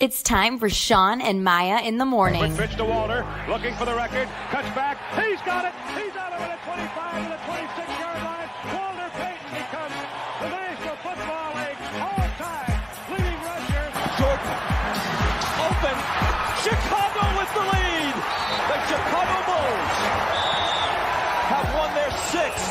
It's time for Shawn and Maya in the morning. Quick pitch to Walter, looking for the record, cuts back, he's got it, he's out of it at 25 to the 26-yard line. Walter Payton becomes the National Football League all-time leading rusher. Jordan, open, Chicago with the lead. The Chicago Bulls have won their 6th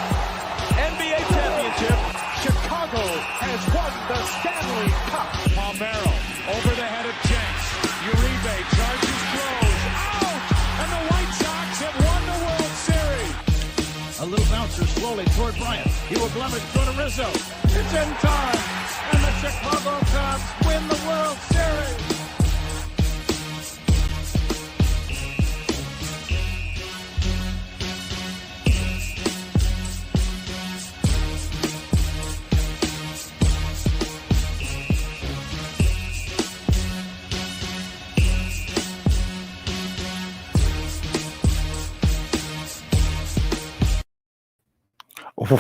NBA championship. Chicago has won the Stanley Cup. Palmero over the head of Jenks. Uribe charges, throws, out! And the White Sox have won the World Series. A little bouncer slowly toward Bryant. He will glove it, go to Rizzo. It's in time. And the Chicago Cubs win the World Series.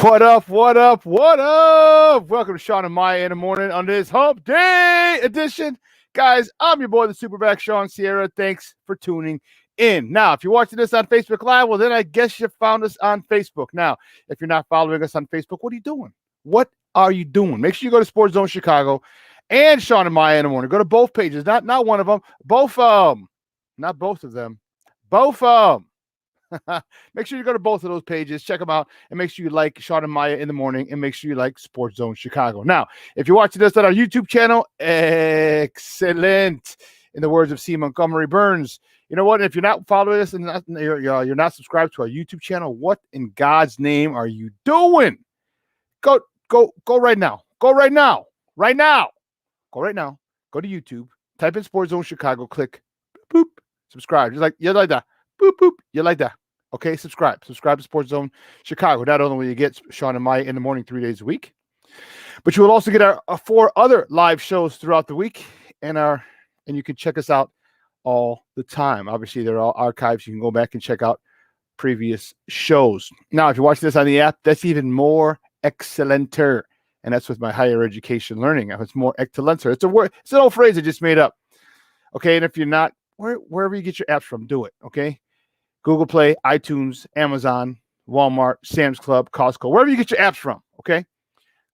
What up, what up, what up? Welcome to Shawn and Maya in the morning on this Hump Day edition. Guys, I'm your boy, the Superback Shawn Sierra. Thanks for tuning in. Now, if you're watching this on Facebook Live, well, then I guess you found us on Facebook. Now, if you're not following us on Facebook, what are you doing? What are you doing? Make sure you go to SportsZone Chicago and Shawn and Maya in the morning. Go to both pages, not one of them, both of them. Not both of them, both of them. Make sure you go to both of those pages, check them out, and make sure you like Shawn and Maya in the morning, and make sure you like SportsZone Chicago. Now, if you're watching this on our YouTube channel, excellent. In the words of C. Montgomery Burns, you know what? If you're not following us and you're not subscribed to our YouTube channel, what in God's name are you doing? Go right now. Go right now. Right now. Go right now. Go to YouTube. Type in SportsZone Chicago. Click boop. Subscribe. You like that. Boop boop. You like that. Okay, subscribe to SportsZone Chicago. Not only will you get Shawn and Maya in the morning 3 days a week, but you will also get our 4 other live shows throughout the week, and you can check us out all the time. Obviously, they're all archives. You can go back and check out previous shows. Now, if you're watching this on the app, that's even more excellenter, and that's with my higher education learning. It's more excellenter. It's a word. It's an old phrase I just made up. Okay, and if you're not, wherever you get your apps from, do it. Okay. Google Play, iTunes, Amazon, Walmart, Sam's Club, Costco, wherever you get your apps from, okay?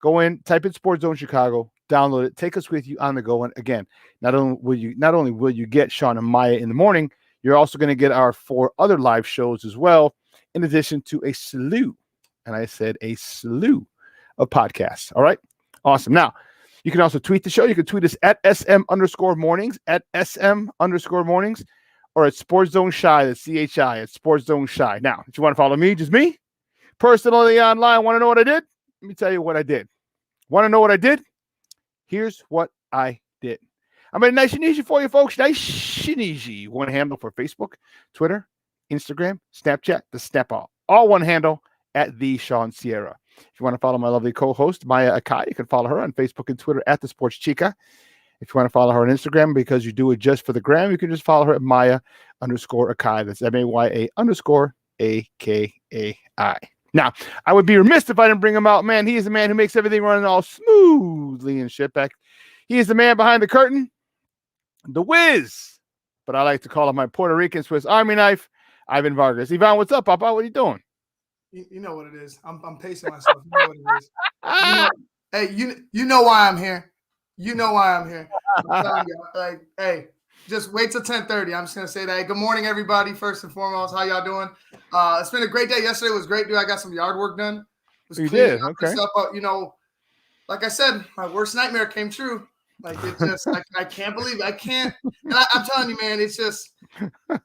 Go in, type in SportsZone Chicago, download it, take us with you on the go. And again, not only will you get Shawn and Maya in the morning, you're also going to get our 4 other live shows as well, in addition to a slew, and I said a slew of podcasts, all right? Awesome. Now, you can also tweet the show. You can tweet us at SM_mornings, or at SportsZone Shy, that's CHI, at SportsZone Shy. Now, if you want to follow me, just me, personally online, want to know what I did? Let me tell you what I did. Want to know what I did? Here's what I did. I made it nice and easy for you folks. Nice and easy. One handle for Facebook, Twitter, Instagram, Snapchat, the Snap all one handle at the Shawn Sierra. If you want to follow my lovely co-host, Maya Akai, you can follow her on Facebook and Twitter at the Sports Chica. If you want to follow her on Instagram because you do it just for the gram, you can just follow her at Maya_Akai. That's MAYA_AKAI. Now, I would be remiss if I didn't bring him out. Man, he is the man who makes everything run all smoothly and shit back. He is the man behind the curtain, the whiz. But I like to call him my Puerto Rican Swiss Army knife, Ivan Vargas. Ivan, what's up, Papa? What are you doing? You know what it is. I'm pacing myself. You know what it is. Hey, you know why I'm here. You know why I'm here. I'm telling you, hey, just wait till 10:30. I'm just gonna say that. Hey, good morning, everybody. First and foremost, how y'all doing? It's been a great day. Yesterday was great, dude. I got some yard work done. You did, okay. Stuff up, like I said, my worst nightmare came true. Like it just, I can't believe it. I can't. And I'm telling you, man, it's just,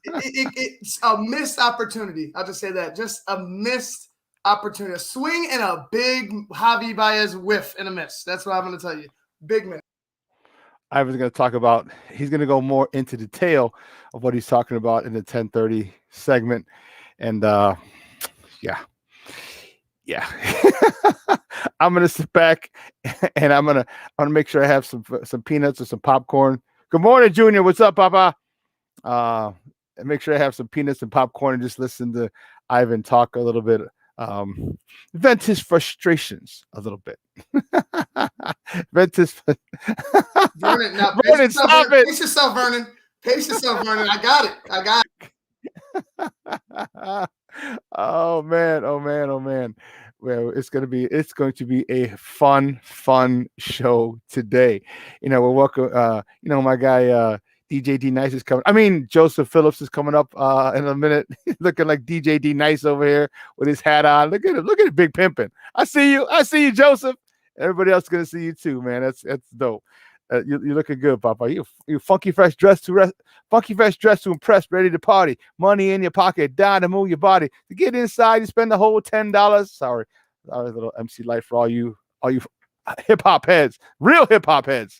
it's a missed opportunity. I'll just say that, just a missed opportunity. A swing and a big Javi Baez whiff and a miss. That's what I'm gonna tell you. Big miss. I was going to talk about, he's going to go more into detail of what he's talking about in the 10:30 segment. And yeah. I'm going to sit back and I'm going to make sure I have some peanuts or some popcorn. Good morning, Junior. What's up, Papa? Make sure I have some peanuts and popcorn and just listen to Ivan talk a little bit vent his frustrations a little bit. Vent his. Vernon, now Vernon, stop it. Pace yourself, Vernon. Pace yourself, Vernon. I got it. Oh man. Well, it's going to be a fun show today. We're welcome. My guy DJ D Nice is coming. I mean, Joseph Phillips is coming up in a minute, looking like DJ D Nice over here with his hat on. Look at it, big pimping. I see you, Joseph. Everybody else is going to see you too, man. That's dope. You're looking good, Papa. You funky fresh dress to impress, ready to party. Money in your pocket, down to move your body. To get inside, you spend the whole $10. Sorry, little MC Light for all you hip hop heads, real hip hop heads.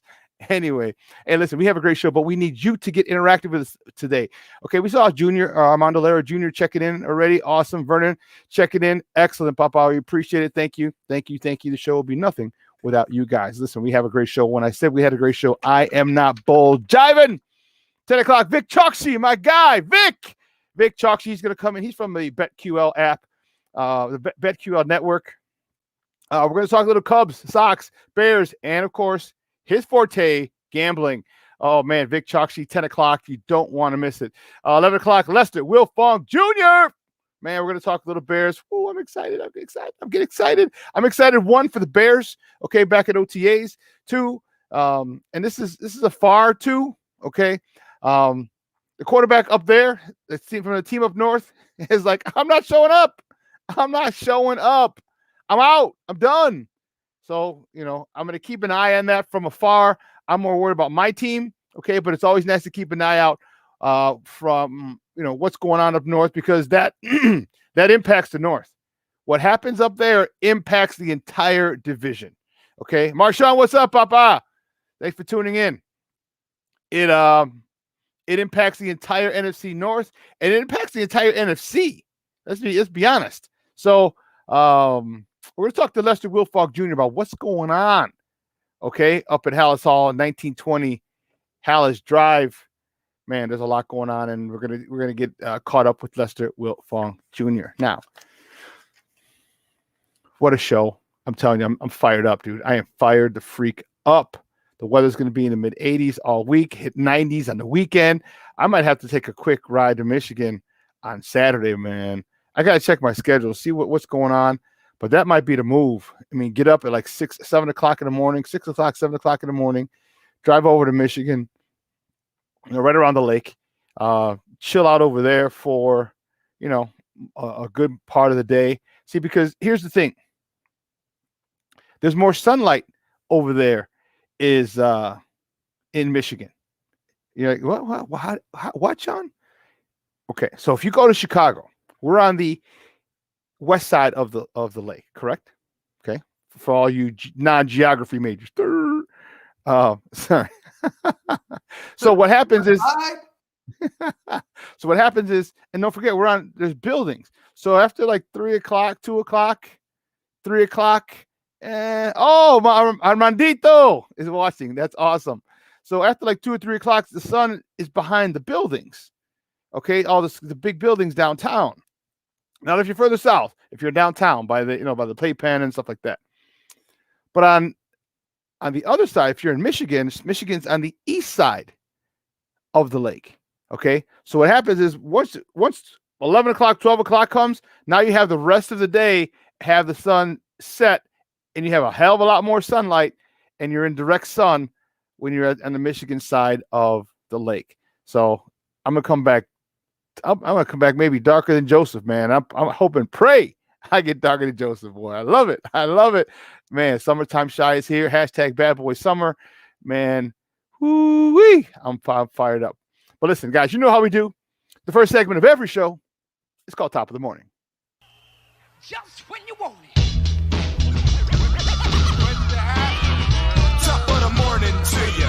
Anyway, hey, listen, we have a great show, but we need you to get interactive with us today. Okay, we saw Armando Lara Jr. checking in already. Awesome. Vernon checking in. Excellent, Papa. We appreciate it. Thank you. The show will be nothing without you guys. Listen, we have a great show. When I said we had a great show, I am not bull jiving. 10 o'clock, Vic Chokshi, my guy, Vic Chokshi, he's going to come in. He's from the BetQL app, the BetQL network. We're going to talk a little Cubs, Sox, Bears, and, of course, his forte, gambling. Oh, man, Vic Chokshi, 10 o'clock. You don't want to miss it. 11 o'clock, Lester Will Fong Jr., man, we're going to talk a little Bears. Oh, I'm excited. I'm getting excited. I'm excited, one, for the Bears, okay, back at OTAs. Two, and this is a far two, okay. The quarterback up there, the team from the team up north, is like, I'm not showing up. I'm out. I'm done. So, I'm going to keep an eye on that from afar. I'm more worried about my team, okay, but it's always nice to keep an eye out from what's going on up north, because that that impacts the north. What happens up there impacts the entire division. Okay, Marshawn, what's up, Papa? Thanks for tuning in. It impacts the entire NFC North, and it impacts the entire NFC. Let's be honest. So we're going to talk to Lester Wilfog Jr. about what's going on. Okay, up at Hallis Hall, 1920 Hallis Drive. Man, there's a lot going on, and we're gonna get caught up with Lester Wilfong Jr. Now, what a show! I'm telling you, I'm fired up, dude. I am fired the freak up. The weather's going to be in the mid 80s all week, hit 90s on the weekend. I might have to take a quick ride to Michigan on Saturday, man. I got to check my schedule, see what's going on, but that might be the move. I mean, get up at like 7 o'clock in the morning, 6 o'clock, 7 o'clock in the morning, drive over to Michigan, right around the lake, chill out over there for, a good part of the day. See, because here's the thing. There's more sunlight over there is in Michigan. You're like, what, Shawn? Okay, so if you go to Chicago, we're on the west side of the lake, correct? Okay, for all you non-geography majors. Sorry. So what happens is, and don't forget, there's buildings. So after like 3 o'clock, 2 o'clock, 3 o'clock, Armandito is watching. That's awesome. So after like 2 or 3 o'clock, the sun is behind the buildings. Okay, all the big buildings downtown. Now, if you're further south, if you're downtown by the playpen and stuff like that. But on the other side, if you're in Michigan, Michigan's on the east side of the lake. Okay, so what happens is once 11 o'clock, 12 o'clock comes, now you have the rest of the day, have the sun set, and you have a hell of a lot more sunlight, and you're in direct sun when you're on the Michigan side of the lake. So I'm gonna come back. I'm gonna come back maybe darker than Joseph, man. I'm hoping, pray I get darker than Joseph, boy. I love it, man. Summertime shy is here. # Bad Boy Summer, man. Woo-wee. I'm fired up. But listen, guys, you know how we do. The first segment of every show is called Top of the Morning. Just when you want it. Top of the morning to you.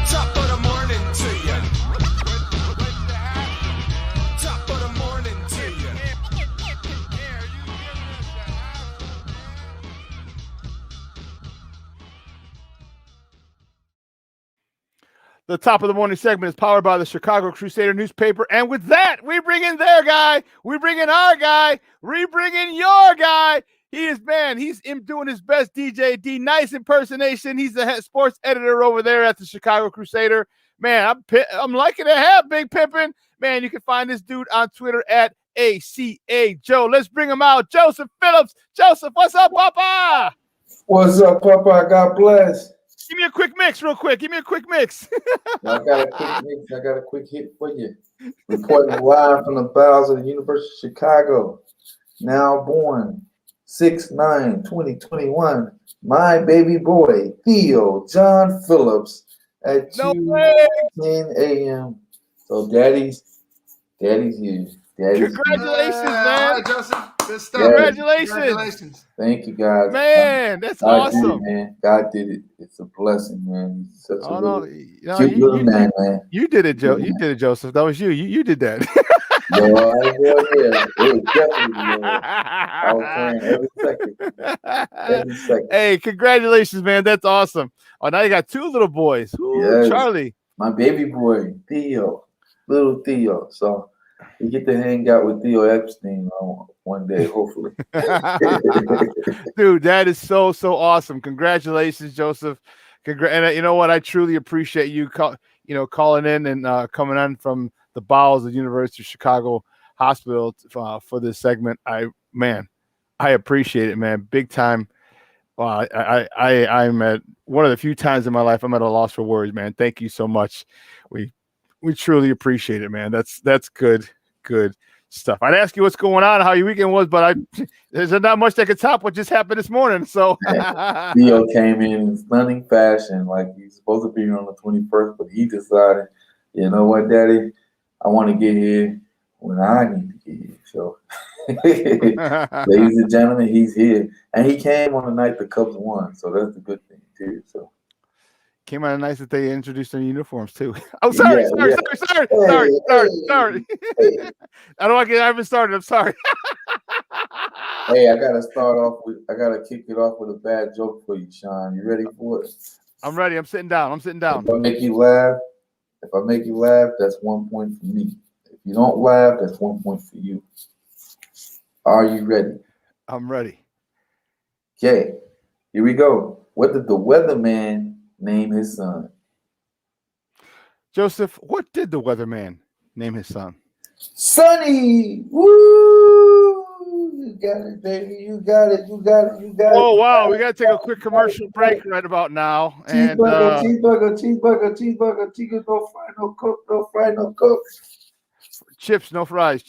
Top of the morning to you. Top of the morning to you. The top of the morning segment is powered by the Chicago Crusader newspaper. And with that, we bring in their guy. We bring in our guy. We bring in your guy. He's doing his best DJ D. Nice impersonation. He's the head sports editor over there at the Chicago Crusader. Man, I'm liking to have Big Pimpin'. Man, you can find this dude on Twitter at ACA Joe. Let's bring him out. Joseph Phillips. Joseph, what's up, Papa? What's up, Papa? God bless. Give me a quick mix real quick. Give me a quick mix. I got a quick mix. I got a quick hit for you. Reporting live from the bowels of the University of Chicago. Now born 6/9/2021. My baby boy, Theo John Phillips at 2:10 a.m. So daddy's here. Congratulations, man. All right, Joseph. Good stuff. Congratulations. Thank you, guys. Man, that's God awesome. did it, man. God did it. It's a blessing, man. He's such a cute you, little man. You did it, Joe. You did it, Joseph. That was you. You did that. No, yeah. It was definitely I was praying every second. Hey, congratulations, man. That's awesome. Oh, now you got two little boys. Ooh, Yes. Charlie. My baby boy, Theo, little Theo. So we get to hang out with Theo Epstein one day, hopefully. Dude, that is so awesome. Congratulations, Joseph. And you know what? I truly appreciate you calling in and coming on from the bowels of the University of Chicago Hospital for this segment. I appreciate it, man. Big time. Wow, I'm at one of the few times in my life I'm at a loss for words, man. Thank you so much. We truly appreciate it, man. That's good stuff. I'd ask you what's going on, how your weekend was, but there's not much that could top what just happened this morning. So Theo came in stunning fashion, like he's supposed to be here on the 21st, but he decided, you know what, Daddy, I want to get here when I need to get here. So, ladies and gentlemen, he's here, and he came on the night the Cubs won, so that's the good thing too. So. Came out nice that they introduced their uniforms too. Oh, sorry. Hey. I don't want to get even started. I'm sorry. Hey, I gotta kick it off with a bad joke for you, Shawn. You ready for it? I'm ready. I'm sitting down. If I make you laugh, that's 1 point for me. If you don't laugh, that's 1 point for you. Are you ready? I'm ready. Okay, here we go. What did the weatherman name his son? Joseph, what did the weatherman name his son? Sonny! Woo! You got it, baby. You got it. Oh, wow. We got to take a quick commercial break right about now. Cheeseburger. No fry, no cook. Chips, no fries.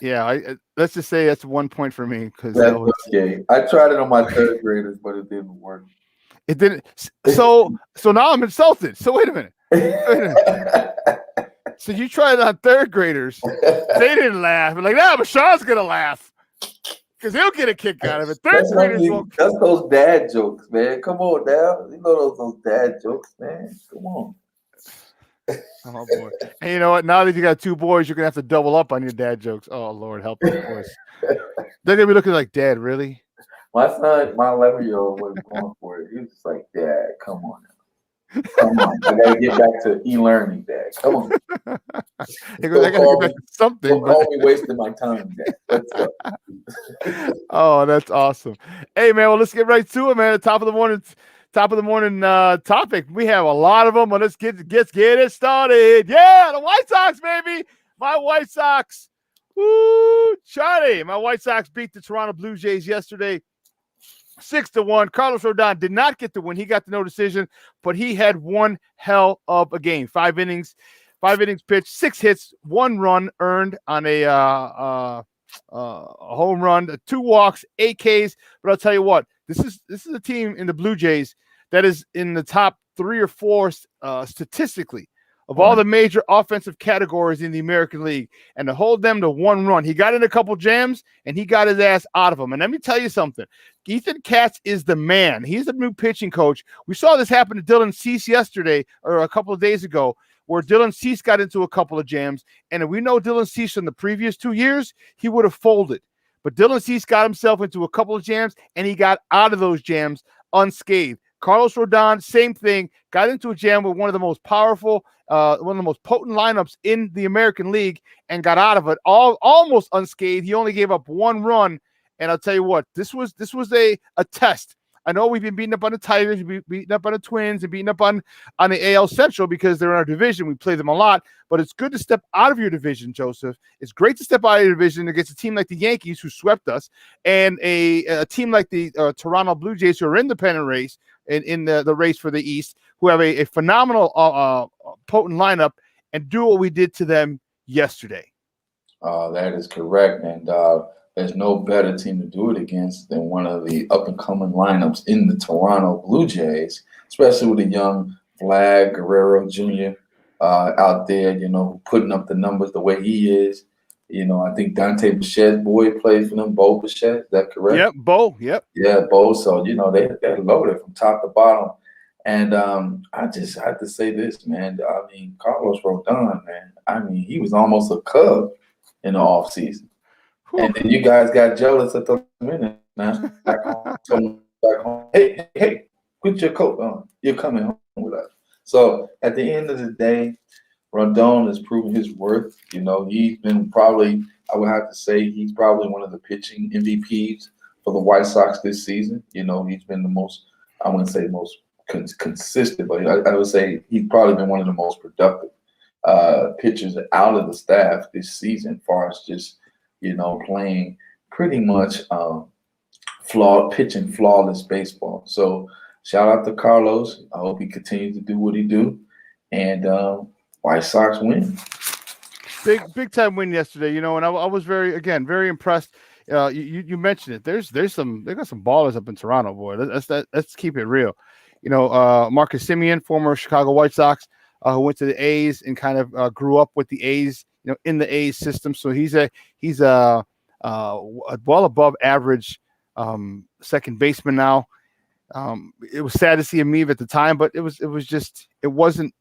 Yeah, let's just say that's 1 point for me because that's okay. I tried it on my third graders, but it didn't work. It didn't. So now I'm insulted. So wait a minute. So you tried it on third graders. They didn't laugh. Like, but Shawn's gonna laugh because he'll get a kick out of it. Third graders won't. That's those dad jokes, man. Come on now. You know those dad jokes, man. Come on. Oh boy! And you know what? Now that you got two boys, you're gonna have to double up on your dad jokes. Oh Lord, help these boys. They're gonna be looking like, Dad, really? My son, my 11-year-old, was going for it. He was just like, Dad, come on now. Come on. I gotta get back to e-learning, Dad. Come on. I gotta get back to something. Don't call me wasting my time, Dad. What's up? Oh, that's awesome. Hey man, well, let's get right to it, man. Top of the morning topic. We have a lot of them, but let's get it started. Yeah, the White Sox, baby. My White Sox. Woo, Charlie. My White Sox beat the Toronto Blue Jays yesterday 6-1. Carlos Rodon did not get the win. He got the no decision, but he had one hell of a game. 5 innings pitched, 6 hits, 1 run earned on a home run, 2 walks, 8 Ks. But I'll tell you what, this is a team in the Blue Jays that is in the top 3 or 4 statistically of all the major offensive categories in the American League, and to hold them to 1 run. He got in a couple jams, and he got his ass out of them. And let me tell you something. Ethan Katz is the man. He's the new pitching coach. We saw this happen to Dylan Cease yesterday or a couple of days ago, where Dylan Cease got into a couple of jams, and we know Dylan Cease in the previous 2 years, he would have folded. But Dylan Cease got himself into a couple of jams, and he got out of those jams unscathed. Carlos Rodon, same thing. Got into a jam with one of the most powerful, one of the most potent lineups in the American League, and got out of it almost unscathed. He only gave up one run, and I'll tell you what, this was a test. I know we've been beating up on the Tigers, we've been beating up on the Twins, and beating up on the AL Central because they're in our division. We play them a lot, but it's good to step out of your division, Joseph. It's great to step out of your division against a team like the Yankees, who swept us, and a team like the Toronto Blue Jays, who are in the pennant race, in the race for the East, who have a phenomenal potent lineup, and do what we did to them yesterday. That is correct, and there's no better team to do it against than one of the up-and-coming lineups in the Toronto Blue Jays, especially with a young Vlad Guerrero Jr. Out there, putting up the numbers the way he is. I think Dante Bichette's boy plays for them, Bo Bichette. Is that correct? Yep, Bo. Yep. Yeah, Bo. So, they're loaded from top to bottom. And I just have to say this, man. I mean, Carlos Rodon, man. He was almost a Cub in the offseason. And then you guys got jealous at the minute, man. Back home, hey, put your coat on. You're coming home with us. So at the end of the day, Rodon has proven his worth. He's been probably, I would have to say, he's probably one of the pitching MVPs for the White Sox this season. He's been the most, I wouldn't say most consistent, but I would say he's probably been one of the most productive pitchers out of the staff this season, as far as just, playing pretty much pitching flawless baseball. So shout out to Carlos. I hope he continues to do what he do. And White Sox win. Big time win yesterday, and I was very impressed. You mentioned it. They got some ballers up in Toronto, boy. Let's keep it real. Marcus Semien, former Chicago White Sox, who went to the A's and kind of grew up with the A's, in the A's system. So he's a well above average second baseman now. It was sad to see him leave at the time, but it wasn't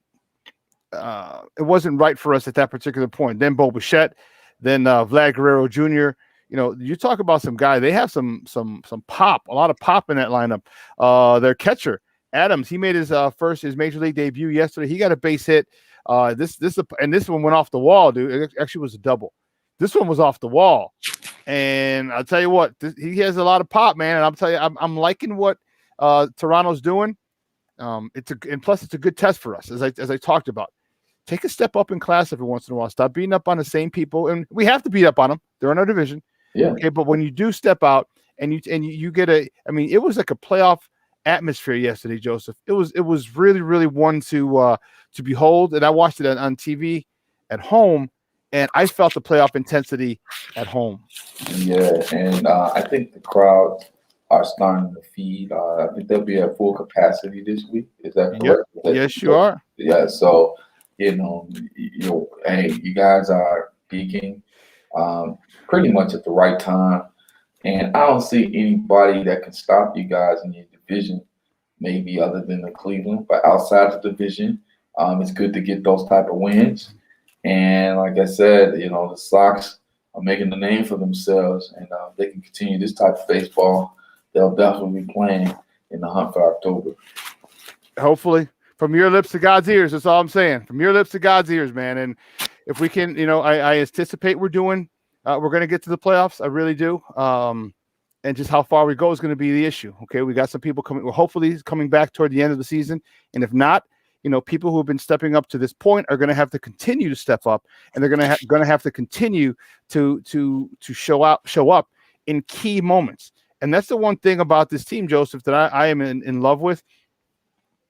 right for us at that particular point. Then Bo Bichette, then Vlad Guerrero Jr. You talk about some guy. They have some pop, a lot of pop in that lineup. Their catcher Adams, he made his major league debut yesterday. He got a base hit. This one went off the wall, dude. It actually was a double. This one was off the wall, and I'll tell you what, he has a lot of pop, man. And I'll tell you, I'm liking what Toronto's doing. And plus it's a good test for us, as I talked about. Take a step up in class every once in a while. Stop beating up on the same people, and we have to beat up on them. They're in our division. Yeah. Okay, but when you do step out and you get it was like a playoff atmosphere yesterday, Joseph. It was really, really one to behold, and I watched it on TV at home, and I felt the playoff intensity at home. Yeah, and I think the crowd are starting to feed. I think they'll be at full capacity this week. Is that correct? Yep. Yes, you are. Yeah. So hey, you guys are peaking pretty much at the right time, and I don't see anybody that can stop you guys in your division, maybe other than the Cleveland. But outside the division, it's good to get those type of wins. And like I said, the Sox are making the name for themselves, and they can continue this type of baseball. They'll definitely be playing in the hunt for October. Hopefully. From your lips to God's ears. That's all I'm saying. From your lips to God's ears, man. And if we can, I anticipate we're going to get to the playoffs. I really do. And just how far we go is going to be the issue. Okay. We got some people hopefully coming back toward the end of the season. And if not, people who have been stepping up to this point are going to have to continue to step up, and they're going to have to continue to show up in key moments. And that's the one thing about this team, Joseph, that I am in love with,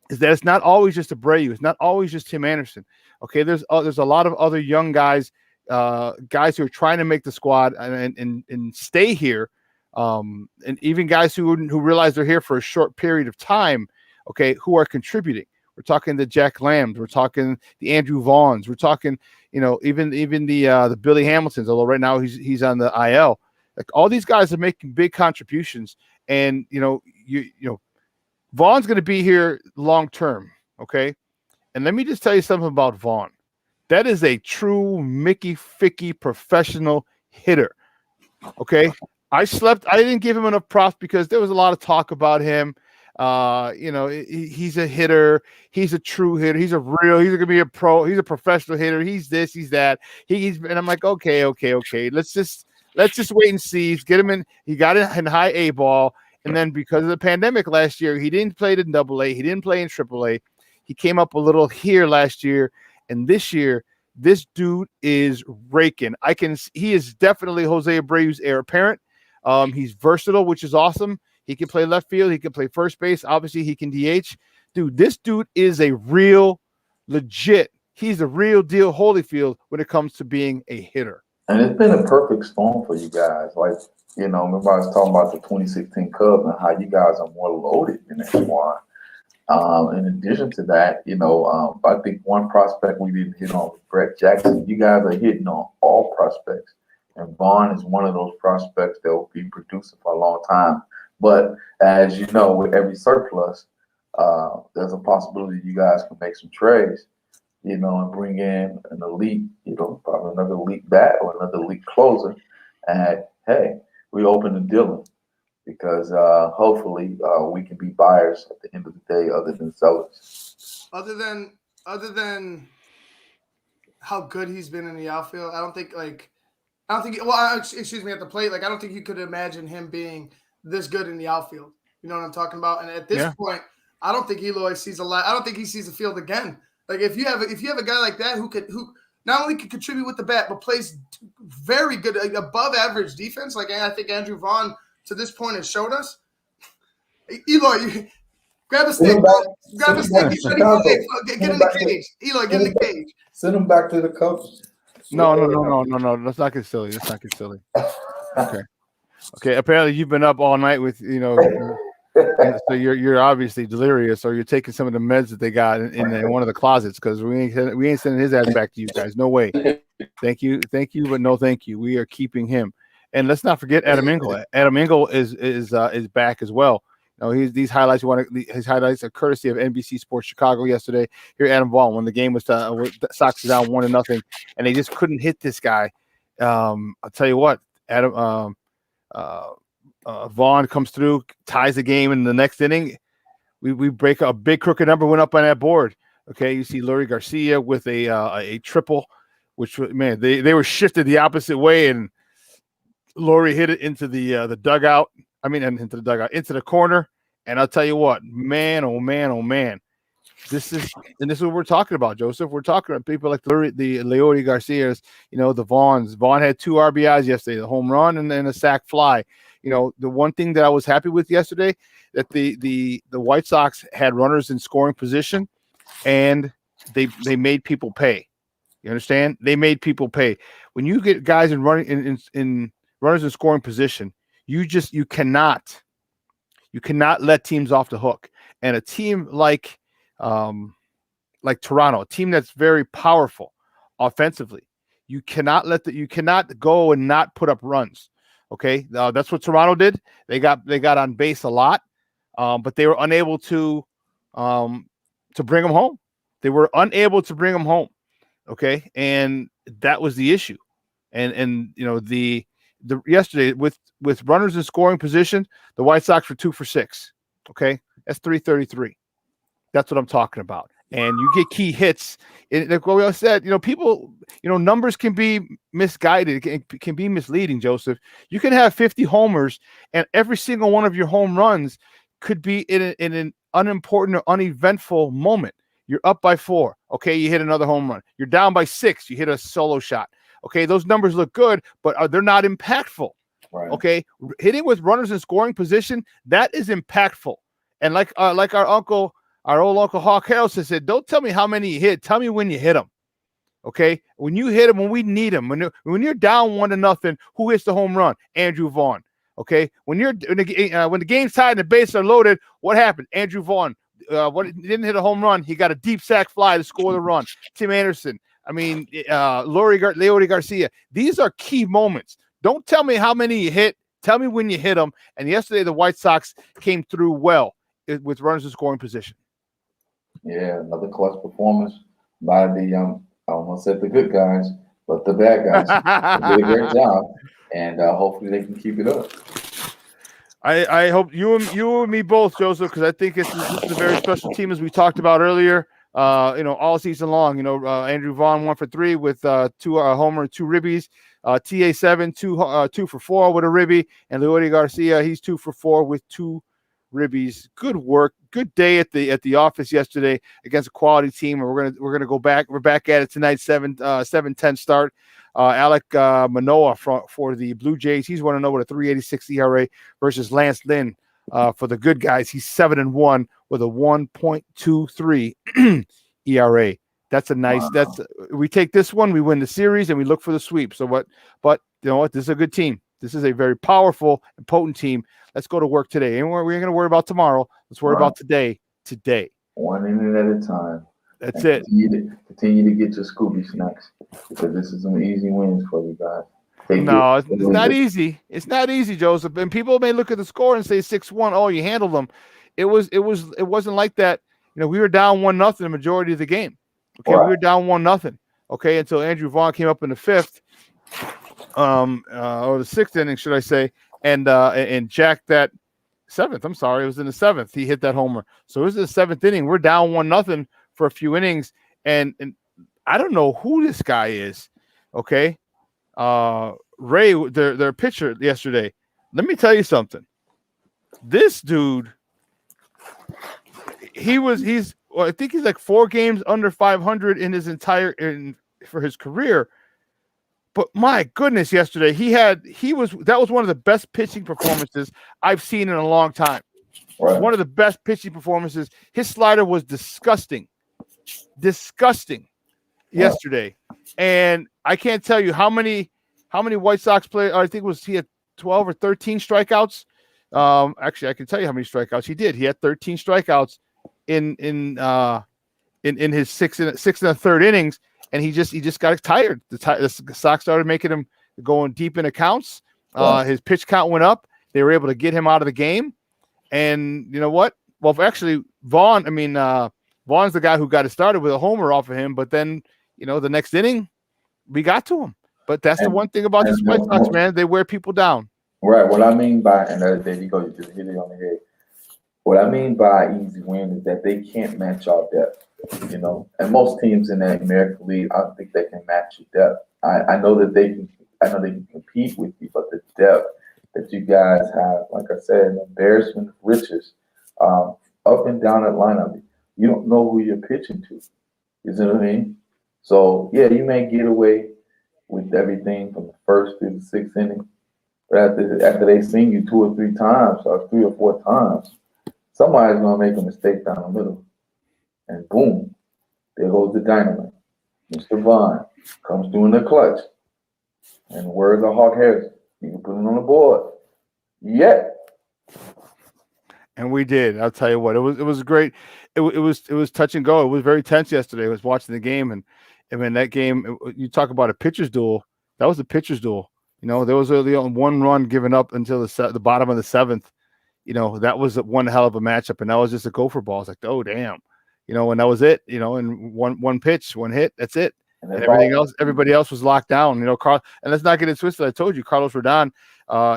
is that it's not always just Abreu. It's not always just Tim Anderson. Okay, there's a lot of other young guys who are trying to make the squad and stay here, and even guys who realize they're here for a short period of time. Okay, who are contributing. We're talking the Jack Lambs. We're talking the Andrew Vaughns. We're talking, even the Billy Hamiltons. Although right now he's on the IL. Like, all these guys are making big contributions, and Vaughn's going to be here long term, okay? And let me just tell you something about Vaughn. That is a true Mickey Ficky professional hitter, okay? I didn't give him enough props because there was a lot of talk about him. He's a hitter. He's a true hitter. He's gonna be a pro. He's a professional hitter. He's this. He's that. And I'm like, okay. Let's just wait and see. Get him in. He got in high A ball, and then because of the pandemic last year, he didn't play in Double A. He didn't play in Triple A. He came up a little here last year, and this year, this dude is raking. He is definitely Jose Abreu's heir apparent. He's versatile, which is awesome. He can play left field. He can play first base. Obviously, he can DH. Dude, this dude is a real, legit. He's the real deal Holyfield when it comes to being a hitter. And it's been a perfect storm for you guys. Like, remember I was talking about the 2016 Cubs and how you guys are more loaded than that squad. In addition to that, I think one prospect we didn't hit on was Brett Jackson. You guys are hitting on all prospects. And Vaughn is one of those prospects that will be producing for a long time. But as you know, with every surplus, there's a possibility you guys can make some trades, and bring in an elite, probably another elite bat or another elite closer. And hey, we open the dealing because hopefully we can be buyers at the end of the day, other than sellers. Other than how good he's been in the outfield, I don't think. Excuse me, at the plate, I don't think you could imagine him being this good in the outfield. You know what I'm talking about? And at this point, I don't think Eloy sees a lot. I don't think he sees the field again. If you have a guy like that who not only can contribute with the bat, but plays very good, above average defense, I think Andrew Vaughn to this point has showed us. Eloy, grab a stick. Grab a stick. Get in the cage. Eloy, get in the cage. Send him back to the coach. No. Let's not get silly. Okay. Apparently, you've been up all night with so you're obviously delirious, or you're taking some of the meds that they got in one of the closets, because we ain't sending his ass back to you guys. No way. Thank you, but no thank you. We are keeping him, and let's not forget Adam Engel. Adam Engel is back as well. These highlights. His highlights are courtesy of NBC Sports Chicago yesterday. Here, Adam Vaughn, when the game was Sox down 1-0, and they just couldn't hit this guy. I'll tell you what, Adam. Vaughn comes through, ties the game in the next inning. We break a big crooked number, went up on that board. Okay, you see Leury Garcia with a triple, which, man, they were shifted the opposite way, and Leury hit it into the dugout. Into the corner. And I'll tell you what, man, oh man. This is what we're talking about, Joseph. We're talking about people like the Leury Garcias, the Vaughns. Vaughn had 2 RBIs yesterday, the home run and a sac fly. The one thing that I was happy with yesterday, that the White Sox had runners in scoring position, and they made people pay. You understand? They made people pay. When you get guys in runners in scoring position, you cannot let teams off the hook. And a team like Toronto, a team that's very powerful offensively, you cannot go and not put up runs. Okay, that's what Toronto did. They got on base a lot, but they were unable to bring them home. They were unable to bring them home. Okay, and that was the issue. And the yesterday with runners in scoring position, the White Sox were 2 for 6. Okay, that's 333. That's what I'm talking about. And you get key hits. Like we all said, people, numbers can be misguided. It can be misleading, Joseph. You can have 50 homers, and every single one of your home runs could be in an unimportant or uneventful moment. You're up by 4. Okay, you hit another home run. You're down by 6. You hit a solo shot. Okay, those numbers look good, but they're not impactful. Right. Okay, hitting with runners in scoring position, that is impactful. And like our old Uncle Hawk Harrelson said, don't tell me how many you hit. Tell me when you hit them. Okay, when you hit them, when we need them, when you're down 1-0, who hits the home run? Andrew Vaughn. Okay, when the game's tied and the bases are loaded, what happened? Andrew Vaughn. Didn't hit a home run. He got a deep sac fly to score the run. Tim Anderson. Leury Garcia. These are key moments. Don't tell me how many you hit. Tell me when you hit them. And yesterday, the White Sox came through well with runners in scoring position. Yeah, another clutch performance by the I almost said the good guys, but the bad guys. They did a great job, and hopefully they can keep it up. I hope you and me both, Joseph, because I think this is a very special team, as we talked about earlier. All season long. Andrew Vaughn 1 for 3 with 2 homer, 2 ribbies. TA7 2 for 4 with a ribby, and Leody Garcia, he's 2 for 4 with 2 ribbies. Good work, good day at the office yesterday against a quality team, and we're gonna go back. We're back at it tonight. 7-10 start. Alek Manoah for the Blue Jays. He's 1-0 with a 3.86 ERA versus Lance Lynn for the good guys. He's 7-1 with a 1.23 ERA. That's a nice. Wow. We take this one, we win the series, and we look for the sweep. So what? But you know what? This is a good team. This is a very powerful and potent team. Let's go to work today. And we're going to worry about tomorrow. Let's worry about today. Today. One inning at a time. That's it. Continue to get your Scooby snacks, because this is some easy wins for you guys. It's not easy. It's not easy, Joseph. And people may look at the score and say 6-1. Oh, you handled them. It wasn't like that. We were down 1-0 the majority of the game. Okay, right. We were down 1-0. Okay, until Andrew Vaughn came up in the 5th, or the 6th inning, should I say, and jacked that 7th. I'm sorry, it was in the 7th. He hit that homer. So it was the 7th inning. We're down 1-0 for a few innings, and I don't know who this guy is. Okay, Ray, their pitcher yesterday. Let me tell you something. This dude, I think he's like 4 games under 500 in his for his career. But my goodness, yesterday that was one of the best pitching performances I've seen in a long time. Right. One of the best pitching performances. His slider was disgusting yesterday. And I can't tell you how many White Sox players. I think he had 12 or 13 strikeouts. Actually, I can tell you how many strikeouts he did. He had 13 strikeouts in his 6 and a third innings, and he just got tired. The Sox started making him going deep in accounts. His pitch count went up. They were able to get him out of the game. And you know what? Well, actually, Vaughn's the guy who got it started with a homer off of him. But then, the next inning, we got to him. But that's the one thing about this White Sox, man. They wear people down. Right. What I mean by, and there you go, you just hit it on the head. What I mean by easy win is that they can't match our depth, And most teams in the American League, I don't think they can match your depth. I know they can compete with you, but the depth that you guys have, like I said, an embarrassment of riches, up and down that lineup. You don't know who you're pitching to. You see what I mean? So yeah, you may get away with everything from the 1st to the 6th inning, but after they sing you 2 or 3 times, or 3 or 4 times, somebody's gonna make a mistake down the middle, and boom, there goes the dynamite. Mr. Vaughn comes through in the clutch, and the words of Hawk Harris, you can put it on the board. Yet. And we did. I'll tell you what, it was great. It was touch and go. It was very tense yesterday. I was watching the game, and that game, you talk about a pitcher's duel. That was a pitcher's duel. There was only 1 run given up until the bottom of the 7th. That was one hell of a matchup, and that was just a gopher ball. It's like, oh damn, and that was it. And one pitch, 1 hit, that's it. And everybody else was locked down. Carl, and let's not get it twisted. I told you, Carlos Rodon,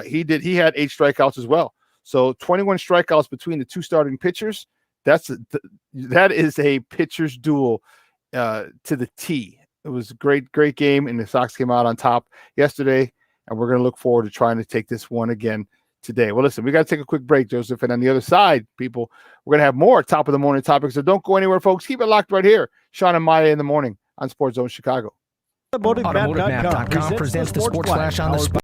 he had 8 strikeouts as well. So 21 strikeouts between the 2 starting pitchers. That is a pitcher's duel to the T. It was a great game, and the Sox came out on top yesterday, and we're going to look forward to trying to take this one again today. Well, listen, we got to take a quick break, Joseph, and on the other side, people, we're going to have more top of the morning topics, so don't go anywhere, folks. Keep it locked right here. Shawn and Maya in the morning on SportsZone Chicago. AutomotiveMap.com presents the Sports Flash on the spot.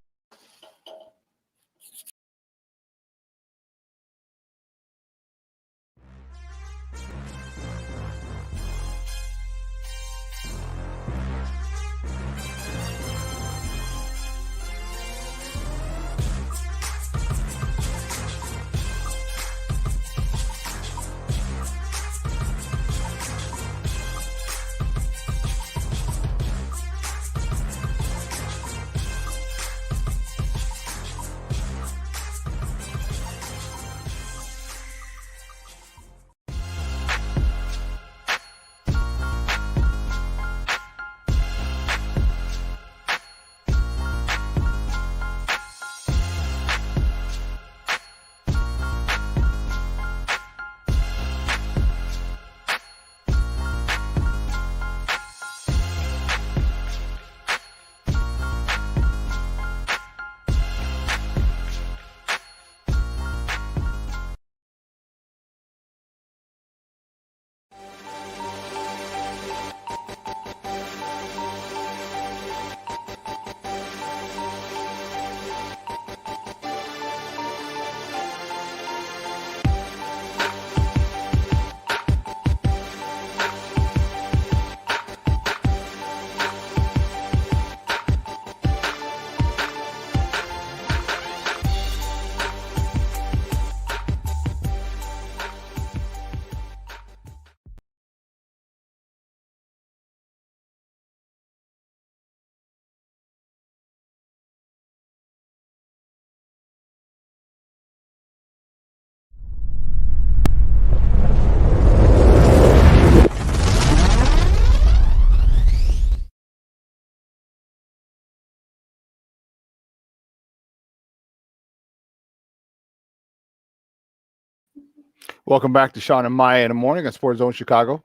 Welcome back to Shawn and Maya in the morning on SportsZone Chicago.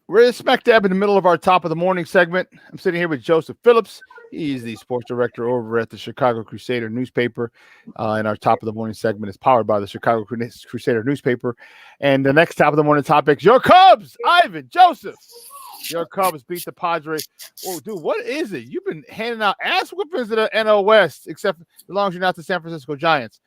We're smack dab in the middle of our top of the morning segment. I'm sitting here with Joseph Phillips. He's the sports director over at the Chicago Crusader newspaper. And our top of the morning segment is powered by the Chicago Crusader newspaper. And the next top of the morning topic, your Cubs, Ivan, Joseph. Your Cubs beat the Padres. Oh, dude, what is it? You've been handing out ass whoopings to the NL West, except as long as you're not the San Francisco Giants.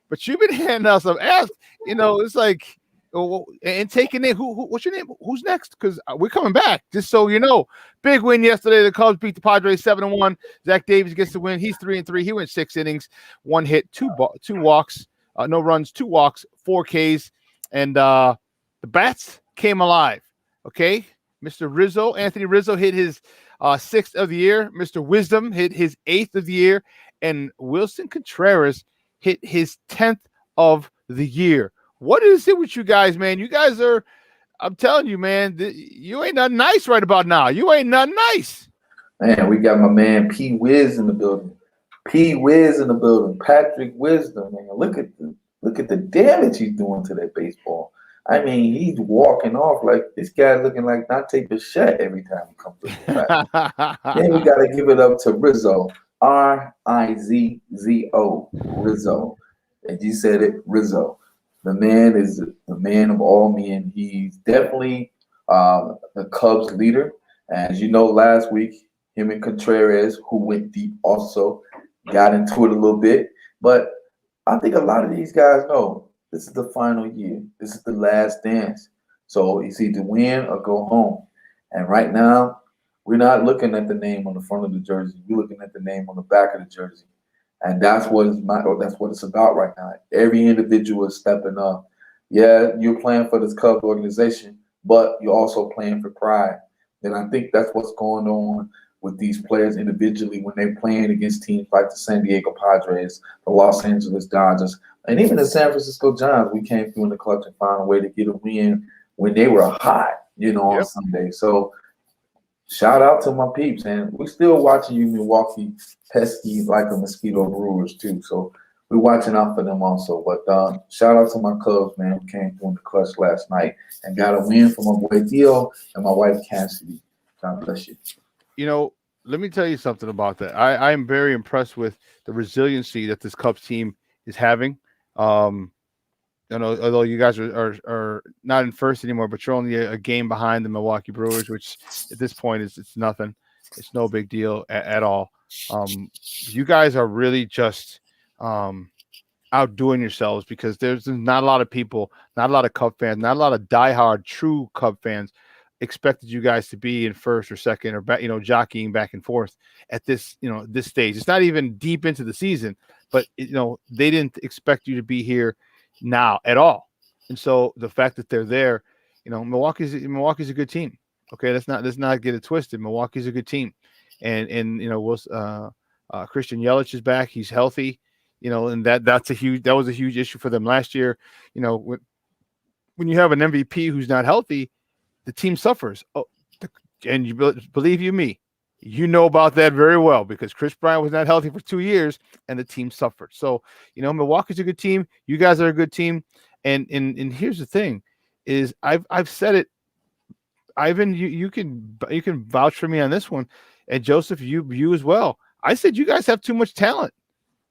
But you've been handing out some ass. It's like, and taking in what's your name? Who's next? Because we're coming back. Just so you know, big win yesterday. The Cubs beat the Padres 7-1. Zach Davies gets the win. He's 3-3. He went 6 innings, 1 hit, 2 walks, no runs, 2 walks, 4 Ks, and the bats came alive. Okay, Mr. Rizzo, Anthony Rizzo hit his 6th of the year. Mr. Wisdom hit his 8th of the year, and Wilson Contreras hit his 10th of the year. What is it with you guys, man? You guys are, I'm telling you, man, you ain't nothing nice right about now. You ain't nothing nice. Man, we got my man P. Wiz in the building. P. Wiz in the building. Patrick Wisdom, man. Look at the damage he's doing to that baseball. I mean, he's walking off like this guy looking like Dante Bichette every time he comes to the bat. Then we got to give it up to Rizzo. Rizzo. Rizzo. And you said it, Rizzo. The man is the man of all men. He's definitely the Cubs leader. As you know, last week, him and Contreras, who went deep also, got into it a little bit. But I think a lot of these guys know this is the final year. This is the last dance. So it's either win or go home. And right now, we're not looking at the name on the front of the jersey. We're looking at the name on the back of the jersey. And that's what it's about right now. Every individual is stepping up. Yeah, you're playing for this Cubs organization, but you're also playing for pride. And I think that's what's going on with these players individually when they're playing against teams like the San Diego Padres, the Los Angeles Dodgers, and even the San Francisco Giants. We came through in the clutch and found a way to get a win when they were hot, on Sunday. So shout out to my peeps, and we're still watching you Milwaukee pesky like a mosquito Brewers too. So we're watching out for them also. But shout out to my Cubs, man, who came through in the clutch last night and got a win for my boy Theo and my wife Cassidy. God bless you. Let me tell you something about that. I am very impressed with the resiliency that this Cubs team is having. Although you guys are not in first anymore, but you're only a game behind the Milwaukee Brewers, which at this point it's nothing. It's no big deal at all. You guys are really just outdoing yourselves because there's not a lot of people, not a lot of Cub fans, not a lot of diehard true Cub fans expected you guys to be in first or second or back, jockeying back and forth at this, this stage. It's not even deep into the season, but they didn't expect you to be here now at all. And so the fact that they're there, Milwaukee's a good team. Okay, let's not get it twisted. Milwaukee's a good team, and Christian Yelich is back. He's healthy, and that was a huge issue for them last year. When you have an MVP who's not healthy, the team suffers. And you believe me, you know about that very well because Chris Bryant was not healthy for 2 years and the team suffered. So, Milwaukee's a good team. You guys are a good team. And here's the thing is I've said it, Ivan, you can vouch for me on this one. And Joseph, you as well. I said, you guys have too much talent.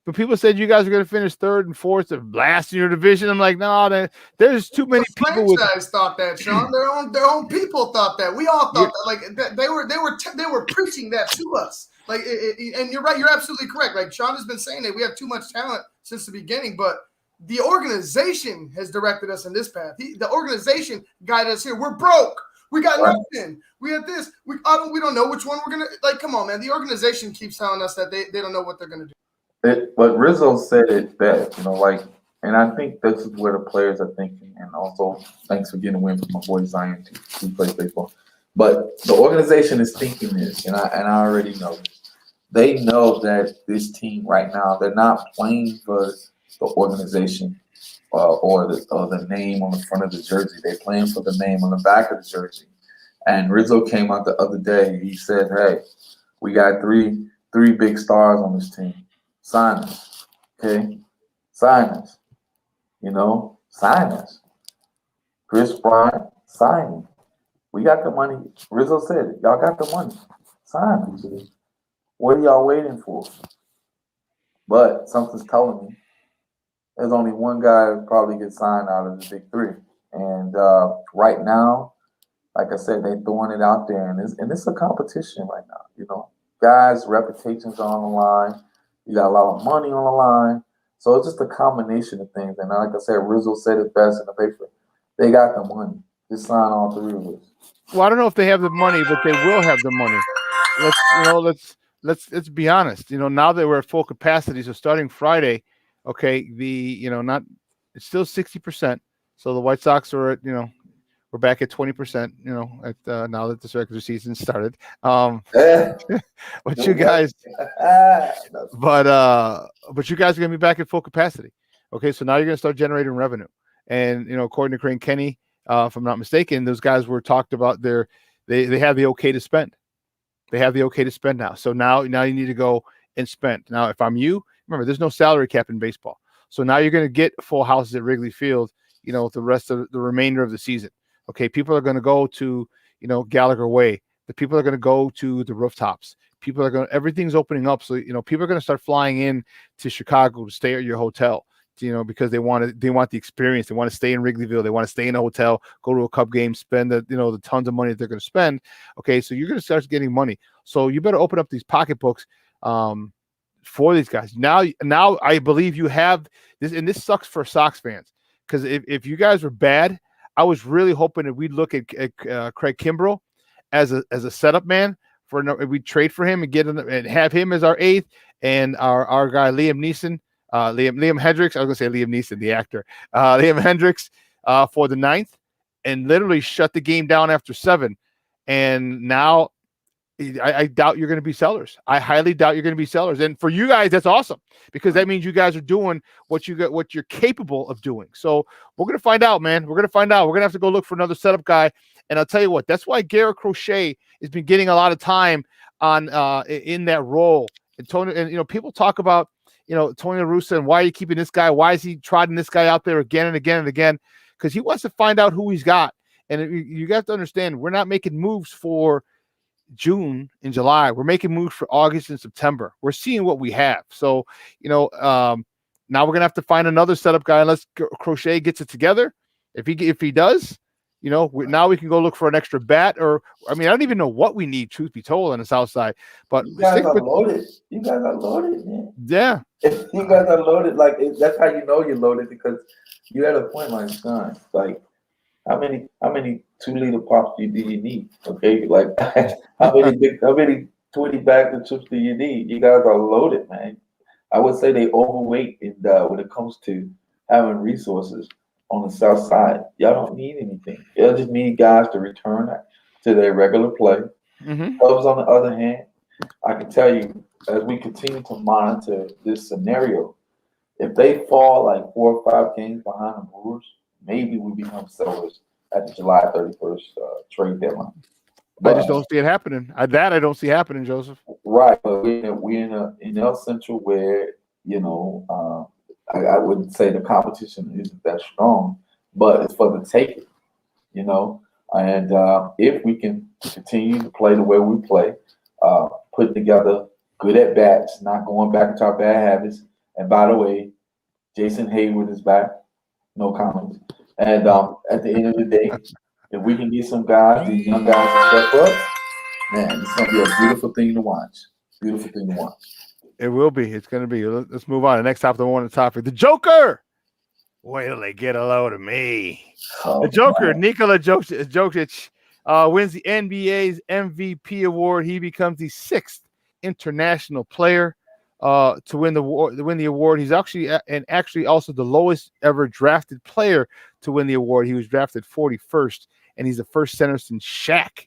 But people said you guys are going to finish third and fourth or last in your division. I'm like, no, there's too many people. Franchise thought that, Shawn. Their own people thought that. We all thought that. Like they were preaching that to us. Like, and you're right. You're absolutely correct. Like Shawn has been saying that we have too much talent since the beginning, but the organization has directed us in this path. The organization guided us here. We're broke. We got nothing. We had this. We don't know which one we're gonna. Like, come on, man. The organization keeps telling us that they don't know what they're gonna do. But Rizzo said it best, and I think this is where the players are thinking. And also, thanks for getting a win from my boy Zion who plays baseball. But the organization is thinking this, and I already know this. They know that this team right now, they're not playing for the organization or the name on the front of the jersey. They're playing for the name on the back of the jersey. And Rizzo came out the other day. He said, "Hey, we got three big stars on this team. Sign us, okay? Sign us." Sign us. Chris Bryant, sign me. We got the money. Rizzo said it. Y'all got the money. Sign me. What are y'all waiting for? But something's telling me there's only one guy who probably gets signed out of the big three. And right now, like I said, they're throwing it out there, and it's a competition right now. Guys' reputations are on the line. You got a lot of money on the line. So it's just a combination of things. And like I said, Rizzo said it best in the paper. They got the money. Just sign all three of us. Well, I don't know if they have the money, but they will have the money. Let's be honest. Now that we're at full capacity, so starting Friday, okay, it's still 60%. So the White Sox are at, we're back at 20%, at now that this regular season started. But you guys but you guys are gonna be back at full capacity. Okay, so now you're gonna start generating revenue. And according to Crane Kenny, if I'm not mistaken, those guys were talked about they have the okay to spend. They have the okay to spend now. So now you need to go and spend. Now, if I'm you, remember there's no salary cap in baseball. So now you're gonna get full houses at Wrigley Field, the rest of the remainder of the season. Okay, people are going to go to, Gallagher Way. The people are going to go to the rooftops. Everything's opening up. So, people are going to start flying in to Chicago to stay at your hotel, because they want the experience. They want to stay in Wrigleyville. They want to stay in a hotel, go to a Cub game, spend the tons of money that they're going to spend. Okay, so you're going to start getting money. So you better open up these pocketbooks for these guys. Now I believe you have this, and this sucks for Sox fans, because if you guys were bad, I was really hoping that we'd look at Craig Kimbrell as a setup man we'd trade for him and get him and have him as our eighth, and our guy Liam Hendricks. I was gonna say Liam Neeson, the actor, Liam Hendricks for the ninth, and literally shut the game down after 7. And now I doubt you're going to be sellers. I highly doubt you're going to be sellers. And for you guys, that's awesome, because that means you guys are doing what you're capable of doing. So we're going to find out, man. We're going to find out. We're going to have to go look for another setup guy. And I'll tell you what, that's why Garrett Crochet has been getting a lot of time on in that role. And Tony, and people talk about Tony La Russa and why are you keeping this guy? Why is he trotting this guy out there again and again and again? Because he wants to find out who he's got. And you got to understand, we're not making moves for June and July. We're making moves for August and September. We're seeing what we have. So, now we're gonna have to find another setup guy unless Crochet gets it together. If he does, now we can go look for an extra bat, or I don't even know what we need, truth be told, on the south side. But you guys are loaded. You guys are loaded, man. Yeah. You guys are loaded. That's how you know you're loaded, because you had a point like Shawn. Like, how many 2-liter pops do you need? Okay, how many 20 bags of chips do you need? You guys are loaded, man. I would say they overweight when it comes to having resources on the south side. Y'all don't need anything. Y'all just need guys to return to their regular play. Mm-hmm. Cubs, on the other hand, I can tell you, as we continue to monitor this scenario, if they fall like 4 or 5 games behind the Brewers, maybe we become sellers at the July 31st trade deadline. But I just don't see it happening. I don't see happening, Joseph. Right, but we're in El Central where I wouldn't say the competition isn't that strong, but it's for the taking, And if we can continue to play the way we play, put together good at bats, not going back into our bad habits. And by the way, Jason Hayward is back. No comments. And at the end of the day, if we can get some guys, these young guys to step up, man, it's going to be a beautiful thing to watch. Beautiful thing to watch. It will be. It's going to be. Let's move on. The next top of the morning topic, the Joker. Wait till they get a load of me. The Joker, Nikola Jokic, wins the NBA's MVP award. He becomes the 6th international player to win the award. He's actually also the lowest ever drafted player to win the award. He was drafted 41st, and he's the first center since Shaq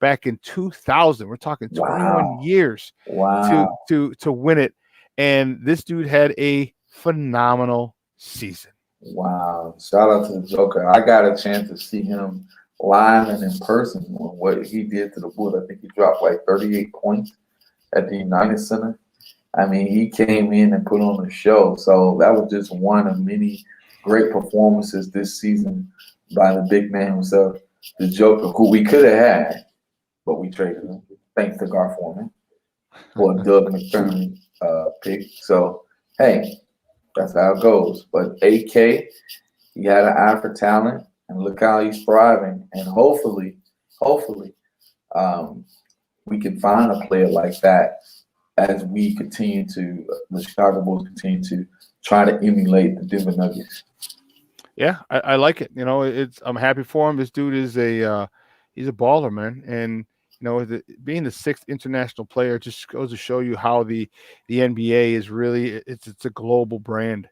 back in 2000. We're talking 21 years to win it. And this dude had a phenomenal season. Wow. Shout out to the Joker. I got a chance to see him live and in person on what he did to the Bulls. I think he dropped like 38 points at the United Center. I mean, he came in and put on a show. So that was just one of many great performances this season by the big man himself, the Joker, who we could have had, but we traded him. Thanks to Gar Forman for a Doug McDermott pick. So, hey, that's how it goes. But AK, he had an eye for talent, and look how he's thriving. And hopefully, we can find a player like that as we continue to, the Chicago Bulls continue to try to emulate the Denver Nuggets. Yeah, I like it. I'm happy for him. This dude is he's a baller, man. And being the 6th international player just goes to show you how the NBA is really it's a global brand.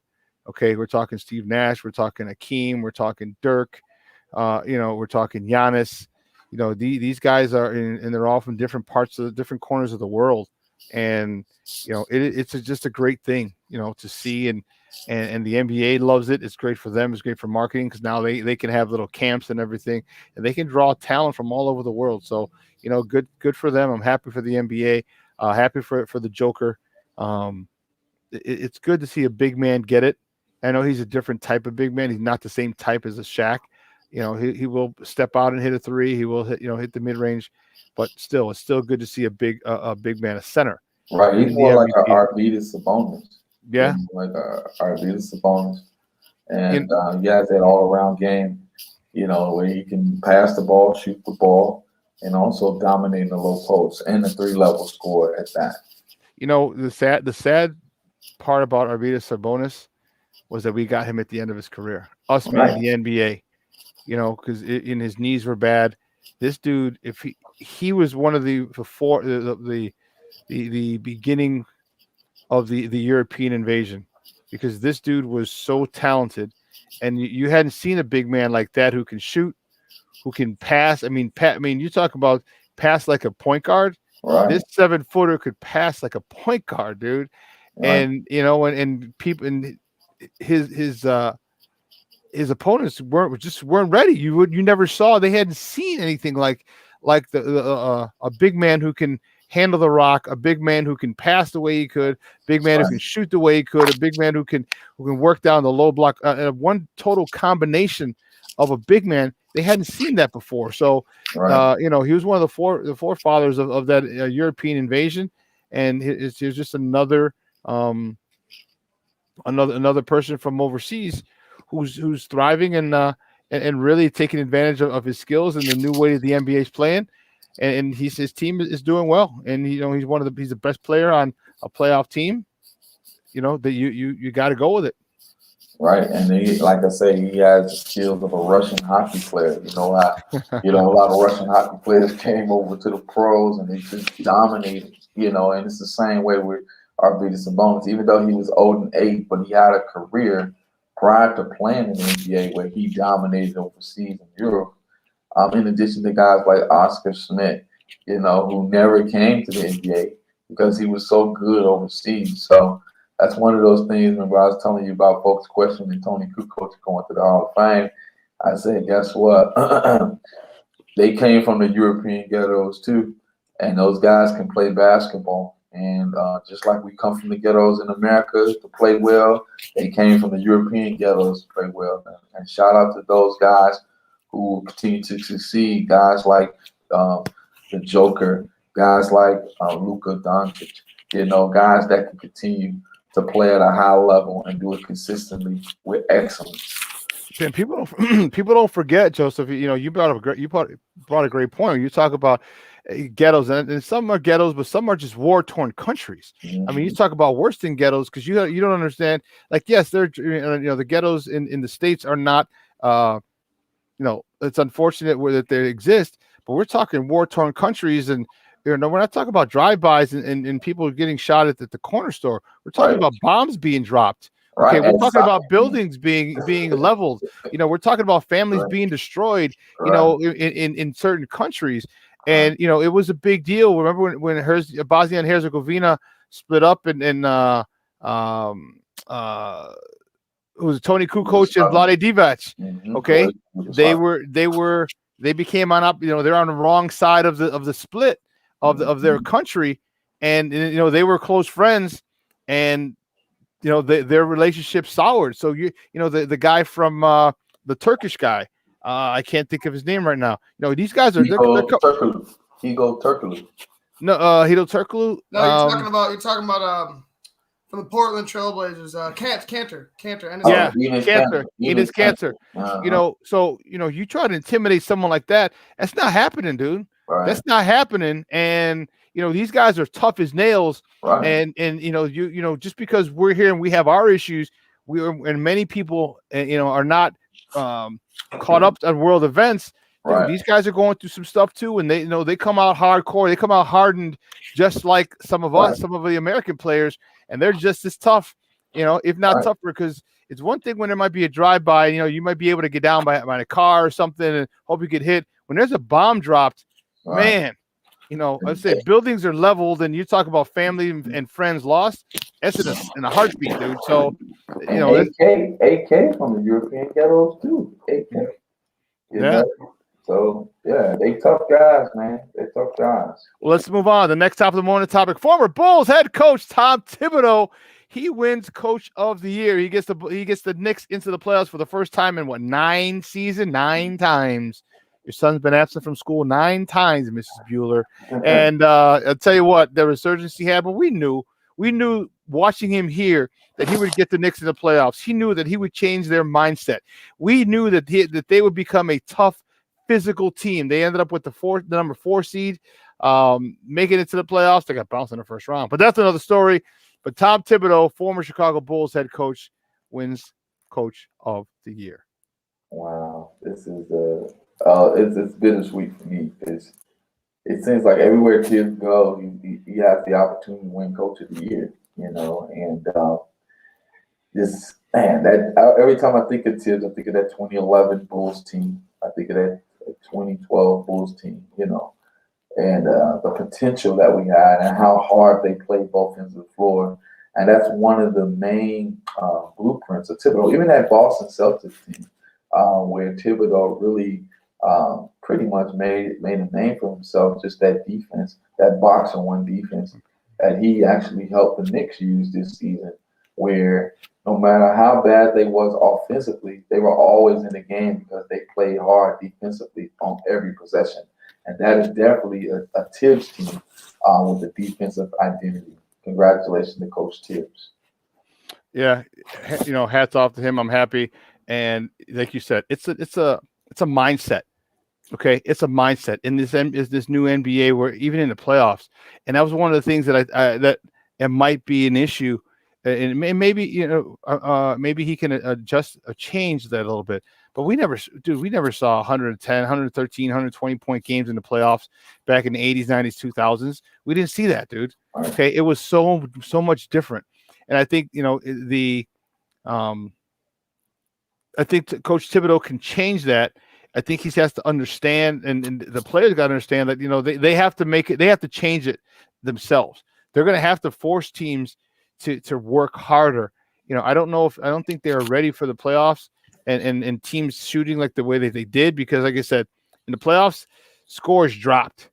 Okay, we're talking Steve Nash, we're talking Hakeem, we're talking Dirk, we're talking Giannis. These guys are and they're all from different parts of the different corners of the world, and it's just a great thing to see, and the NBA loves it. It's great for them. It's great for marketing because now they can have little camps and everything, and they can draw talent from all over the world. So good for them. I'm happy for the NBA. Happy for the Joker. It's good to see a big man get it. I know he's a different type of big man. He's not the same type as a Shaq. He will step out and hit a three. He will hit the mid range, but still, it's still good to see a big man, a center. Right, he's more like an Arvydas Sabonis. Yeah, like Arvydas Sabonis, and he has that all around game. Where he can pass the ball, shoot the ball, and also dominate the low post and the 3-level score at that. The sad part about Arvydas Sabonis was that we got him at the end of his career. Us being the NBA, because his knees were bad. This dude, if he was one of the beginning of the European invasion, because this dude was so talented, and you hadn't seen a big man like that who can shoot, who can pass. You talk about pass like a point guard. Right. This 7-footer could pass like a point guard, dude. Right. And and people and his opponents weren't ready. You never saw. They hadn't seen anything like a big man who can handle the rock, a big man who can pass the way he could, big man who can shoot the way he could, a big man who can work down the low block. One total combination of a big man. They hadn't seen that before. So, he was one of the forefathers of that European invasion, and he's just another person from overseas who's thriving and really taking advantage of his skills and the new way that the NBA is playing. And his team is doing well, and he's the best player on a playoff team. That you got to go with it. Right, and he, like I say, he has the skills of a Russian hockey player. A lot of Russian hockey players came over to the pros and they just dominated. And it's the same way with Arvydas Sabonis. Even though he was 0-8, but he had a career prior to playing in the NBA where he dominated overseas in Europe. In addition to guys like Oscar Schmidt, who never came to the NBA because he was so good overseas. So that's one of those things. Remember, I was telling you about folks questioning Tony Kukoc going to the Hall of Fame. I said, guess what? They came from the European ghettos too, and those guys can play basketball. And just like we come from the ghettos in America to play well, they came from the European ghettos to play well. And shout out to those guys who continue to succeed, guys like the Joker, guys like Luka Doncic, guys that can continue to play at a high level and do it consistently with excellence. And people don't forget, Joseph. You brought a great point. You talk about ghettos, and some are ghettos, but some are just war-torn countries. Mm-hmm. You talk about worse than ghettos because you don't understand. Like, yes, they're the ghettos in the States are not. It's unfortunate that they exist, but we're talking war-torn countries, and we're not talking about drive-bys and people getting shot at the corner store. We're talking about bombs being dropped. Okay, we're talking about buildings being leveled. We're talking about families being destroyed. In certain countries, and it was a big deal. Remember when Bosnia and Herzegovina split up, and it was Tony Kukoc and Vlade Divac. Mm-hmm. Okay, they became they're on the wrong side of the split of their country, and they were close friends, and their relationship soured. So the guy from the Turkish guy, I can't think of his name right now. These guys are Higo Turkoglu. No, Hito Turkoglu. No, you're talking about from the Portland Trailblazers, Cantor, and Cantor. It is Cantor. So you try to intimidate someone like that. That's not happening, dude. Right. That's not happening. And these guys are tough as nails. Right. And just because we're here and we have our issues, and many people are not caught up on world events. Dude, these guys are going through some stuff too, and they come out hardcore. They come out hardened, just like some of us, some of the American players, and they're just as tough, if not tougher. Because it's one thing when there might be a drive-by, you might be able to get down by a car or something and hope you get hit. When there's a bomb dropped, man, let's say buildings are leveled, and you talk about family and friends lost. That's in a heartbeat, dude. So, AK from the European ghettos too. AK. Yeah. So, they tough guys, man. They tough guys. Well, let's move on. The next top of the morning topic, former Bulls head coach Tom Thibodeau. He wins Coach of the Year. He gets the Knicks into the playoffs for the first time in 9 seasons? 9 times. Your son's been absent from school 9 times, Mrs. Bueller. And I'll tell you what, the resurgence he had, but we knew watching him here that he would get the Knicks in the playoffs. He knew that he would change their mindset. We knew that they would become a tough, physical team. They ended up with the number 4 seed, making it to the playoffs. They got bounced in the first round, but that's another story. But Tom Thibodeau, former Chicago Bulls head coach, wins Coach of the Year. Wow, this is it's bittersweet for me because it seems like everywhere kids go, he has the opportunity to win Coach of the Year. And every time I think of Tibbs, I think of that 2011 Bulls team. I think of that 2012 Bulls team, and the potential that we had and how hard they played both ends of the floor. And that's one of the main blueprints of Thibodeau. Even that Boston Celtics team, where Thibodeau really pretty much made a name for himself, just that defense, that box and one defense that he actually helped the Knicks use this season, where no matter how bad they was offensively, they were always in the game because they played hard defensively on every possession. And that is definitely a Tibbs team with a defensive identity. Congratulations to Coach Tibbs. Yeah, hats off to him. I'm happy, and like you said, it's a mindset. Okay, it's a mindset in this new NBA where even in the playoffs, and that was one of the things that that it might be an issue. And maybe maybe he can adjust or change that a little bit. But we never saw 110, 113, 120 point games in the playoffs back in the 80s, 90s, 2000s. We didn't see that, dude. Okay, it was so much different. And I think I think Coach Thibodeau can change that. I think he has to understand, and the players got to understand that they have to make it. They have to change it themselves. They're going to have to force teams to work harder. I don't think they are ready for the playoffs and teams shooting like the way that they did, because like I said, in the playoffs, scores dropped.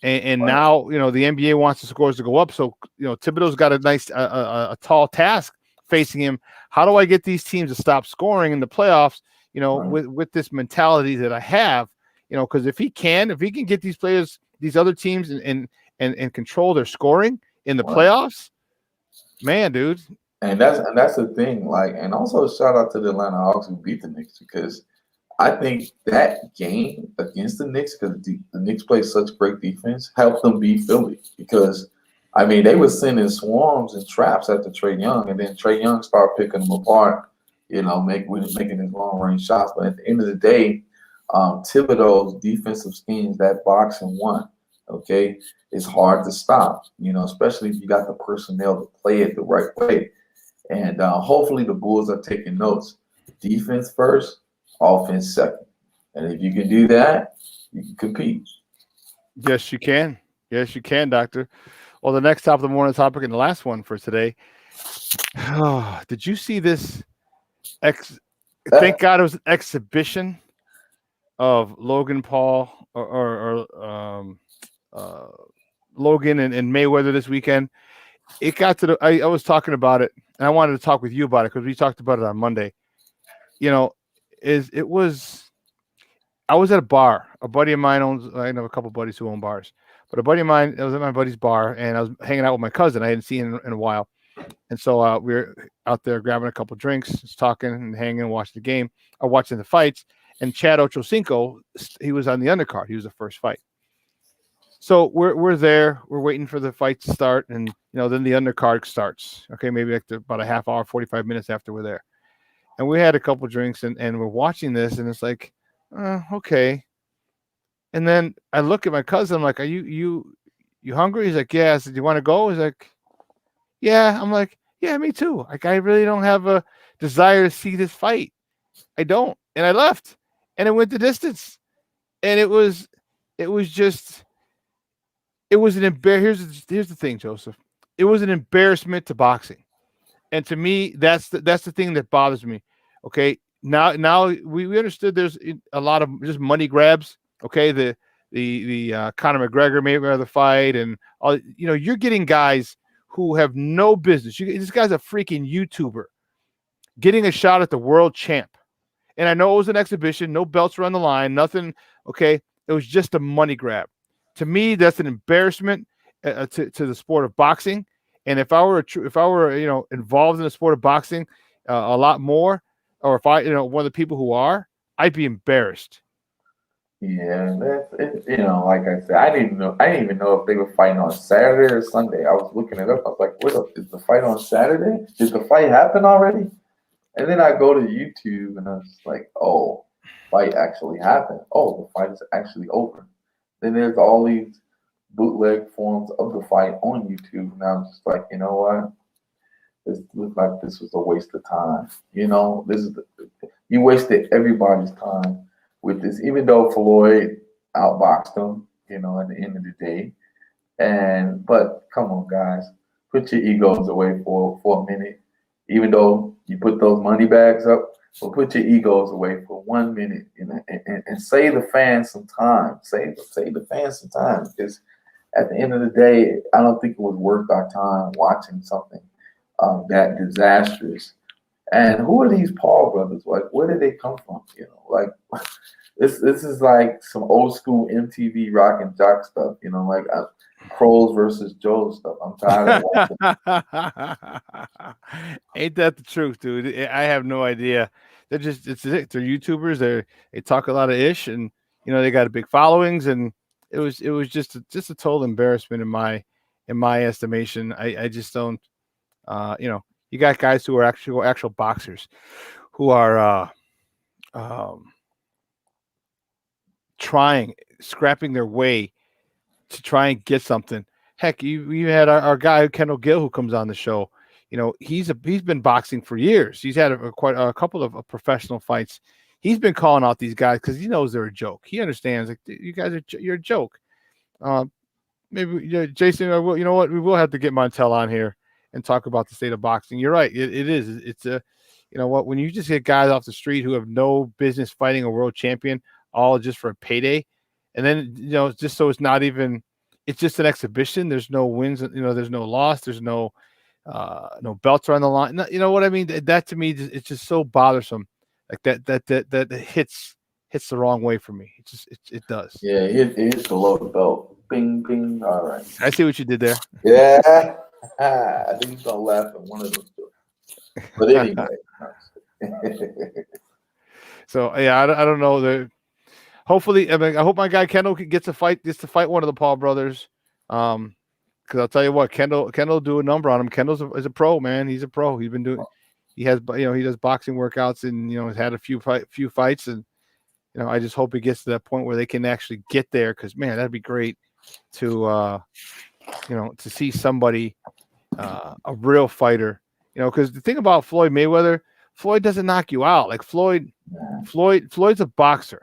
And now, the NBA wants the scores to go up. So, Thibodeau's got a nice, a tall task facing him. How do I get these teams to stop scoring in the playoffs, with this mentality that I have, because if he can get these players, these other teams and control their scoring in the playoffs, man, dude. And that's the thing. And also shout out to the Atlanta Hawks who beat the Knicks, because I think that game against the Knicks, because the Knicks play such great defense, helped them beat Philly. Because they were sending swarms and traps after Trae Young, and then Trae Young started picking them apart, making his long range shots. But at the end of the day, Thibodeau's defensive schemes, that box and one, okay, is hard to stop. Especially if you got the personnel to play it the right way. And hopefully the Bulls are taking notes. Defense first, offense second. And if you can do that, you can compete. Yes, you can. Yes, you can, Doctor. Well, the next top of the morning topic and the last one for today. Did you see this? Thank God it was an exhibition of Logan Paul or Logan and Mayweather this weekend. it got to the. I was talking about it, and I wanted to talk with you about it because we talked about it on Monday. You know, it was. I was at a bar. A buddy of mine owns. I know a couple of buddies who own bars, but a buddy of mine. I was at my buddy's bar, and I was hanging out with my cousin. I hadn't seen him in a while, and so we were out there grabbing a couple of drinks, just talking and hanging, and watching the game, or watching the fights. And Chad Ochocinco, he was on the undercard. He was the first fight. So we're there. We're waiting for the fight to start, and then the undercard starts. Okay, maybe like about a half hour, 45 minutes after we're there, and we had a couple drinks, and we're watching this, and it's like, okay. And then I look at my cousin. I'm like, "Are you hungry?" He's like, "Yeah." I said, "Do you want to go?" He's like, "Yeah." I'm like, "Yeah, me too." Like, I really don't have a desire to see this fight. I don't, and I left, and it went the distance, and it was just. It was an here's the thing, Joseph. It was an embarrassment to boxing, and to me, that's the thing that bothers me. Okay, now we understood there's a lot of just money grabs. Okay, the Conor McGregor Mayweather fight, and all you're getting guys who have no business. This guy's a freaking YouTuber getting a shot at the world champ, and I know it was an exhibition, no belts were on the line, nothing. Okay, it was just a money grab. To me, that's an embarrassment to the sport of boxing. And if I were involved in the sport of boxing a lot more, or if I one of the people who are, I'd be embarrassed. Yeah, that's it, like I said, I didn't even know if they were fighting on Saturday or Sunday. I was looking it up. I was like, is the fight on Saturday? Did the fight happen already? And then I go to YouTube and I was like, oh, fight actually happened. Oh, the fight is actually over. Then there's all these bootleg forms of the fight on YouTube. And I'm just like, you know what? This looks like this was a waste of time. You wasted everybody's time with this, even though Floyd outboxed him, at the end of the day. But come on, guys, put your egos away for a minute. Even though you put those money bags up, but put your egos away for 1 minute and save the fans some time. Save the fans some time, because at the end of the day, I don't think it was worth our time watching something that disastrous. And who are these Paul brothers? Like, where did they come from? This is like some old school MTV Rock and Jock stuff. Like Crows versus Joe stuff. I'm tired of watching. Ain't that the truth, dude? I have no idea. They're they're YouTubers. They talk a lot of ish, and they got a big followings, and it was just a total embarrassment in my estimation. I just don't. You got guys who are actual boxers, who are scrapping their way to try and get something. Heck, you had our guy Kendall Gill, who comes on the show. He's been boxing for years. He's had quite a couple of professional fights. He's been calling out these guys because he knows they're a joke. He understands, like, you guys you're a joke. Maybe Jason, you know what? We will have to get Montel on here and talk about the state of boxing. You're right. It is. It's a, when you just get guys off the street who have no business fighting a world champion, all just for a payday, and then just so it's not even, it's just an exhibition. There's no wins. There's no loss. There's no belts are on the line. You know what I mean? That to me, it's just so bothersome. Like that hits the wrong way for me. It does. Yeah, it hits below the belt. Bing, bing. All right. I see what you did there. Yeah. I think he's gonna laugh at one of those two. But anyway. So yeah, I don't know. Hopefully, I hope my guy Kendall gets to fight one of the Paul brothers. Because I'll tell you what, Kendall do a number on him. Kendall's is a pro, man. He's a pro. He's been doing. He has, he does boxing workouts, and has had a few fights, and I just hope he gets to that point where they can actually get there. Because man, that'd be great to to see somebody, a real fighter. Because the thing about Floyd Mayweather, Floyd doesn't knock you out. Like Floyd's a boxer.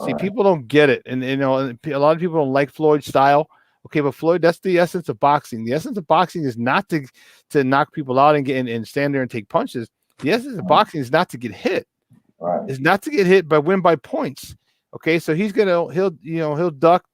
See, people don't get it, and a lot of people don't like Floyd's style. Okay, but Floyd, that's the essence of boxing. The essence of boxing is not to knock people out and stand there and take punches. The essence of boxing is not to get hit. Right. It's not to get hit, but win by points. Okay, so he'll duck,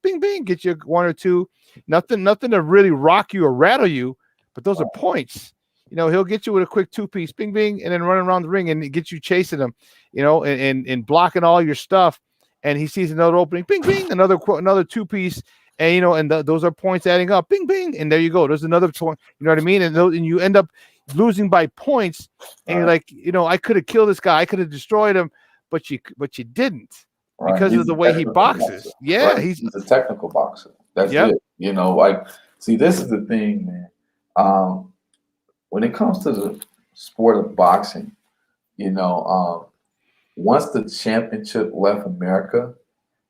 bing, bing, get you one or two. Nothing to really rock you or rattle you, but those are points. He'll get you with a quick 2-piece, bing, bing, and then running around the ring and get you chasing him, and blocking all your stuff. And he sees another opening, bing, bing, another 2-piece, and those are points adding up, bing, bing, and there you go. There's another point. You know what I mean? And you end up losing by points, and you're like, I could have killed this guy, I could have destroyed him, but you didn't because of the way he boxes. Boxer. Yeah, right. He's a technical boxer. That's Yep. it. See, this is the thing, man. When it comes to the sport of boxing, once the championship left America,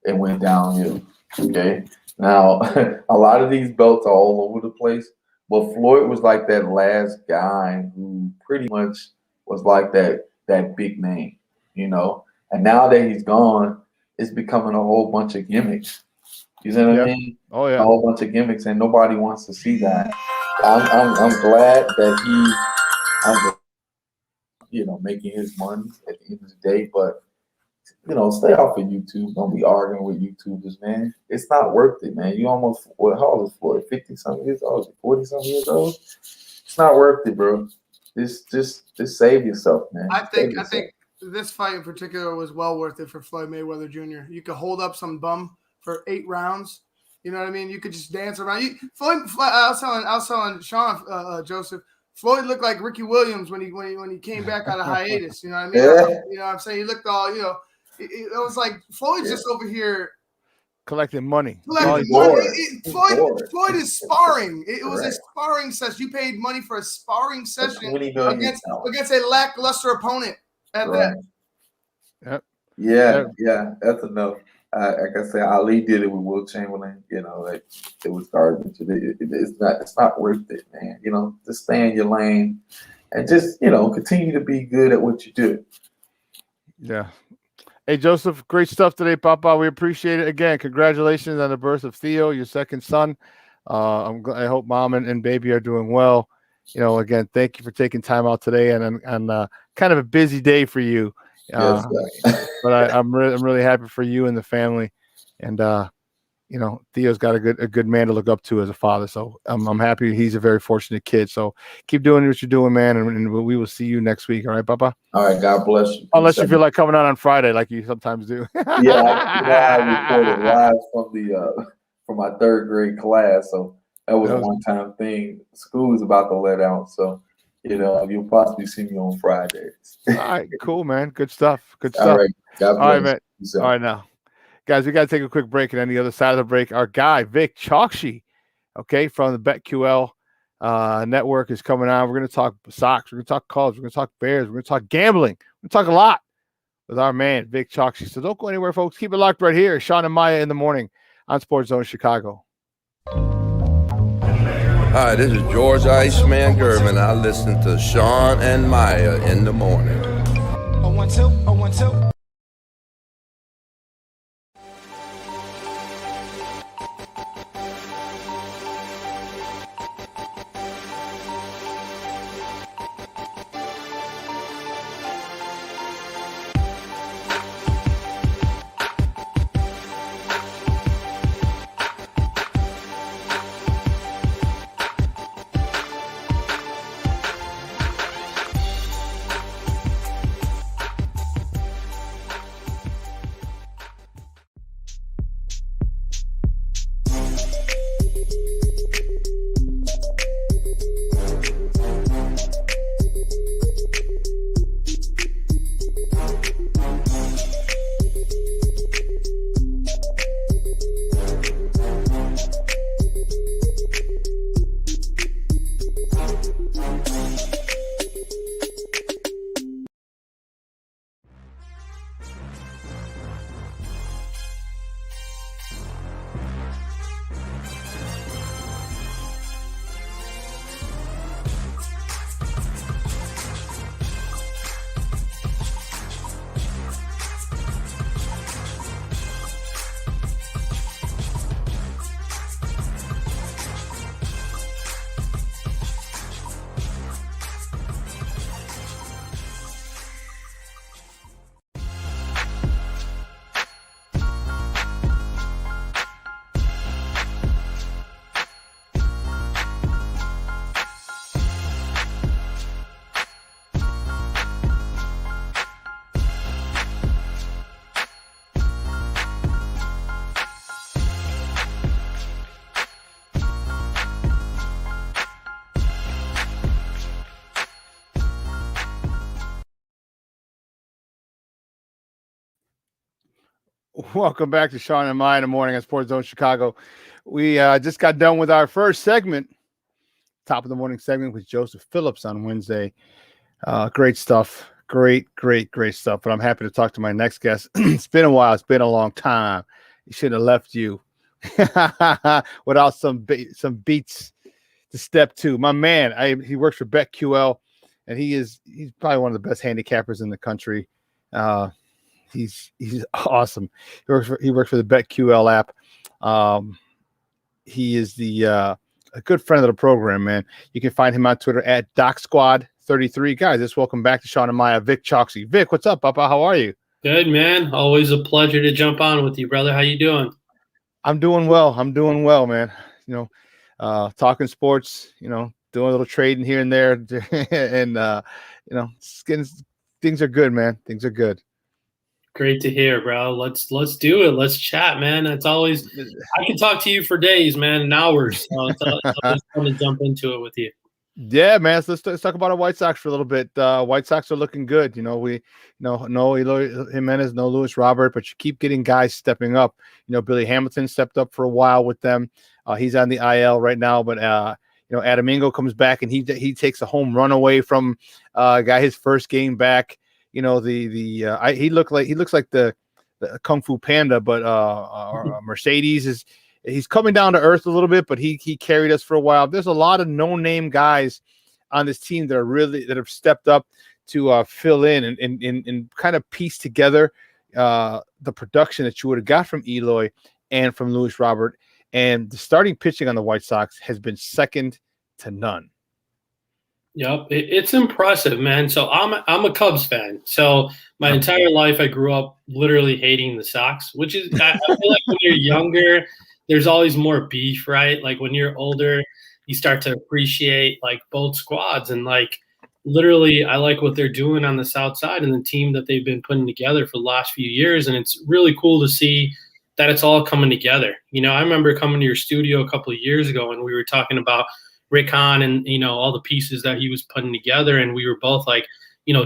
it went downhill. Okay. Now, a lot of these belts are all over the place, but Floyd was like that last guy who pretty much was like that big name, And now that he's gone, it's becoming a whole bunch of gimmicks. You know what I mean? Oh yeah. A whole bunch of gimmicks, and nobody wants to see that. I'm glad that making his money at the end of the day, but stay off of YouTube. Don't be arguing with YouTubers, man. It's not worth it, man. You almost, how old is Floyd? 50-something years old? 40-something years old? It's not worth it, bro. Just save yourself, man. I think this fight in particular was well worth it for Floyd Mayweather Jr. You could hold up some bum for 8 rounds. You know what I mean? You could just dance around. Floyd, I was telling Shawn, Joseph, Floyd looked like Ricky Williams when he came back out of hiatus. You know what I mean? Yeah. You know what I'm saying? He looked all, it was like Floyd's just over here collecting money. Floyd is sparring. It was a sparring session. You paid money for a sparring session against a lackluster opponent at that. Yep. Yeah, that's enough. Like I said, Ali did it with Will Chamberlain. It was garbage. It's not worth it, man. Just stay in your lane and just continue to be good at what you do. Yeah. Hey Joseph, great stuff today, Papa. We appreciate it again. Congratulations on the birth of Theo, your second son. I hope mom and baby are doing well. Again, thank you for taking time out today and kind of a busy day for you. Yes, but I'm really happy for you and the family, and Theo's got a good man to look up to as a father. So I'm happy he's a very fortunate kid. So keep doing what you're doing, man, and we will see you next week. All right, Papa. All right, God bless you. Unless you feel like coming out on Friday, like you sometimes do. I recorded live from my 3rd grade class, so that was a one-time thing. School is about to let out, so. You'll possibly see me on Fridays. All right, cool, man. Good stuff. All right, God bless. All right, man. All right, now, guys, we got to take a quick break, and on the other side of the break, our guy Vic Chokshi, from the BetQL network is coming on. We're going to talk Sox. We're going to talk Cubs. We're going to talk Bears. We're going to talk gambling. We're going to talk a lot with our man Vic Chokshi. So don't go anywhere, folks. Keep it locked right here. Shawn and Maya in the morning on SportsZone Chicago. Hi, this is George Iceman German. I listen to Shawn and Maya in the morning. 1-2. Welcome back to Shawn and Maya in the morning on SportsZone Chicago. We just got done with our first segment, top of the morning segment with Joseph Phillips on Wednesday. Great stuff. Great stuff. But I'm happy to talk to my next guest. It's been a while. It's been a long time. He should have left you without some beats to step to. My man, he works for BetQL, and he's probably one of the best handicappers in the country. He's awesome. He works for the BetQL app. He is a good friend of the program, man. You can find him on Twitter at DocSquad33. Guys, just welcome back to Shawn and Maya. Vic Choxy. Vic, what's up, Papa? How are you? Good, man. Always a pleasure to jump on with you, brother. How you doing? I'm doing well, man. Talking sports, doing a little trading here and there. And, things are good, man. Things are good. Great to hear, bro. Let's do it. Let's chat, man. It's always I can talk to you for days, man, and hours. So it's always fun to jump into it with you. Yeah, man. So let's talk about our White Sox for a little bit. White Sox are looking good. No Eloy Jimenez, no Luis Robert, but you keep getting guys stepping up. Billy Hamilton stepped up for a while with them. He's on the IL right now, but Adamingo comes back and he takes a home run away from guy his first game back. He looks like the Kung Fu Panda, but Mercedes he's coming down to earth a little bit, but he carried us for a while. There's a lot of no-name guys on this team that have stepped up to fill in and kind of piece together the production that you would have got from Eloy and from Luis Robert. And the starting pitching on the White Sox has been second to none. Yep, it's impressive, man. So I'm a Cubs fan. So my entire life I grew up literally hating the Sox, which is I feel like when you're younger, there's always more beef, right? Like when you're older, you start to appreciate like both squads and like literally I like what they're doing on the South Side and the team that they've been putting together for the last few years, and it's really cool to see that it's all coming together. I remember coming to your studio a couple of years ago and we were talking about Rick Hahn and, all the pieces that he was putting together. And we were both like,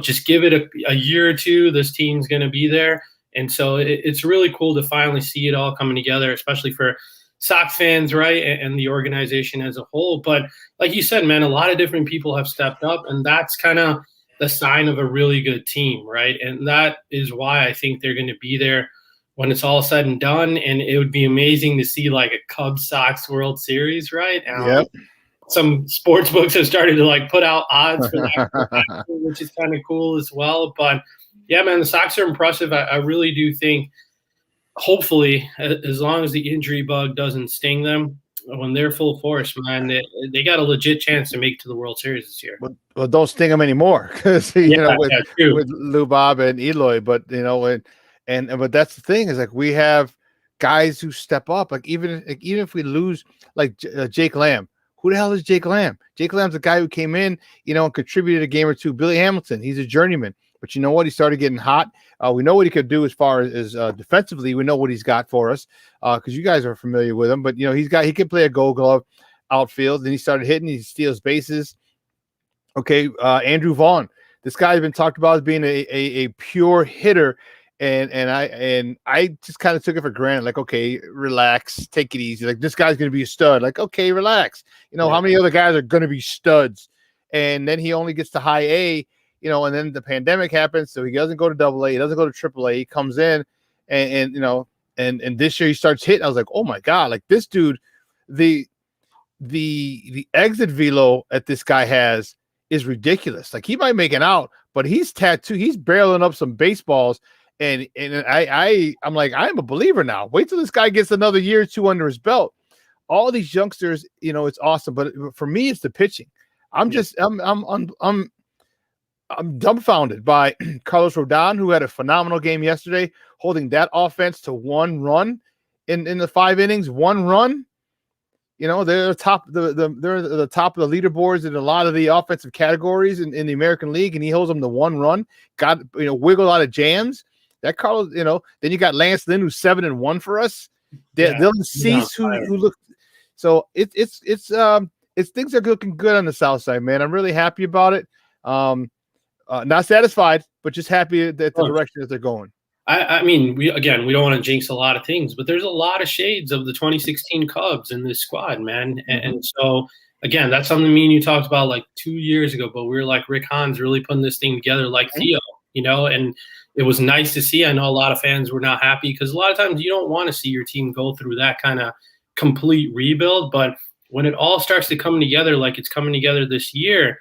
just give it a year or two, this team's going to be there. And so it's really cool to finally see it all coming together, especially for Sox fans, right? And the organization as a whole. But like you said, man, a lot of different people have stepped up, and that's kind of the sign of a really good team, right? And that is why I think they're going to be there when it's all said and done. And it would be amazing to see like a Cubs Sox World Series, right? Yep. Some sports books have started to like put out odds for that, which is kind of cool as well. But yeah, man, the Sox are impressive. I really do think, hopefully, as long as the injury bug doesn't sting them, when they're full force, man, they got a legit chance to make it to the World Series this year. Well, don't sting them anymore because with Lou Bob and Eloy, but but that's the thing is like we have guys who step up. Like even if we lose, like Jake Lamb. Who the hell is Jake Lamb? Jake Lamb's a guy who came in, and contributed a game or two. Billy Hamilton, he's a journeyman. But you know what? He started getting hot. We know what he could do as far as defensively. We know what he's got for us because you guys are familiar with him. But, he can play a gold glove outfield. Then he started hitting. He steals bases. Okay, Andrew Vaughn. This guy's been talked about as being a pure hitter. And I just kind of took it for granted. Like, okay, relax, take it easy. Like this guy's going to be a stud. Like, okay, relax. How many other guys are going to be studs? And then he only gets to high A, and then the pandemic happens. So he doesn't go to AA. He doesn't go to AAA. He comes in and this year he starts hitting. I was like, oh my God, like this dude, the exit velo that this guy has is ridiculous. Like he might make it out, but he's tattooed. He's barreling up some baseballs. And I'm like, I'm a believer now. Wait till this guy gets another year or two under his belt. All these youngsters, it's awesome. But for me, it's the pitching. I'm dumbfounded by Carlos Rodon, who had a phenomenal game yesterday, holding that offense to one run in the 5 innings, one run. They're the top they're the top of the leaderboards in a lot of the offensive categories in the American League, and he holds them to one run. Got wiggled out of jams. That Carlos, then you got Lance Lynn, who's 7-1 for us. Dylan Cease, who look. So it's things are looking good on the South Side, man. I'm really happy about it. Not satisfied, but just happy that the direction that they're going. I mean, we don't want to jinx a lot of things, but there's a lot of shades of the 2016 Cubs in this squad, man. And so, again, that's something me and you talked about like 2 years ago, but we were like, Rick Hahn's really putting this thing together like Theo, and it was nice to see. I know a lot of fans were not happy because a lot of times you don't want to see your team go through that kind of complete rebuild. But when it all starts to come together like it's coming together this year,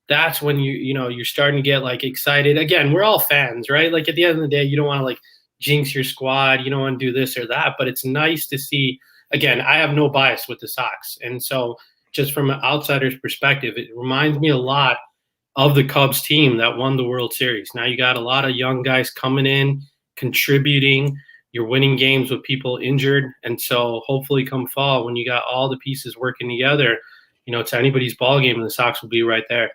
that's when you're starting to get like excited. Again, we're all fans, right? Like at the end of the day, you don't want to like jinx your squad. You don't want to do this or that, but it's nice to see. Again, I have no bias with the Sox. And so just from an outsider's perspective, it reminds me a lot of the Cubs team that won the World Series. Now you got a lot of young guys coming in, contributing. You're winning games with people injured. And so hopefully come fall, when you got all the pieces working together, to anybody's ball game, the Sox will be right there.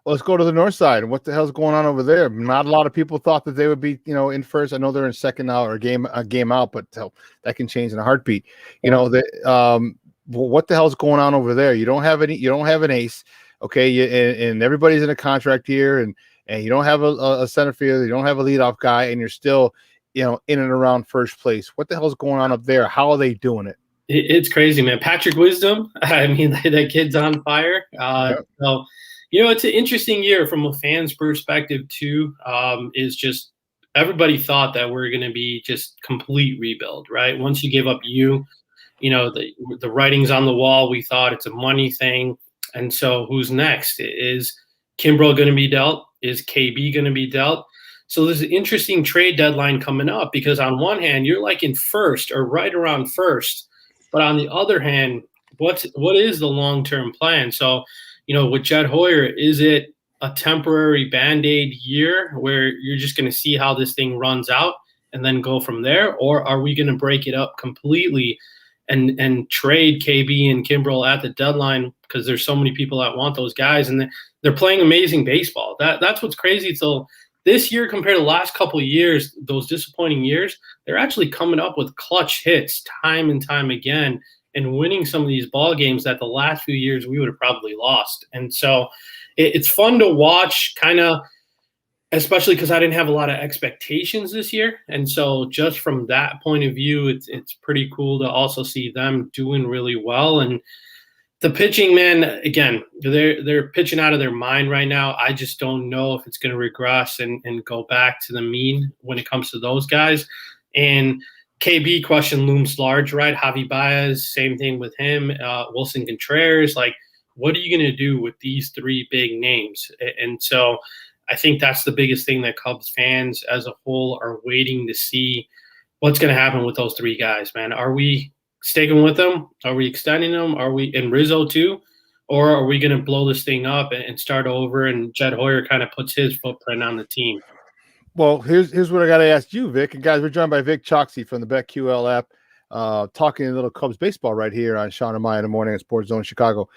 Well, let's go to the north side. What the hell's going on over there? Not a lot of people thought that they would be, in first. I know they're in second now or a game out, but that can change in a heartbeat. What the hell's going on over there? You don't have an ace, okay? And everybody's in a contract here, and you don't have a center fielder, you don't have a leadoff guy, and you're still, in and around first place. What the hell's going on up there? How are they doing it? It's crazy, man. Patrick Wisdom, I mean, that kid's on fire. So. It's an interesting year from a fan's perspective too. Is just everybody thought that we're going to be just complete rebuild, right? Once you give up the writing's on the wall. We thought it's a money thing, and so who's next? Is Kimbrel going to be dealt? Is KB going to be dealt? So there's an interesting trade deadline coming up because on one hand you're like in first or right around first, but on the other hand, what is the long-term plan? So. With Jed Hoyer, is it a temporary Band-Aid year where you're just going to see how this thing runs out and then go from there? Or are we going to break it up completely and trade KB and Kimbrel at the deadline because there's so many people that want those guys and they're playing amazing baseball. That's what's crazy. So this year compared to the last couple of years, those disappointing years, they're actually coming up with clutch hits time and time again and winning some of these ball games that the last few years we would have probably lost. And so it's fun to watch, kind of, especially because I didn't have a lot of expectations this year. And so just from that point of view, it's pretty cool to also see them doing really well. And the pitching, man, again, they're pitching out of their mind right now. I just don't know if it's going to regress and go back to the mean when it comes to those guys. And KB question looms large, right? Javi Baez, same thing with him. Wilson Contreras, like, what are you going to do with these three big names? And so I think that's the biggest thing that Cubs fans as a whole are waiting to see what's going to happen with those three guys, man. Are we sticking with them? Are we extending them? Are we in Rizzo too? Or are we going to blow this thing up and start over and Jed Hoyer kind of puts his footprint on the team? Well, here's what I got to ask you, Vic. And guys, we're joined by Vic Choxy from the BetQL app, talking a little Cubs baseball right here on Shawn and Maya in the morning at SportsZone Chicago.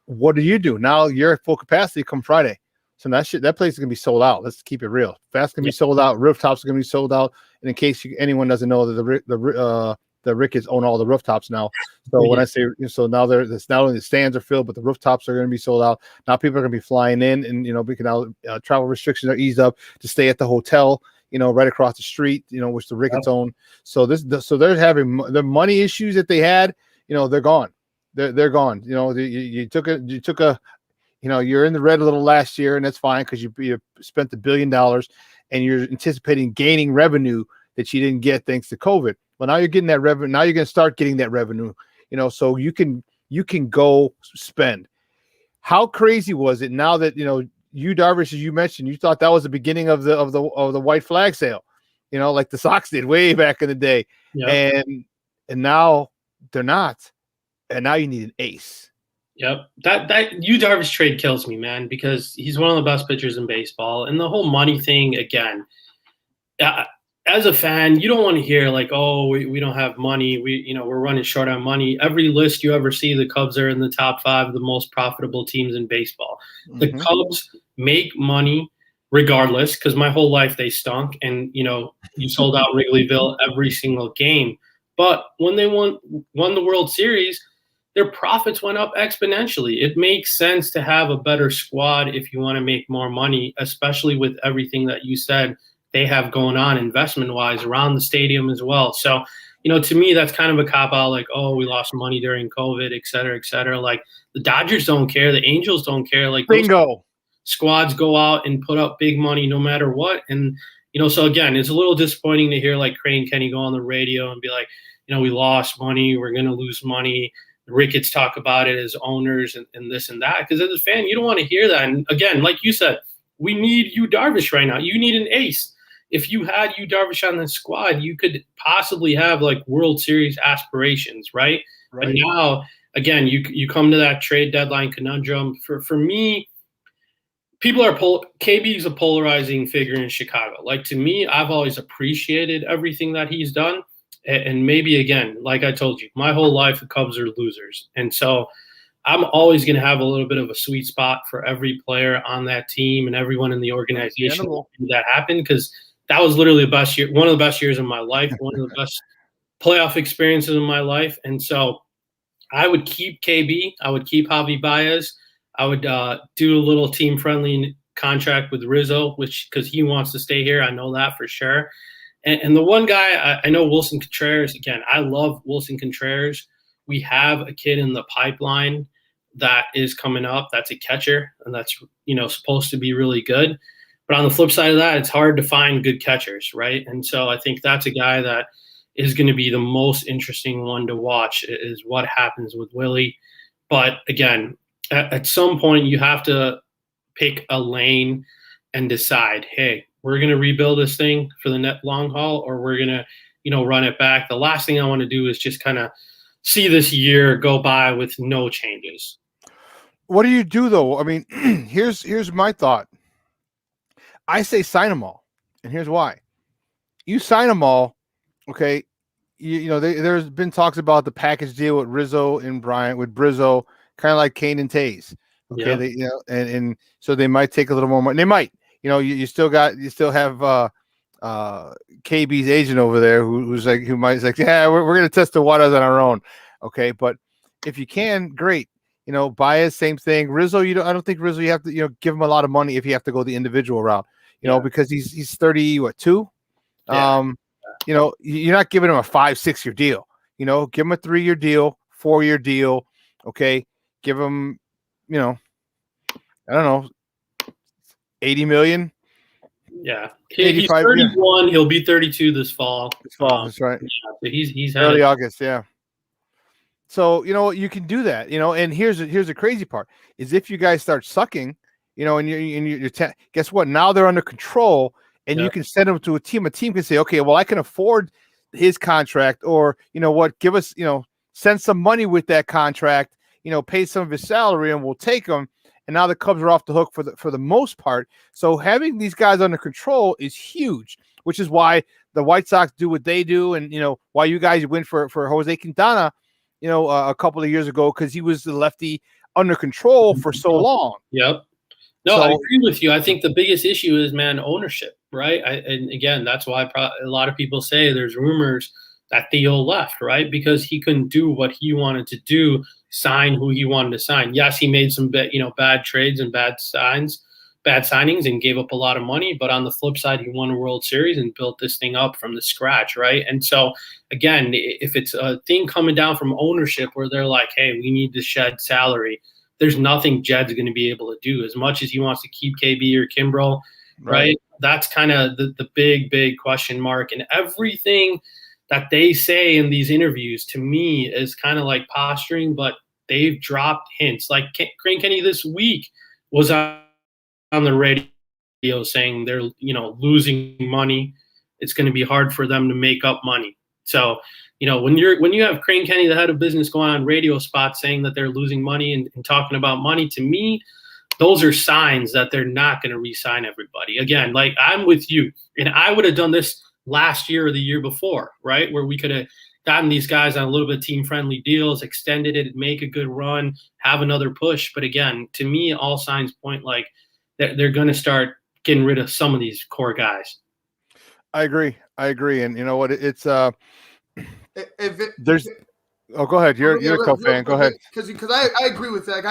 What do you do now? You're at full capacity come Friday, so that place is gonna be sold out. Let's keep it real. Fast gonna be sold out. Rooftops are gonna be sold out. And in case anyone doesn't know, that the Ricketts own all the rooftops now. So when I say now it's not only the stands are filled, but the rooftops are going to be sold out. Now people are going to be flying in, and we can now travel restrictions are eased up to stay at the hotel, right across the street, which the Ricketts own. So they're having the money issues that they had, they're gone. They're gone. You took a you're in the red a little last year, and that's fine because you spent $1 billion, and you're anticipating gaining revenue that you didn't get thanks to COVID. Well, now you're getting that revenue. Now you're going to start getting that revenue, so you can go spend. How crazy was it now that, you Darvish, as you mentioned, you thought that was the beginning of the white flag sale, like the Sox did way back in the day. Yep. And now they're not. And now you need an ace. Yep. That Yu Darvish trade kills me, man, because he's one of the best pitchers in baseball. And the whole money thing, again, as a fan, you don't want to hear like, oh, we don't have money. We're running short on money. Every list you ever see, the Cubs are in the top 5 of the most profitable teams in baseball. Mm-hmm. The Cubs make money regardless, because my whole life they stunk. And, you sold out Wrigleyville every single game. But when they won the World Series, their profits went up exponentially. It makes sense to have a better squad if you want to make more money, especially with everything that you said they have going on investment-wise around the stadium as well. So, to me, that's kind of a cop-out, like, oh, we lost money during COVID, et cetera, et cetera. Like, the Dodgers don't care. The Angels don't care. Like, bingo. Squads go out and put up big money no matter what. And, so again, it's a little disappointing to hear like Crane Kenny go on the radio and be like, we lost money. We're going to lose money. Ricketts talk about it as owners and this and that. Because as a fan, you don't want to hear that. And again, like you said, we need Yu Darvish right now. You need an ace. If you had Yu Darvish on the squad, you could possibly have like World Series aspirations, right? But now, again, you come to that trade deadline conundrum. For me, people are KB is a polarizing figure in Chicago. Like, to me, I've always appreciated everything that he's done. And maybe, again, like I told you, my whole life the Cubs are losers. And so I'm always going to have a little bit of a sweet spot for every player on that team and everyone in the organization that happened, because that was literally the best year, one of the best years of my life, one of the best playoff experiences of my life. And so I would keep KB. I would keep Javi Baez. I would do a little team-friendly contract with Rizzo, because he wants to stay here. I know that for sure. And the one guy, I know Wilson Contreras. Again, I love Wilson Contreras. We have a kid in the pipeline that is coming up. That's a catcher, and that's supposed to be really good. But on the flip side of that, it's hard to find good catchers, right? And so I think that's a guy that is going to be the most interesting one to watch, is what happens with Willie. But again, at some point you have to pick a lane and decide, hey, we're going to rebuild this thing for the net long haul, or we're going to, run it back. The last thing I want to do is just kind of see this year go by with no changes. What do you do though? I mean, here's my thought. I say sign them all, and here's why. You sign them all, okay? There's been talks about the package deal with Rizzo and Bryant, with Brizzo, kind of like Kane and Tays. Okay, yeah. And so they might take a little more money. They might. You still have KB's agent over there who might say, yeah, we're going to test the waters on our own. Okay, but if you can, great. Baez, same thing. Rizzo, I don't think Rizzo, you have to give him a lot of money if you have to go the individual route. Because he's 32. Yeah. You're not giving him a 5-6 year deal. Give him a 3-year deal, 4-year deal. Okay, give him, I don't know, 80 million. Yeah, he's 31. Yeah. He'll be 32 this fall. That's right. Yeah, so he's early August. Yeah. So you can do that. And here's the crazy part is if you guys start sucking, and you're guess what? Now they're under control, and you can send them to a team. A team can say, okay, well, I can afford his contract, or give us, send some money with that contract, pay some of his salary, and we'll take him. And now the Cubs are off the hook for the most part. So having these guys under control is huge, which is why the White Sox do what they do, and why you guys went for Jose Quintana, a couple of years ago, because he was the lefty under control for so long. Yep. No, I agree with you. I think the biggest issue is, ownership, right? And again, that's why a lot of people say there's rumors that Theo left, right? Because he couldn't do what he wanted to do, sign who he wanted to sign. Yes, he made some bad trades and bad signings and gave up a lot of money. But on the flip side, he won a World Series and built this thing up from the scratch, right? And so, again, if it's a thing coming down from ownership where they're like, hey, we need to shed salary, there's nothing Jed's going to be able to do. As much as he wants to keep KB or Kimbrel, right? That's kind of the big question mark. And everything that they say in these interviews, to me, is kind of like posturing, but they've dropped hints. Like Crane Kenny this week was on the radio saying they're, losing money. It's going to be hard for them to make up money. So, when you have Crane Kenny, the head of business, going on radio spots saying that they're losing money and talking about money, to me, those are signs that they're not going to re-sign everybody. Again, like, I'm with you. And I would have done this last year or the year before, right? Where we could have gotten these guys on a little bit of team-friendly deals, extended it, make a good run, have another push. But again, to me, all signs point like they're going to start getting rid of some of these core guys. I agree. And you know what? It's go ahead. You're a Cub fan. Go ahead. Because I agree with that.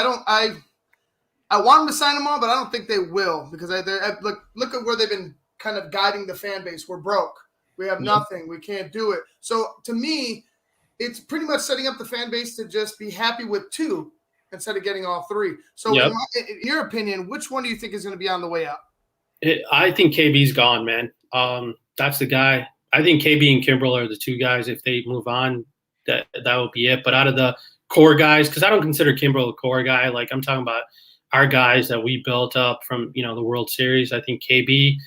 I want them to sign them all, but I don't think they will, because look at where they've been kind of guiding the fan base. We're broke. We have nothing. We can't do it. So to me, it's pretty much setting up the fan base to just be happy with 2 instead of getting all 3. So in your opinion, which one do you think is going to be on the way up? I think KB's gone, man. That's the guy. I think KB and Kimbrel are the 2 guys. If they move on, that would be it. But out of the core guys, because I don't consider Kimbrel a core guy. Like, I'm talking about our guys that we built up from, the World Series. I think KB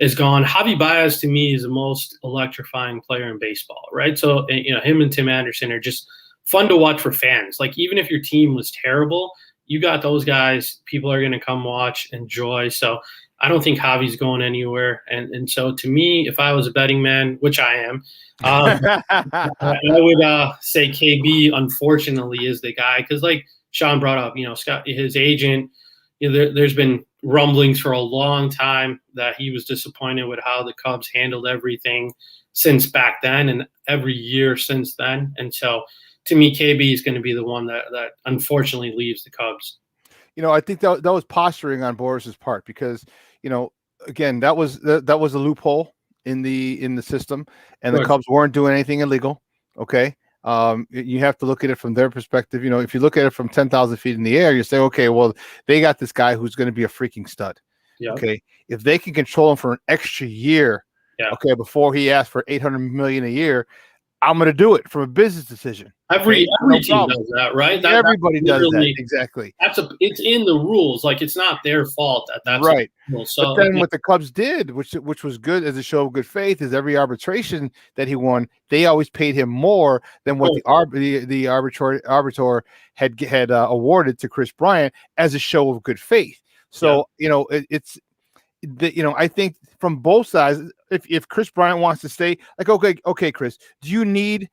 is gone. Javi Baez, to me, is the most electrifying player in baseball, right? So, him and Tim Anderson are just fun to watch for fans. Like, even if your team was terrible, you got those guys. People are going to come watch, enjoy. So I don't think Javi's going anywhere. And so to me, if I was a betting man, which I am, I would say KB, unfortunately, is the guy. Because like Shawn brought up, Scott, his agent, there's been rumblings for a long time that he was disappointed with how the Cubs handled everything since back then and every year since then. And so to me, KB is going to be the one that unfortunately leaves the Cubs. I think that was posturing on Boris's part because, again, that was a loophole in the system, and the Cubs weren't doing anything illegal. Okay. You have to look at it from their perspective. If you look at it from 10,000 feet in the air, you say, okay, well, they got this guy who's going to be a freaking stud. Yep. Okay. If they can control him for an extra year, okay, before he asks for $800 million a year, I'm going to do it from a business decision. Every team does that, right? Everybody does that. Exactly. It's in the rules. Like, it's not their fault that's right. So, but then what the Cubs did, which was good as a show of good faith, is every arbitration that he won, they always paid him more than what the arbiter had awarded to Chris Bryant as a show of good faith. So I think from both sides, if Chris Bryant wants to stay, like, okay, Chris, do you need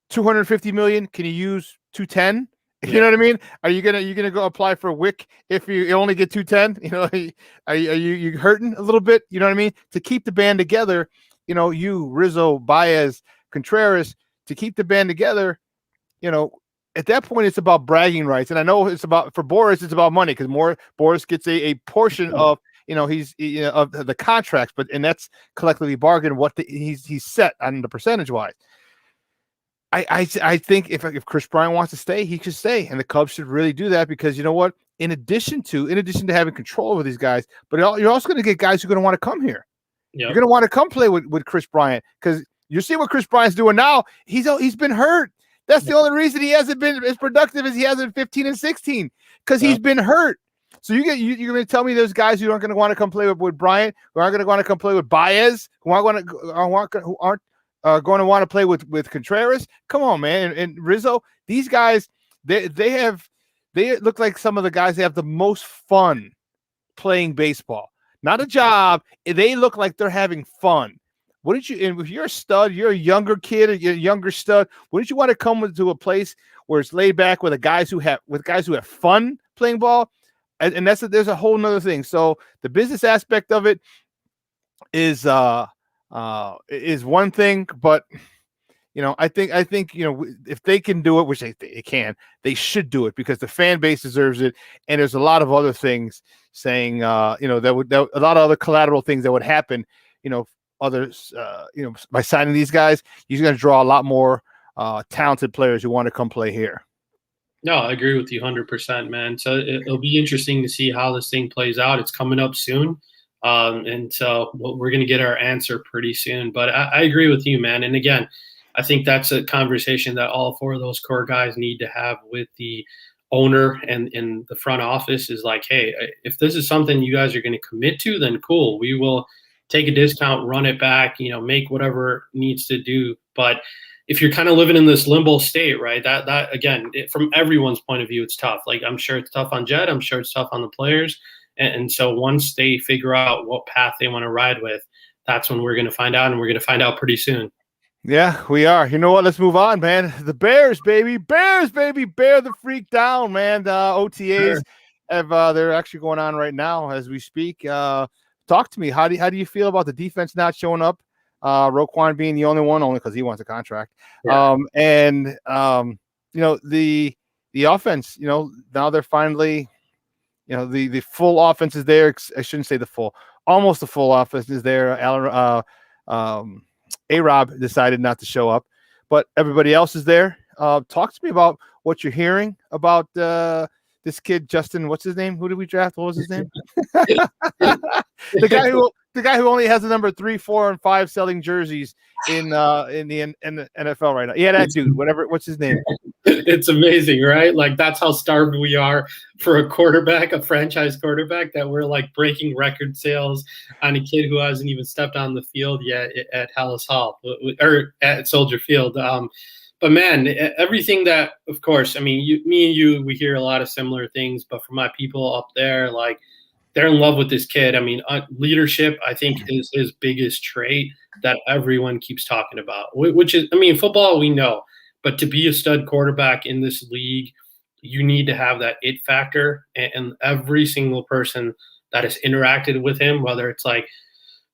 $250 million? Can you use 210? You know what I mean? Are you gonna go apply for a WIC if you only get 210? Are you hurting a little bit? You know what I mean? To keep the band together, you, Rizzo, Baez, Contreras, to keep the band together, at that point it's about bragging rights. And I know for Boris, it's about money because Boris gets a portion of he's of the contracts, and that's collectively bargained what he's set on the percentage wise. I think if Chris Bryant wants to stay, he should stay, and the Cubs should really do that because you know what? In addition to having control over these guys, but you're also going to get guys who are going to want to come here. Yep. You're going to want to come play with Chris Bryant because you see what Chris Bryant's doing now. He's been hurt. That's the only reason he hasn't been as productive as he has in 15 and 16 because he's been hurt. So you're going to tell me there's guys who aren't going to want to come play with Bryant, who aren't going to want to come play with Baez, who aren't going to want to play with Contreras? Come on, man. And Rizzo, these guys, they look like some of the guys that have the most fun playing baseball. Not a job. They look like they're having fun. And if you're a stud, you're a younger kid, or you're a younger stud, wouldn't you want to come to a place where it's laid back with guys who have fun playing ball? And there's a whole nother thing. So the business aspect of it is one thing, but I think if they can do it, which they can, they should do it because the fan base deserves it. And there's a lot of other things saying, that a lot of other collateral things that would happen, others, by signing these guys, you're going to draw a lot more talented players who want to come play here. No, I agree with you 100%, man. So it'll be interesting to see how this thing plays out. It's coming up soon. And so we're going to get our answer pretty soon. But I agree with you, man. And again, I think that's a conversation that all 4 of those core guys need to have with the owner and in the front office is like, hey, if this is something you guys are going to commit to, then cool. We will take a discount, run it back, make whatever needs to do. But if you're kind of living in this limbo state, right, that again, from everyone's point of view, it's tough. Like, I'm sure it's tough on Jed. I'm sure it's tough on the players. And so once they figure out what path they want to ride with, that's when we're going to find out, and we're going to find out pretty soon. Yeah, we are. You know what? Let's move on, man. The Bears, baby. Bear the freak down, man. The OTAs they're actually going on right now as we speak. Talk to me. How do you feel about the defense not showing up? Roquan being the only one, only because he wants a contract. Yeah. The offense, now they're finally, the full offense is there. I shouldn't say the full. almost a full offense is there. A-Rob decided not to show up, but everybody else is there. Talk to me about what you're hearing about this kid, Justin. What's his name? Who did we draft? What was his name? the guy who only has the number 3, 4, and 5 selling jerseys in the NFL right now. Yeah, that dude. What's his name? It's amazing, right? Like, that's how starved we are for a quarterback, a franchise quarterback, that we're like breaking record sales on a kid who hasn't even stepped on the field yet at Hallis Hall or at Soldier Field. But man, everything that, of course, I mean, me and you, we hear a lot of similar things, but for my people up there, like, they're in love with this kid. I mean, leadership, I think, is his biggest trait that everyone keeps talking about, which is, I mean, football, we know, but to be a stud quarterback in this league, you need to have that it factor. And every single person that has interacted with him, whether it's like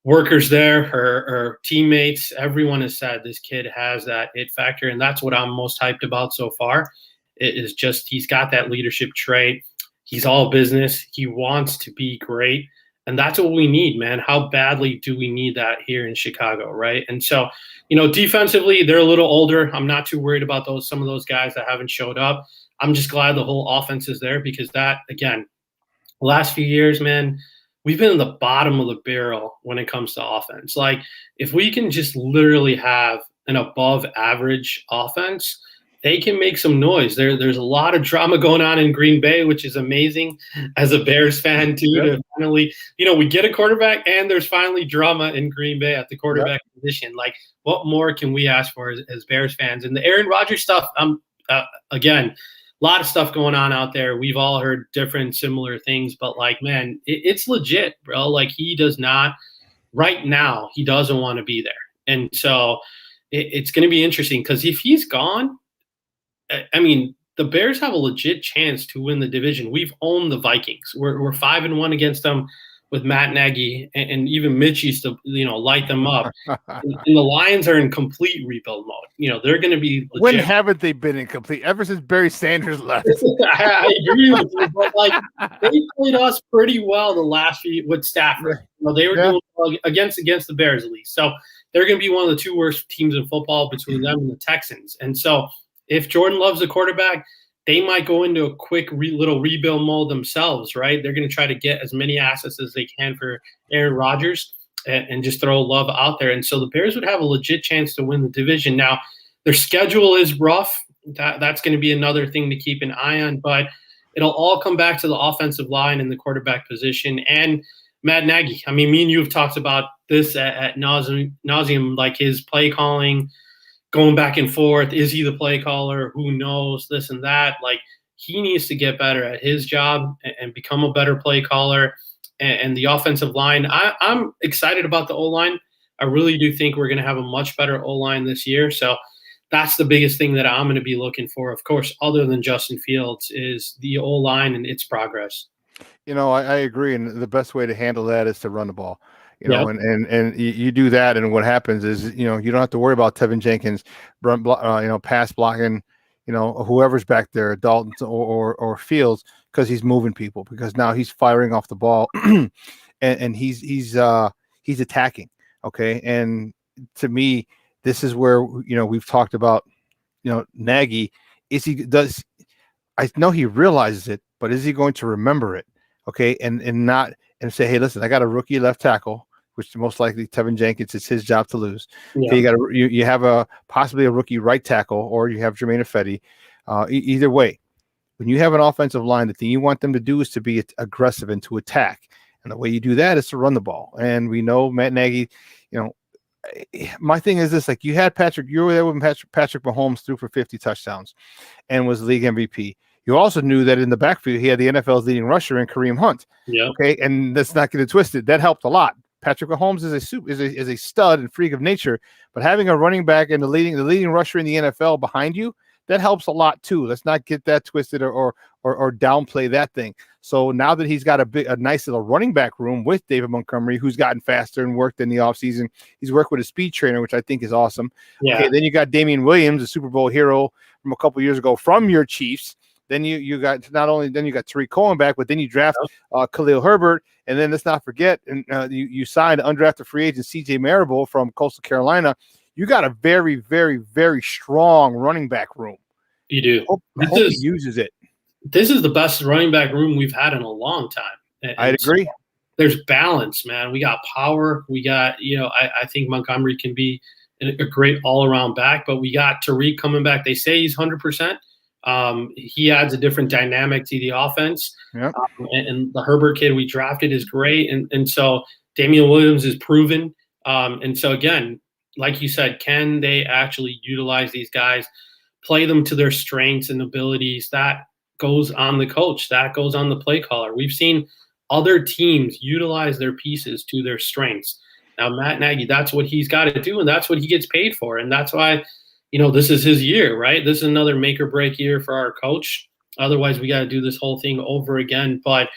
workers there or teammates, everyone has said this kid has that it factor. And that's what I'm most hyped about so far. It is just, he's got that leadership trait. He's all business. He wants to be great. And that's what we need, man. How badly do we need that here in Chicago, right? And so, you know, defensively, they're a little older. I'm not too worried about some of those guys that haven't showed up. I'm just glad the whole offense is there, because that, again, the last few years, man, we've been in the bottom of the barrel when it comes to offense. Like, if we can just literally have an above average offense, they can make some noise. There's a lot of drama going on in Green Bay, which is amazing as a Bears fan too. Yep. To finally, you know, we get a quarterback and there's finally drama in Green Bay at the quarterback position. Like, what more can we ask for as Bears fans? And the Aaron Rodgers stuff, again, a lot of stuff going on out there. We've all heard different similar things, but like, man, it's legit, bro. Like, he does not, right now, he doesn't want to be there. And so it's going to be interesting, because if he's gone, I mean, the Bears have a legit chance to win the division. We've owned the Vikings. We're 5-1 against them with Matt Nagy, and even Mitch used to, you know, light them up. And the Lions are in complete rebuild mode. You know, they're going to be legit. When haven't they been in complete? Ever since Barry Sanders left. I agree with you, but like, they played us pretty well the last few with Stafford. You know, they were doing well against the Bears at least. So they're going to be one of the 2 worst teams in football between them and the Texans. And so, if Jordan Love's the quarterback, they might go into a quick little rebuild mode themselves, right? They're going to try to get as many assets as they can for Aaron Rodgers and just throw Love out there. And so the Bears would have a legit chance to win the division. Now, their schedule is rough. That's going to be another thing to keep an eye on, but it'll all come back to the offensive line and the quarterback position and Matt Nagy. I mean, me and you have talked about this at nauseum, like his play calling, going back and forth. Is he the play caller? Who knows? This and that. Like, he needs to get better at his job and become a better play caller. And the offensive line, I'm excited about the O-line. I really do think we're going to have a much better O-line this year. So that's the biggest thing that I'm going to be looking for, of course, other than Justin Fields, is the O-line and its progress. You know, I agree. And the best way to handle that is to run the ball. You know, and you do that, and what happens is, you know, you don't have to worry about Tevin Jenkins, pass blocking, you know, whoever's back there, Dalton or Fields, because he's moving people, because now he's firing off the ball, and he's attacking. Okay, and to me, this is where, you know, we've talked about, you know, Nagy. I know he realizes it, but is he going to remember it? Okay, and say, hey, listen, I got a rookie left tackle, which most likely Tevin Jenkins, it's his job to lose. Yeah. Okay, you have possibly a rookie right tackle, or you have Jermaine Ifedi. Either way, when you have an offensive line, the thing you want them to do is to be aggressive and to attack. And the way you do that is to run the ball. And we know Matt Nagy, you know, my thing is this, like, you had you were there when Patrick Mahomes threw for 50 touchdowns and was league MVP. You also knew that in the backfield, he had the NFL's leading rusher in Kareem Hunt. Yeah. Okay. And let's not get it twisted. That helped a lot. Patrick Mahomes is a stud and freak of nature, but having a running back and the leading rusher in the NFL behind you, that helps a lot too. Let's not get that twisted or downplay that thing. So now that he's got a nice little running back room with David Montgomery, who's gotten faster and worked in the offseason, he's worked with a speed trainer, which I think is awesome. Yeah. Okay, then you got Damian Williams, a Super Bowl hero from a couple years ago from your Chiefs, Then you got not only then you got Tariq Cohen back, but then you draft Khalil Herbert, and then let's not forget, and you signed undrafted free agent C.J. Marable from Coastal Carolina. You got a very, very, very strong running back room. You do. I hope he uses it. This is the best running back room we've had in a long time. I'd agree. So there's balance, man. We got power. We got, I think Montgomery can be a great all-around back, but we got Tariq coming back. They say he's 100%. He adds a different dynamic to the offense. Yep. And the Herbert kid we drafted is great. And so Damian Williams is proven. And so, again, like you said, can they actually utilize these guys, play them to their strengths and abilities? That goes on the coach. That goes on the play caller. We've seen other teams utilize their pieces to their strengths. Now, Matt Nagy, that's what he's got to do, and that's what he gets paid for. And that's why, this is his year, right? This is another make or break year for our coach. Otherwise, we got to do this whole thing over again. But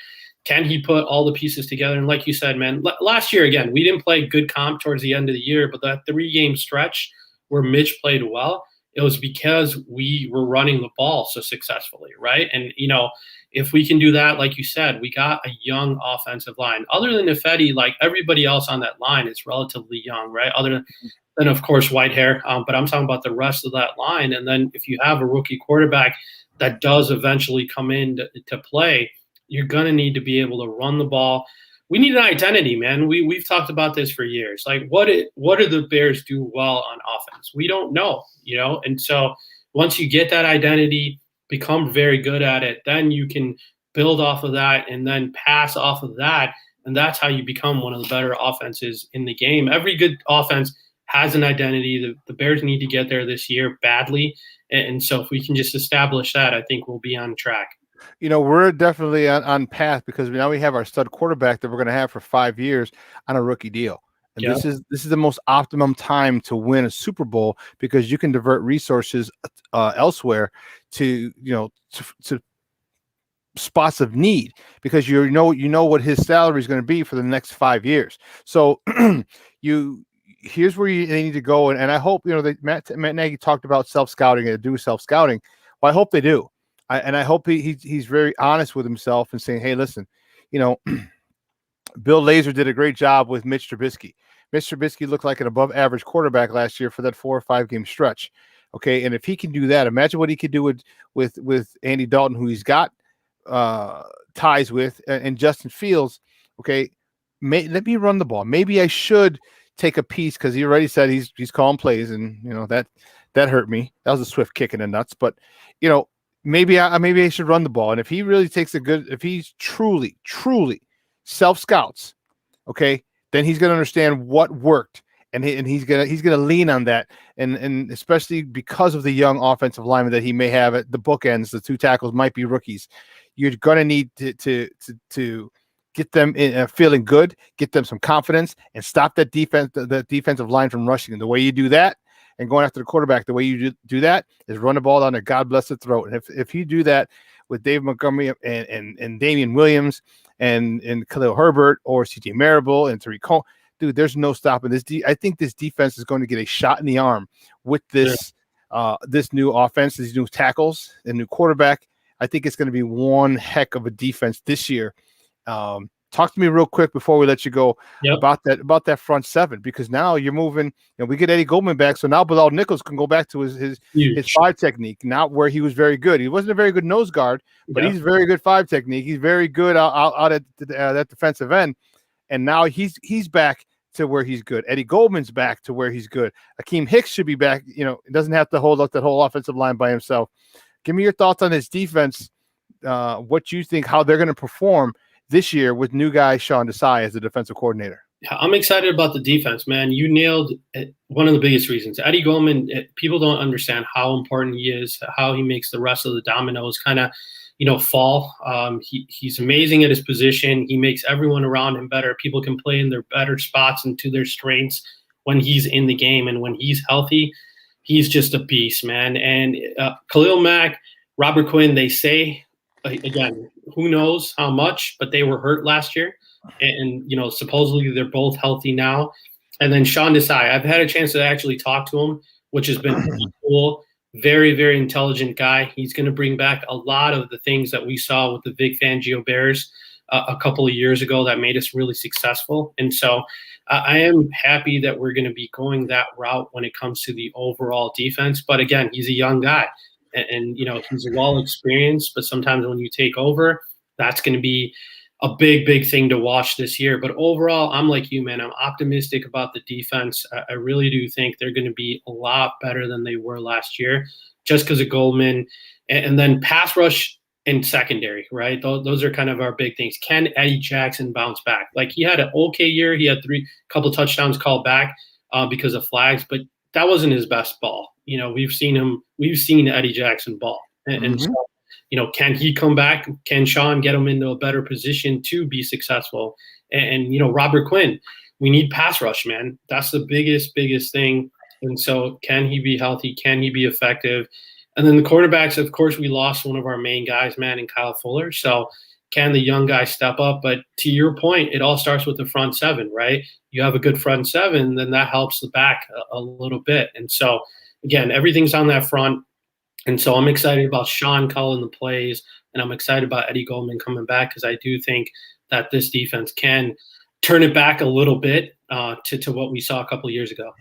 can he put all the pieces together? And like you said, man, last year, again, we didn't play good comp towards the end of the year, but that 3-game stretch where Mitch played well, it was because we were running the ball so successfully, right? And, if we can do that, like you said, we got a young offensive line. Other than Ifedi, like everybody else on that line is relatively young, right? Other than of course, Whitehair. But I'm talking about the rest of that line. And then if you have a rookie quarterback that does eventually come in to play, you're going to need to be able to run the ball. We need an identity, man. We've talked about this for years. Like, what do the Bears do well on offense? We don't know, And so once you get that identity, become very good at it, then you can build off of that and then pass off of that. And that's how you become one of the better offenses in the game. Every good offense has an identity. The Bears need to get there this year badly. And so if we can just establish that, I think we'll be on track. We're definitely on path because now we have our stud quarterback that we're going to have for 5 years on a rookie deal. And this is the most optimum time to win a Super Bowl because you can divert resources elsewhere to spots of need because you know what his salary is going to be for the next 5 years. So here's where they need to go. And I hope Matt Nagy talked about self-scouting and do self-scouting. Well, I hope they do. I hope he's very honest with himself and saying, hey, listen, Bill Lazor did a great job with Mitch Trubisky. Mitch Trubisky looked like an above-average quarterback last year for that 4 or 5 game stretch. Okay, and if he can do that, imagine what he could do with Andy Dalton, who he's got ties with, and Justin Fields. Okay, let me run the ball. Maybe I should take a piece because he already said he's calling plays, and that hurt me. That was a swift kick in the nuts, but maybe I should run the ball. And if he really takes if he's truly self-scouts, okay, then he's going to understand what worked, and he's gonna lean on that, and especially because of the young offensive lineman that he may have at the bookends, the 2 tackles might be rookies. You're going to need to get them feeling good, get them some confidence, and stop that defensive line from rushing. And the way you do that, and going after the quarterback, the way you do that is run the ball down their God-blessed throat. And if you do that with Dave Montgomery and Damian Williams and Khalil Herbert or C.J. Marable and Tariq Cohen, dude, there's no stopping this. I think this defense is going to get a shot in the arm with this new offense, these new tackles, and new quarterback. I think it's going to be one heck of a defense this year. Talk to me real quick before we let you go about that front 7, because now you're moving. We get Eddie Goldman back, so now Bilal Nichols can go back to his 5 technique, not where he was very good. He wasn't a very good nose guard, but he's very good 5 technique. He's very good out at that defensive end, and now he's back to where he's good. Eddie Goldman's back to where he's good. Akeem Hicks should be back. It doesn't have to hold up that whole offensive line by himself. Give me your thoughts on this defense. What you think, how they're going to perform this year with new guy Shawn Desai as the defensive coordinator. I'm excited about the defense, man. You nailed one of the biggest reasons. Eddie Goldman, people don't understand how important he is, how he makes the rest of the dominoes kind of, fall. He's amazing at his position. He makes everyone around him better. People can play in their better spots and to their strengths when he's in the game. And when he's healthy, he's just a beast, man. And Khalil Mack, Robert Quinn, they say, again, who knows how much, but they were hurt last year. And supposedly they're both healthy now. And then Shawn Desai, I've had a chance to actually talk to him, which has been pretty cool. Very, very intelligent guy. He's going to bring back a lot of the things that we saw with the Vic Fangio Bears a couple of years ago that made us really successful. And so I am happy that we're going to be going that route when it comes to the overall defense. But again, he's a young guy and he's well experienced, but sometimes when you take over, that's going to be a big, big thing to watch this year. But overall, I'm like you, man. I'm optimistic about the defense. I really do think they're going to be a lot better than they were last year just because of Goldman. And then pass rush and secondary, right? Those are kind of our big things. Can Eddie Jackson bounce back? Like, he had an okay year. He had couple touchdowns called back because of flags, but that wasn't his best ball. We've seen Eddie Jackson ball. And so, can he come back? Can Shawn get him into a better position to be successful? And Robert Quinn, we need pass rush, man. That's the biggest thing. And so can he be healthy? Can he be effective? And then the quarterbacks, of course, we lost one of our main guys, man, in Kyle Fuller. So can the young guy step up? But to your point, it all starts with the front seven, right? You have a good front seven, then that helps the back a little bit. And so, again, everything's on that front. And so I'm excited about Shawn calling the plays, and I'm excited about Eddie Goldman coming back because I do think that this defense can turn it back a little bit to what we saw a couple of years ago.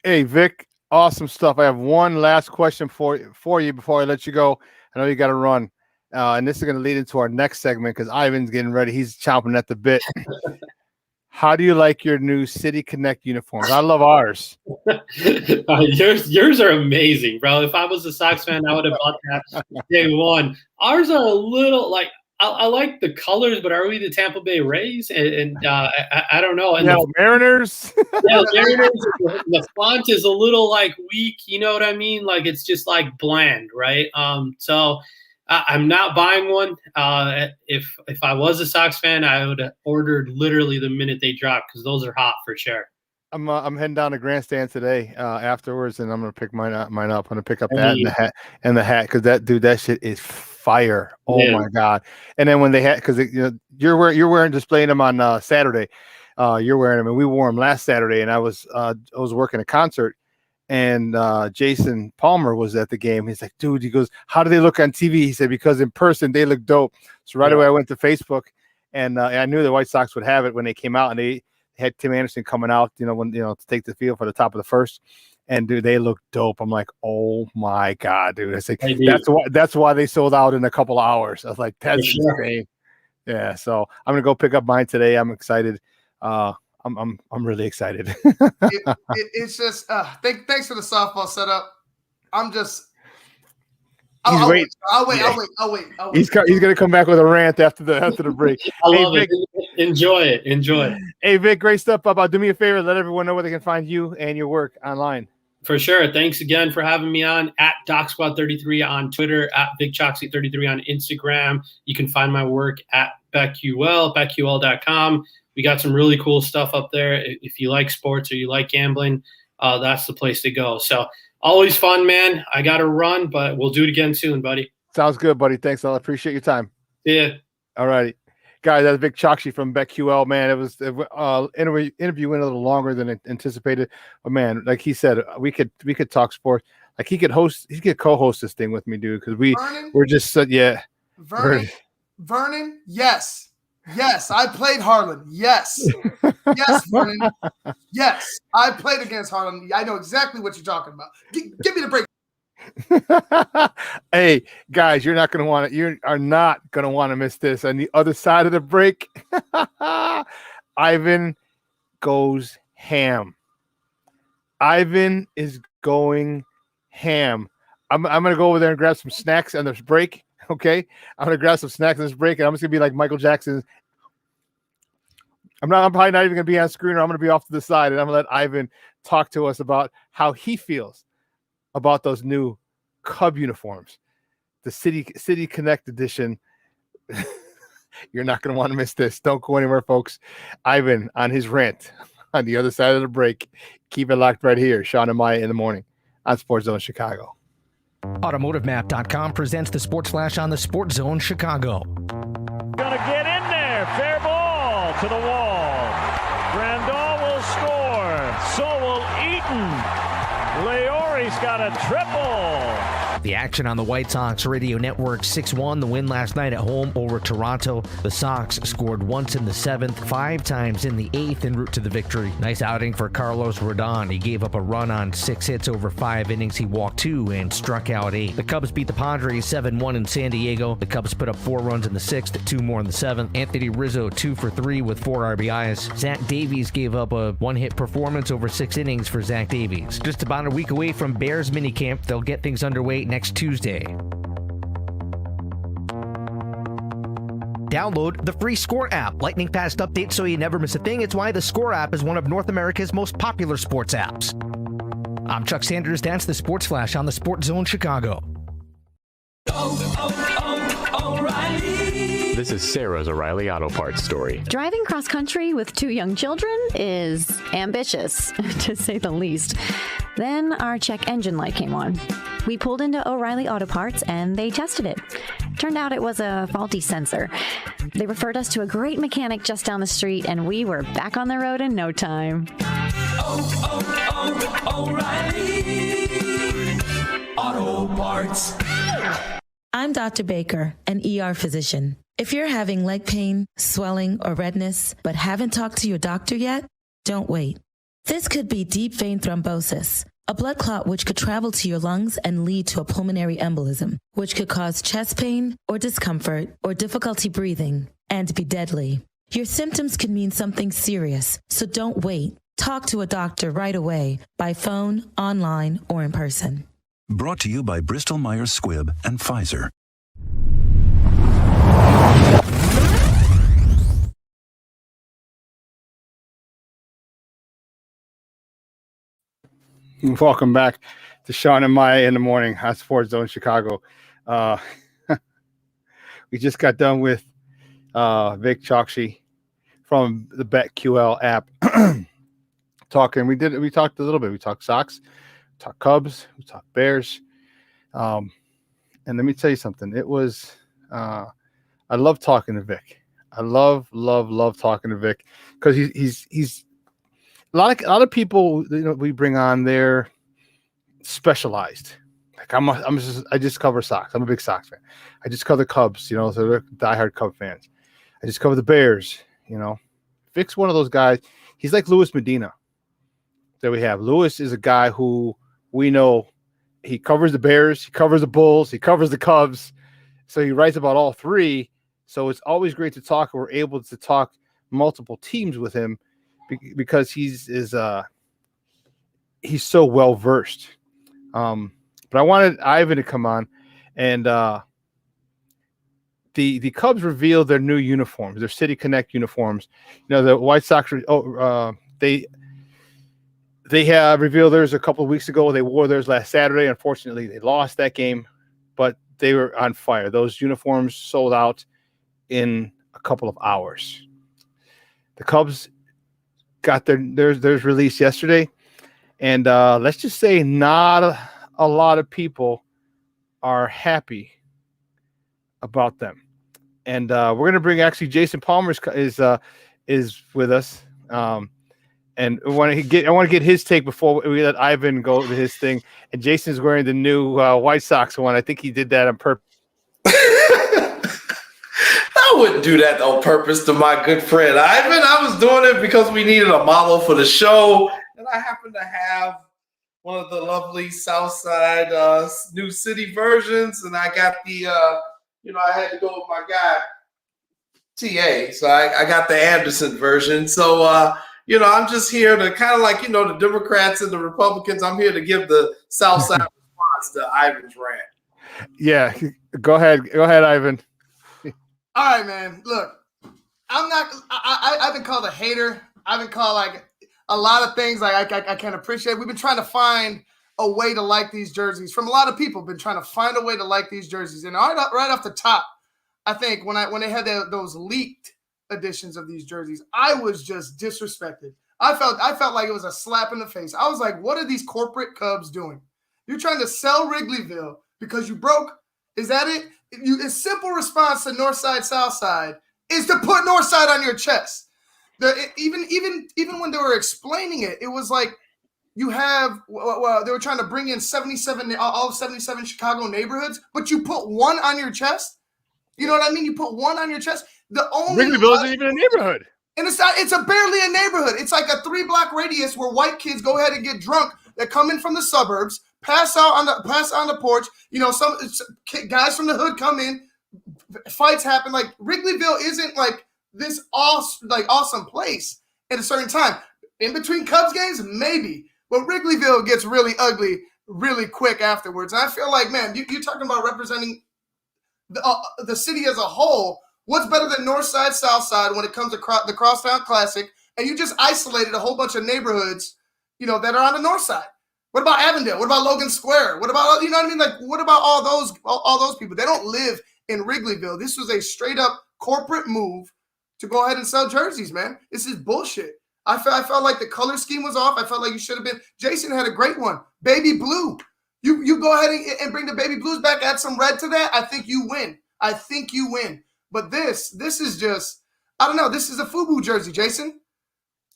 Hey, Vic, awesome stuff. I have one last question for you before I let you go. I know you got to run, and this is going to lead into our next segment because Ivan's getting ready. He's chomping at the bit. How do you like your new City Connect uniforms? I love ours. Yours are amazing, bro. If I was a Sox fan, I would have bought that day one. Ours are a little like I like the colors, but are we the Tampa Bay Rays? And I don't know. And Mariners. Mariners. The font is a little like weak. You know what I mean? Like it's just like bland, right? So. I'm not buying one. If I was a Sox fan, I would have ordered literally the minute they dropped because those are hot for sure. I'm heading down to Grandstand today afterwards, and I'm gonna pick mine up. I'm gonna pick up that and the hat because that shit is fire. Oh my god! And then when they had because you're wearing displaying them on Saturday, you're wearing them, and we wore them last Saturday, and I was working a concert. And Jason Palmer was at the game. He's like, dude, he goes, how do they look on TV? He said, because in person, they look dope. So right away, I went to Facebook, and I knew the White Sox would have it when they came out. And they had Tim Anderson coming out, to take the field for the top of the first. And, dude, they look dope. I'm like, oh, my God, dude. I like, that's why they sold out in a couple of hours. I was like, that's insane. Yeah, so I'm going to go pick up mine today. I'm excited. I'm really excited. It's just thanks for the softball setup. I'm just I'll wait. He's gonna come back with a rant after the break. I love it. Enjoy it. Hey Vic, great stuff. Do me a favor, let everyone know where they can find you and your work online. For sure. Thanks again for having me on at DocSquad33 on Twitter, at VicChoxy33 on Instagram. You can find my work at BetQL, We got some really cool stuff up there. If you like sports or you like gambling, that's the place to go. So always fun, man. I got to run, but we'll do it again soon, buddy. Sounds good, buddy. Thanks. I appreciate your time. Yeah. All righty. Guys, that's Vic Choxy from BetQL, man. It was interview went a little longer than anticipated. But man, like he said, we could talk sports. Like he could co-host this thing with me, dude, because we're just Vernon, yes. Yes, I played Harlan. Yes. Yes, Vernon. Yes, I played against Harlan. I know exactly what you're talking about. Give me the break. Hey, guys, you are not going to want to miss this. On the other side of the break, Ivan goes ham. Ivan is going ham. I'm going to go over there and grab some snacks on this break. Okay, I'm gonna grab some snacks in this break, and I'm just gonna be like Michael Jackson. I'm probably not even gonna be on screen, or I'm gonna be off to the side, and I'm gonna let Ivan talk to us about how he feels about those new Cub uniforms, the City Connect edition. You're not gonna want to miss this. Don't go anywhere, folks. Ivan on his rant on the other side of the break. Keep it locked right here. Shawn and Maya in the morning on SportsZone Chicago. AutomotiveMap.com presents the Sports Flash on the SportsZone Chicago. Gonna get in there. Fair ball to the wall. Grandal will score. So will Eaton. Leori's got got a triple. The action on the White Sox Radio Network, 6-1, the win last night at home over Toronto. The Sox scored once in the 7th, 5 times in the 8th en route to the victory. Nice outing for Carlos Rodon. He gave up a run on 6 hits over 5 innings. He walked 2 and struck out 8. The Cubs beat the Padres 7-1 in San Diego. The Cubs put up 4 runs in the 6th, 2 more in the 7th. Anthony Rizzo 2 for 3 with 4 RBIs. Zach Davies gave up a 1-hit performance over 6 innings for Zach Davies. Just about a week away from Bears minicamp, they'll get things underway next Tuesday. Download the free Score app. Lightning fast updates so you never miss a thing. It's why the Score app is one of North America's most popular sports apps. I'm Chuck Sanders. That's the Sports Flash on the SportsZone Chicago. This is Sarah's O'Reilly Auto Parts story. Driving cross country with 2 young children is ambitious, to say the least. Then our check engine light came on. We pulled into O'Reilly Auto Parts and they tested it. Turned out it was a faulty sensor. They referred us to a great mechanic just down the street and we were back on the road in no time. O'Reilly Auto Parts. I'm Dr. Baker, an ER physician. If you're having leg pain, swelling, or redness, but haven't talked to your doctor yet, don't wait. This could be deep vein thrombosis, a blood clot which could travel to your lungs and lead to a pulmonary embolism, which could cause chest pain or discomfort or difficulty breathing and be deadly. Your symptoms could mean something serious, so don't wait. Talk to a doctor right away, by phone, online, or in person. Brought to you by Bristol Myers Squibb and Pfizer. Welcome back to Shawn and Maya in the morning on SportsZone Chicago. We just got done with Vic Chokshi from the BetQL app talking. We talked a little bit. We talked Sox, we talked Cubs, we talked Bears. And let me tell you something. It was I love talking to Vic. I love talking to Vic because he's a lot of people, we bring on, they're specialized. Like I just cover Sox. I'm a big Sox fan. I just cover the Cubs, so they're diehard Cub fans. I just cover the Bears, Vic's one of those guys. He's like Luis Medina that we have. Luis is a guy who we know he covers the Bears, he covers the Bulls, he covers the Cubs. So he writes about all 3. So it's always great to talk. We're able to talk multiple teams with him because he's so well versed. But I wanted Ivan to come on, and the Cubs revealed their new uniforms, their City Connect uniforms. The White Sox. They have revealed theirs a couple of weeks ago. They wore theirs last Saturday. Unfortunately, they lost that game, but they were on fire. Those uniforms sold out in a couple of hours. The Cubs got theirs released yesterday, and let's just say not a lot of people are happy about them. And we're going to bring actually Jason Palmer is with us. And I want to get his take before we let Ivan go to his thing. And Jason's wearing the new White Sox one. I think he did that on purpose. I wouldn't do that on purpose to my good friend Ivan. I was doing it because we needed a model for the show, and I happen to have one of the lovely Southside New City versions, and I got the I had to go with my guy TA, so I got the Anderson version. So I'm just here to kind of like the Democrats and the Republicans. I'm here to give the Southside response to Ivan's rant. Yeah, go ahead, Ivan. All right, man. Look, I've been called a hater. I've been called like a lot of things like I can't appreciate. We've been trying to find a way to like these jerseys from a lot of people. Been trying to find a way to like these jerseys. And right off the top, I think when they had those leaked editions of these jerseys, I was just disrespected. I felt like it was a slap in the face. I was like, what are these corporate Cubs doing? You're trying to sell Wrigleyville because you broke? Is that it? A simple response to Northside, Southside is to put Northside on your chest. Even when they were explaining it, it was like you have well, they were trying to bring in 77, all of 77 Chicago neighborhoods, but you put one on your chest. You know what I mean? You put one on your chest. The only Wrigleyville isn't even a neighborhood. And it's not, it's a barely a neighborhood. It's like a 3-block radius where white kids go ahead and get drunk that come in from the suburbs, pass out on the porch. You know, some guys from the hood come in, fights happen. Like Wrigleyville isn't like this awesome place at a certain time. In between Cubs games, maybe. But Wrigleyville gets really ugly really quick afterwards. And I feel like, man, you're talking about representing the city as a whole. What's better than North Side, South Side when it comes to the Crosstown Classic? And you just isolated a whole bunch of neighborhoods, you know, that are on the North Side. What about Avondale? What about Logan Square? What about, you know what I mean? Like, what about all those people? They don't live in Wrigleyville. This was a straight up corporate move to go ahead and sell jerseys, man. This is bullshit. I felt like the color scheme was off. I felt like you should have been. Jason had a great one. Baby blue. You go ahead and bring the baby blues back, add some red to that. I think you win. But this is just, I don't know. This is a FUBU jersey, Jason.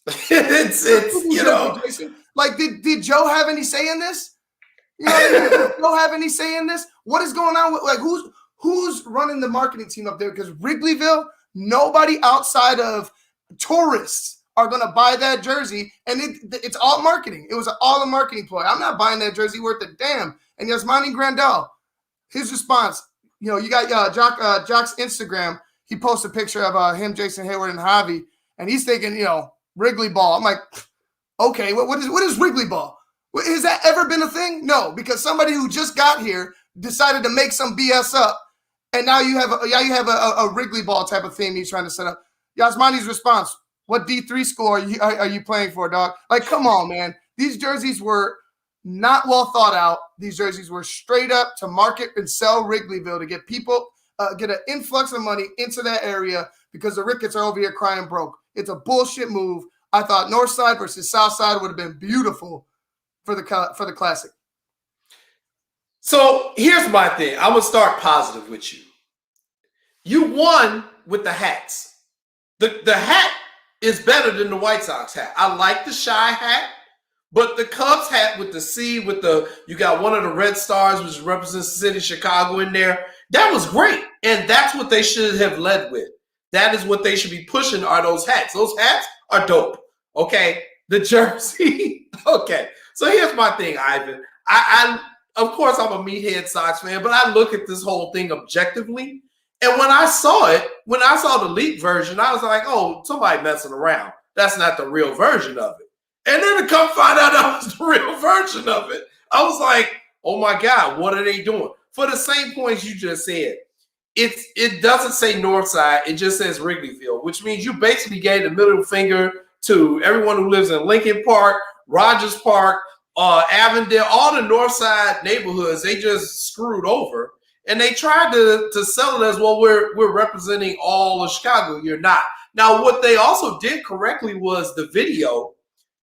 it's you know. Jason. Like, did Joe have any say in this? You know what I mean? Did Joe have any say in this? What is going on with, like, who's running the marketing team up there? Because Wrigleyville, nobody outside of tourists are going to buy that jersey, and it's all marketing. It was all a marketing ploy. I'm not buying that jersey worth a damn. And Yasmani Grandal, his response, you know, you got Jock's Instagram. He posted a picture of him, Jason Hayward, and Javi, and he's thinking, you know, Wrigley ball. I'm like, okay, what is Wrigley ball? Has that ever been a thing? No, because somebody who just got here decided to make some BS up, and now you have a Wrigley ball type of theme he's trying to set up. Yasmani's response: what D3 school are you playing for, dog? Like, come on, man. These jerseys were not well thought out. These jerseys were straight up to market and sell Wrigleyville to get people, get an influx of money into that area because the Ricketts are over here crying broke. It's a bullshit move. I thought North Side versus South Side would have been beautiful for the Classic. So here's my thing. I'm going to start positive with you. You won with the hats. The hat is better than the White Sox hat. I like the Shy hat, but the Cubs hat with the C, you got one of the red stars, which represents the city of Chicago in there. That was great. And that's what they should have led with. That is what they should be pushing, are those hats. Those hats are dope. Okay. The jersey. Okay. So here's my thing, Ivan. I of course I'm a meathead Sox fan, but I look at this whole thing objectively. And when I saw the leaked version, I was like, oh, somebody messing around. That's not the real version of it. And then to come find out that was the real version of it, I was like, oh my God, what are they doing? For the same points you just said, it doesn't say North Side, it just says Wrigleyville, which means you basically gave the middle finger to everyone who lives in Lincoln Park, Rogers Park, Avondale, all the North Side neighborhoods. They just screwed over. And they tried to sell it as, well, we're representing all of Chicago. You're not. Now, what they also did correctly was the video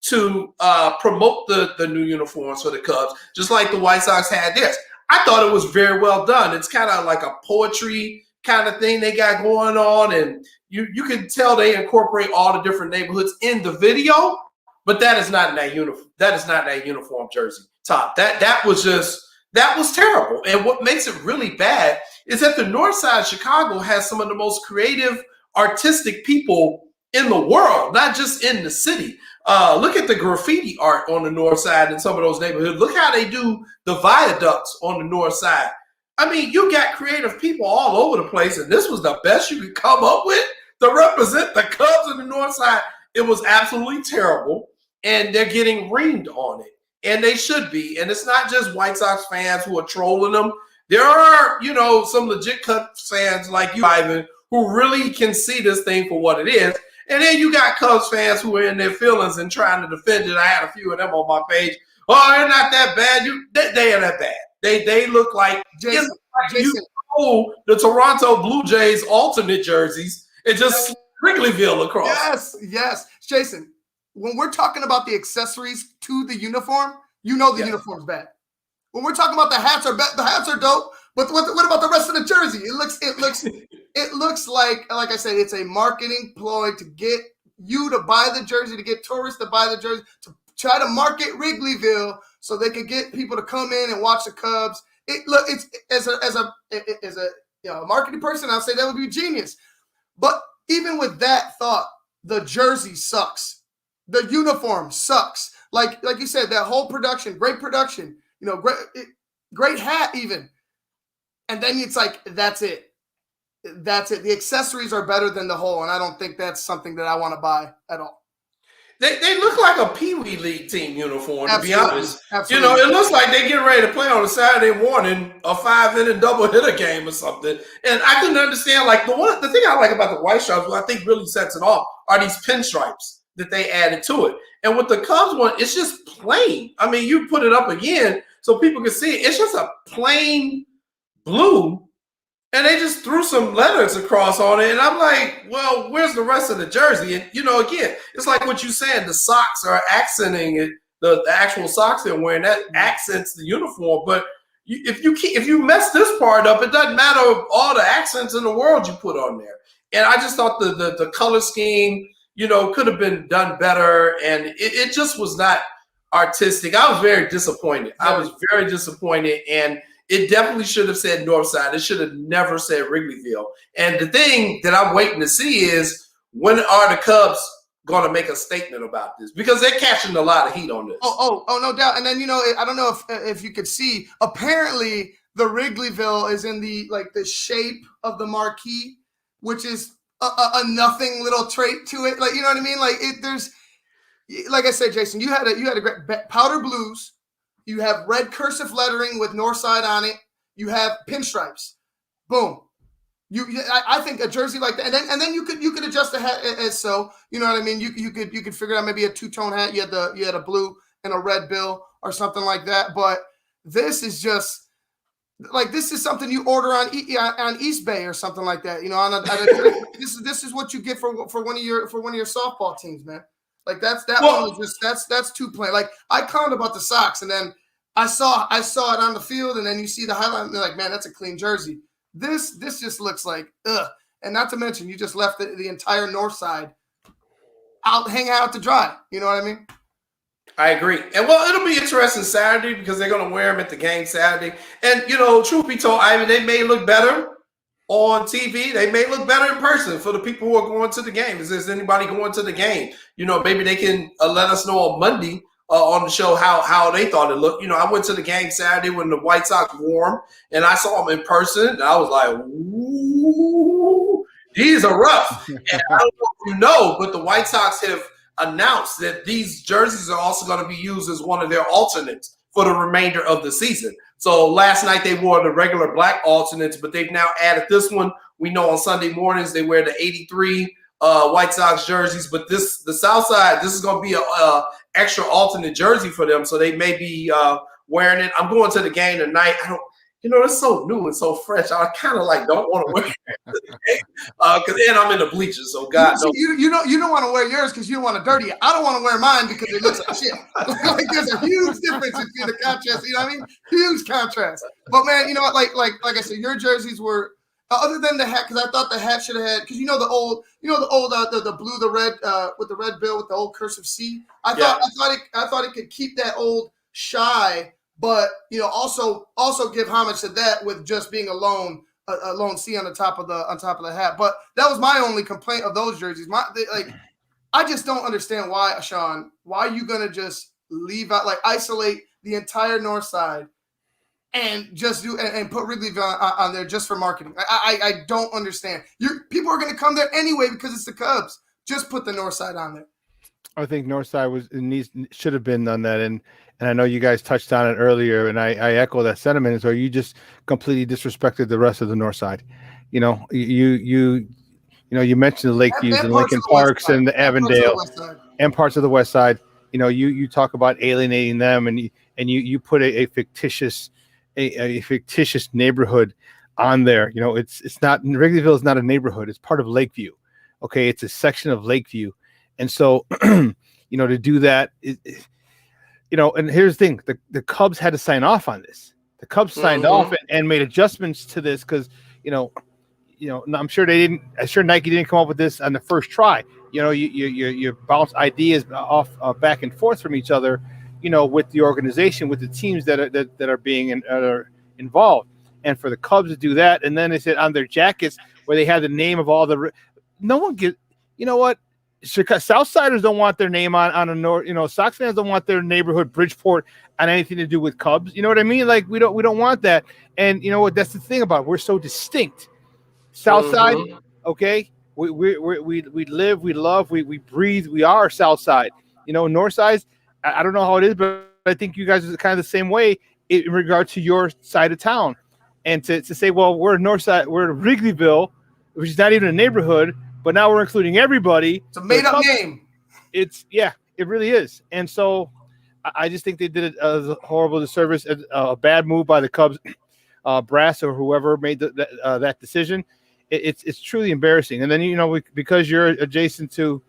to promote the new uniforms for the Cubs, just like the White Sox had theirs. I thought it was very well done. It's kind of like a poetry kind of thing they got going on, and you can tell they incorporate all the different neighborhoods in the video, but that is not in that uniform. That is not that uniform jersey top. That was terrible. And what makes it really bad is that the North Side of Chicago has some of the most creative, artistic people in the world, not just in the city. Look at the graffiti art on the North Side in some of those neighborhoods. Look how they do the viaducts on the North Side. I mean, you got creative people all over the place, and this was the best you could come up with to represent the Cubs in the North Side. It was absolutely terrible, and they're getting reamed on it. And they should be. And it's not just White Sox fans who are trolling them. There are, some legit Cubs fans like you, Ivan, who really can see this thing for what it is. And then you got Cubs fans who are in their feelings and trying to defend it. I had a few of them on my page. Oh, they're not that bad. They are that bad. They look like Jason. The Toronto Blue Jays alternate jerseys. It just Wrigleyville across. Yes. Jason, when we're talking about the accessories to the uniform, the uniform's bad. When we're talking about the hats are dope. But what about the rest of the jersey? It looks like I said, it's a marketing ploy to get you to buy the jersey, to get tourists to buy the jersey, try to market Wrigleyville so they could get people to come in and watch the Cubs. It's as a marketing person, I'll say that would be genius. But even with that thought, the jersey sucks. The uniform sucks. Like you said, that whole production, great production, great hat even. And then it's like, that's it. That's it. The accessories are better than the whole, and I don't think that's something that I want to buy at all. They look like a Pee Wee League team uniform, to be honest. Absolutely. It looks like they get ready to play on a Saturday morning, a 5-inning double hitter game or something. And I couldn't understand, like, the thing I like about the white stripes, what I think really sets it off, are these pinstripes that they added to it. And with the Cubs one, it's just plain. I mean, you put it up again so people can see it. It's just a plain blue. And they just threw some letters across on it. And I'm like, well, where's the rest of the jersey? And, again, it's like what you're saying. The socks are accenting it. The actual socks they're wearing, that accents the uniform. But if you mess this part up, it doesn't matter all the accents in the world you put on there. And I just thought the color scheme, could have been done better. And it just was not artistic. I was very disappointed. And it definitely should have said Northside. It should have never said Wrigleyville. And the thing that I'm waiting to see is, when are the Cubs going to make a statement about this? Because they're catching a lot of heat on this. Oh, no doubt. And then, I don't know if you could see, apparently the Wrigleyville is in the shape of the marquee, which is a nothing little trait to it. Like, you know what I mean? Like I said, Jason, you had a great powder blues. You have red cursive lettering with Northside on it. You have pinstripes. Boom. I think a jersey like that, and then you could adjust the hat as so. You know what I mean? You could figure out maybe a two-tone hat. You had a blue and a red bill or something like that. But this is just this is something you order on East Bay or something like that. This is what you get for one of your softball teams, man. Like one was just that's too plain. Like, I clowned about the socks, and then I saw it on the field, and then you see the highlight, and they're like, man, that's a clean jersey. This just looks like ugh. And not to mention, you just left the entire north side hanging out to dry. You know what I mean? I agree. And it'll be interesting Saturday because they're going to wear them at the game Saturday. And, truth be told, they may look better on TV. They may look better in person for the people who are going to the game. If there's anybody going to the game, maybe they can let us know on Monday on the show how they thought it looked. I went to the game Saturday when the White Sox wore them, and I saw them in person, and I was like, ooh, these are rough. And I don't know if but the White Sox have announced that these jerseys are also going to be used as one of their alternates for the remainder of the season. So last night they wore the regular black alternates, but they've now added this one. We know on Sunday mornings they wear the 83 White Sox jerseys, but the South Side, this is going to be a extra alternate jersey for them, so they may be wearing it. I'm going to the game tonight. It's so new and so fresh. I kind of don't want to wear it because then I'm in the bleachers. So God, you don't want to wear yours because you don't want to dirty it. I don't want to wear mine because it looks like shit. There's a huge difference between the contrast. You know what I mean? Huge contrast. But man, you know what? Like I said, your jerseys were other than the hat, because I thought the hat should have had, because the blue, the red with the red bill with the old cursive C. I thought it could keep that old shy. But also give homage to that with just being a lone C on top of the hat. But that was my only complaint of those jerseys. I just don't understand why, Shawn. Why are you gonna just leave out, isolate the entire north side and just do and put Wrigleyville on there just for marketing? I don't understand. People are gonna come there anyway because it's the Cubs. Just put the north side on there. I think Northside should have been on that, and I know you guys touched on it earlier, and I echo that sentiment. So you just completely disrespected the rest of the Northside. You mentioned the Lakeviews and Lincoln Parks and the Avondale and parts of the West Side. You talk about alienating them, and you put a fictitious neighborhood on there. It's not, Wrigleyville is not a neighborhood. It's part of Lakeview. Okay, it's a section of Lakeview. And so, to do that, and here's the thing: the Cubs had to sign off on this. The Cubs signed off and made adjustments to this because, I'm sure Nike didn't come up with this on the first try. you bounce ideas off back and forth from each other, with the organization, with the teams that are being are involved. And for the Cubs to do that, and then they said on their jackets where they had the name of all the, no one get, you know what? Southsiders don't want their name on a North. Sox fans don't want their neighborhood Bridgeport on anything to do with Cubs. You know what I mean? Like we don't want that. And you know what? That's the thing about it. We're so distinct. Southside, okay. We live, we love, we breathe. We are Southside. North side. I don't know how it is, but I think you guys are kind of the same way in regard to your side of town. And to say, well, we're North Side, we're Wrigleyville, which is not even a neighborhood, but now we're including everybody. It's a made-up name. It really is. And so I just think they did a horrible disservice, a bad move by the Cubs brass or whoever made that decision. It's truly embarrassing. And then, because you're adjacent to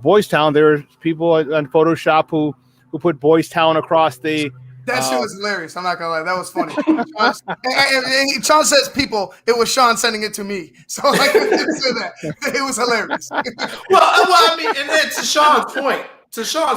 Boys Town, there are people on Photoshop who put Boys Town across the – that shit was hilarious. I'm not gonna lie, that was funny. and Shawn says, "People, it was Shawn sending it to me." So I couldn't say that. It was hilarious. well, I mean, and then to Shawn's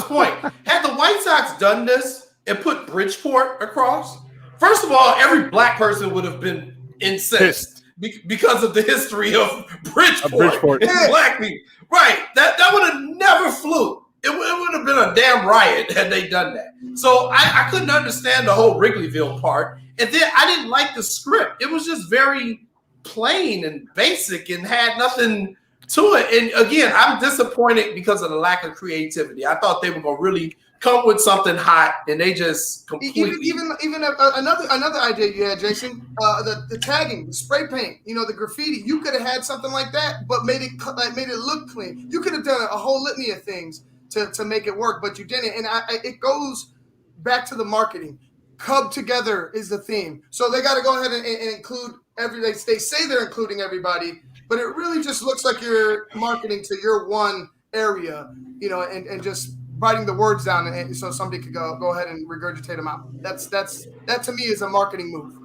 point, had the White Sox done this and put Bridgeport across, first of all, every black person would have been incensed because of the history of Bridgeport. And black people, right? That would have never flew. It would have been a damn riot had they done that. So I couldn't understand the whole Wrigleyville part. And then I didn't like the script. It was just very plain and basic and had nothing to it. And again, I'm disappointed because of the lack of creativity. I thought they were going to really come with something hot, and they just completely. Even another idea you had, Jason, the tagging, the spray paint, the graffiti. You could have had something like that, but made it look clean. You could have done a whole litany of things to make it work, but you didn't. And it goes back to the marketing. Cub together is the theme. So they got to go ahead and include they say they're including everybody, but it really just looks like you're marketing to your one area, and just writing the words down and so somebody could go ahead and regurgitate them out. That to me is a marketing move.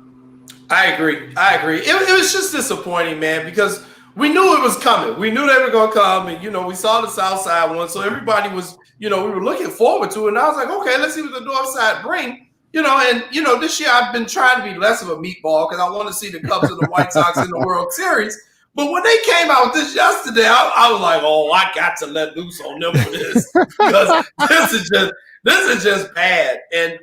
I agree. It was just disappointing, man, because we knew it was coming. We knew they were going to come, and, we saw the South Side one, so everybody was, we were looking forward to it, and I was like, okay, let's see what the North Side bring, and, this year I've been trying to be less of a meatball because I want to see the Cubs and the White Sox in the World Series, but when they came out with this yesterday, I was like, oh, I got to let loose on them for this, because this is just bad. And,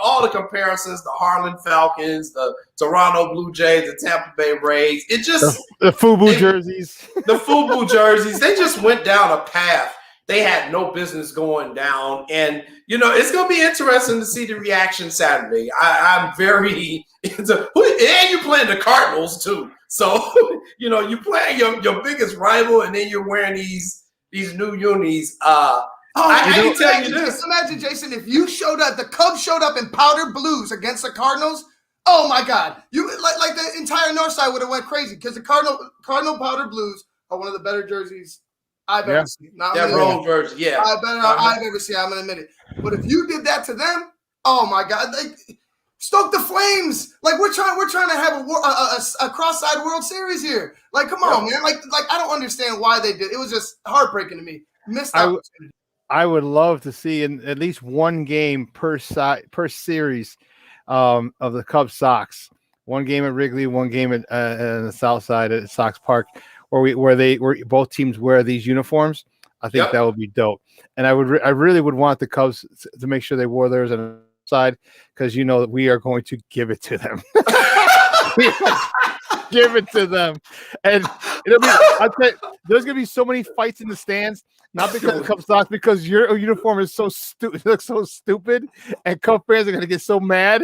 all the comparisons, the Harlan Falcons, the Toronto Blue Jays, the Tampa Bay Rays, it just – the FUBU jerseys. The FUBU jerseys, they just went down a path they had no business going down. And, it's going to be interesting to see the reaction Saturday. I'm very – and you're playing the Cardinals too. So, you're playing your biggest rival, and then you're wearing these new unis. I can tell you this. Just imagine, Jason, if you showed up, the Cubs showed up in powder blues against the Cardinals. Oh my God! You like the entire North Side would have went crazy because the Cardinal powder blues are one of the better jerseys I've ever seen. That road version, yeah. I've ever seen. I'm gonna admit it. But if you did that to them, oh my God! Stoke the flames! Like we're trying to have a cross-side World Series here. Like, come on, man! Like I don't understand why they did. It was just heartbreaking to me. Missed opportunity. I would love to see in at least one game per series of the Cubs Sox. One game at Wrigley, one game at the South Side at Sox Park, where both teams wear these uniforms. I think that would be dope. And I really would want the Cubs to make sure they wore theirs on the side, because that we are going to give it to them. Give it to them, and there's gonna be so many fights in the stands. Not because of Cubs Sox, because your uniform is so stupid. It looks so stupid, and Cubs fans are gonna get so mad.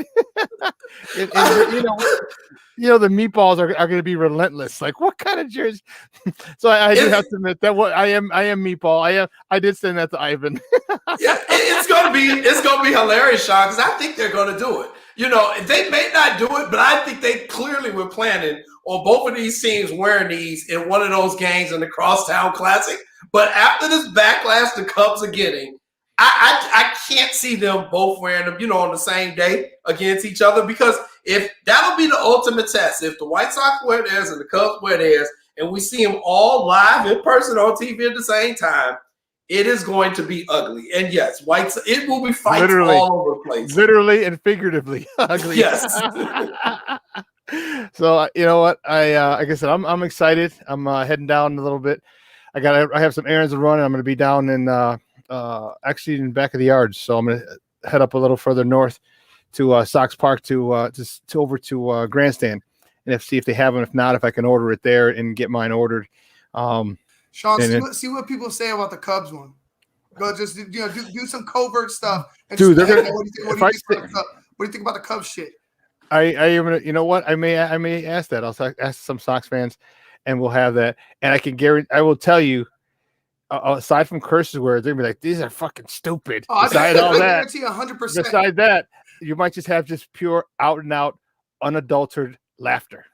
and the meatballs are going to be relentless. Like, what kind of jersey? So I do have to admit that I am meatball. I did send that to Ivan. It's gonna be hilarious, Shawn, because I think they're gonna do it. They may not do it, but I think they clearly were planning on both of these teams wearing these in one of those games in the Crosstown Classic. But after this backlash the Cubs are getting, I can't see them both wearing them, on the same day against each other, because if that'll be the ultimate test. If the White Sox wear theirs and the Cubs wear theirs, and we see them all live in person on TV at the same time, it is going to be ugly. And yes, it will be fights all over the place. Literally and figuratively ugly. Yes. So you know what? Like I said, I'm excited. I'm heading down a little bit. I have some errands to run. I'm going to be down in actually in the back of the yards. So I'm going to head up a little further north to Sox Park to over to Grandstand and see if they have them. If not, if I can order it there and get mine ordered. Sean, see what people say about the Cubs one. Go just do some covert stuff. And Dude, just, they're hey, gonna. what do you think about the Cubs shit? I even, you know what? I may ask that. I'll ask some Sox fans, and we'll have that. And I can guarantee, I will tell you, aside from curses words, they're gonna be like, "These are fucking stupid." Beside all that, guarantee 100%. Beside that, you might just have just pure out and out, unadulterated laughter.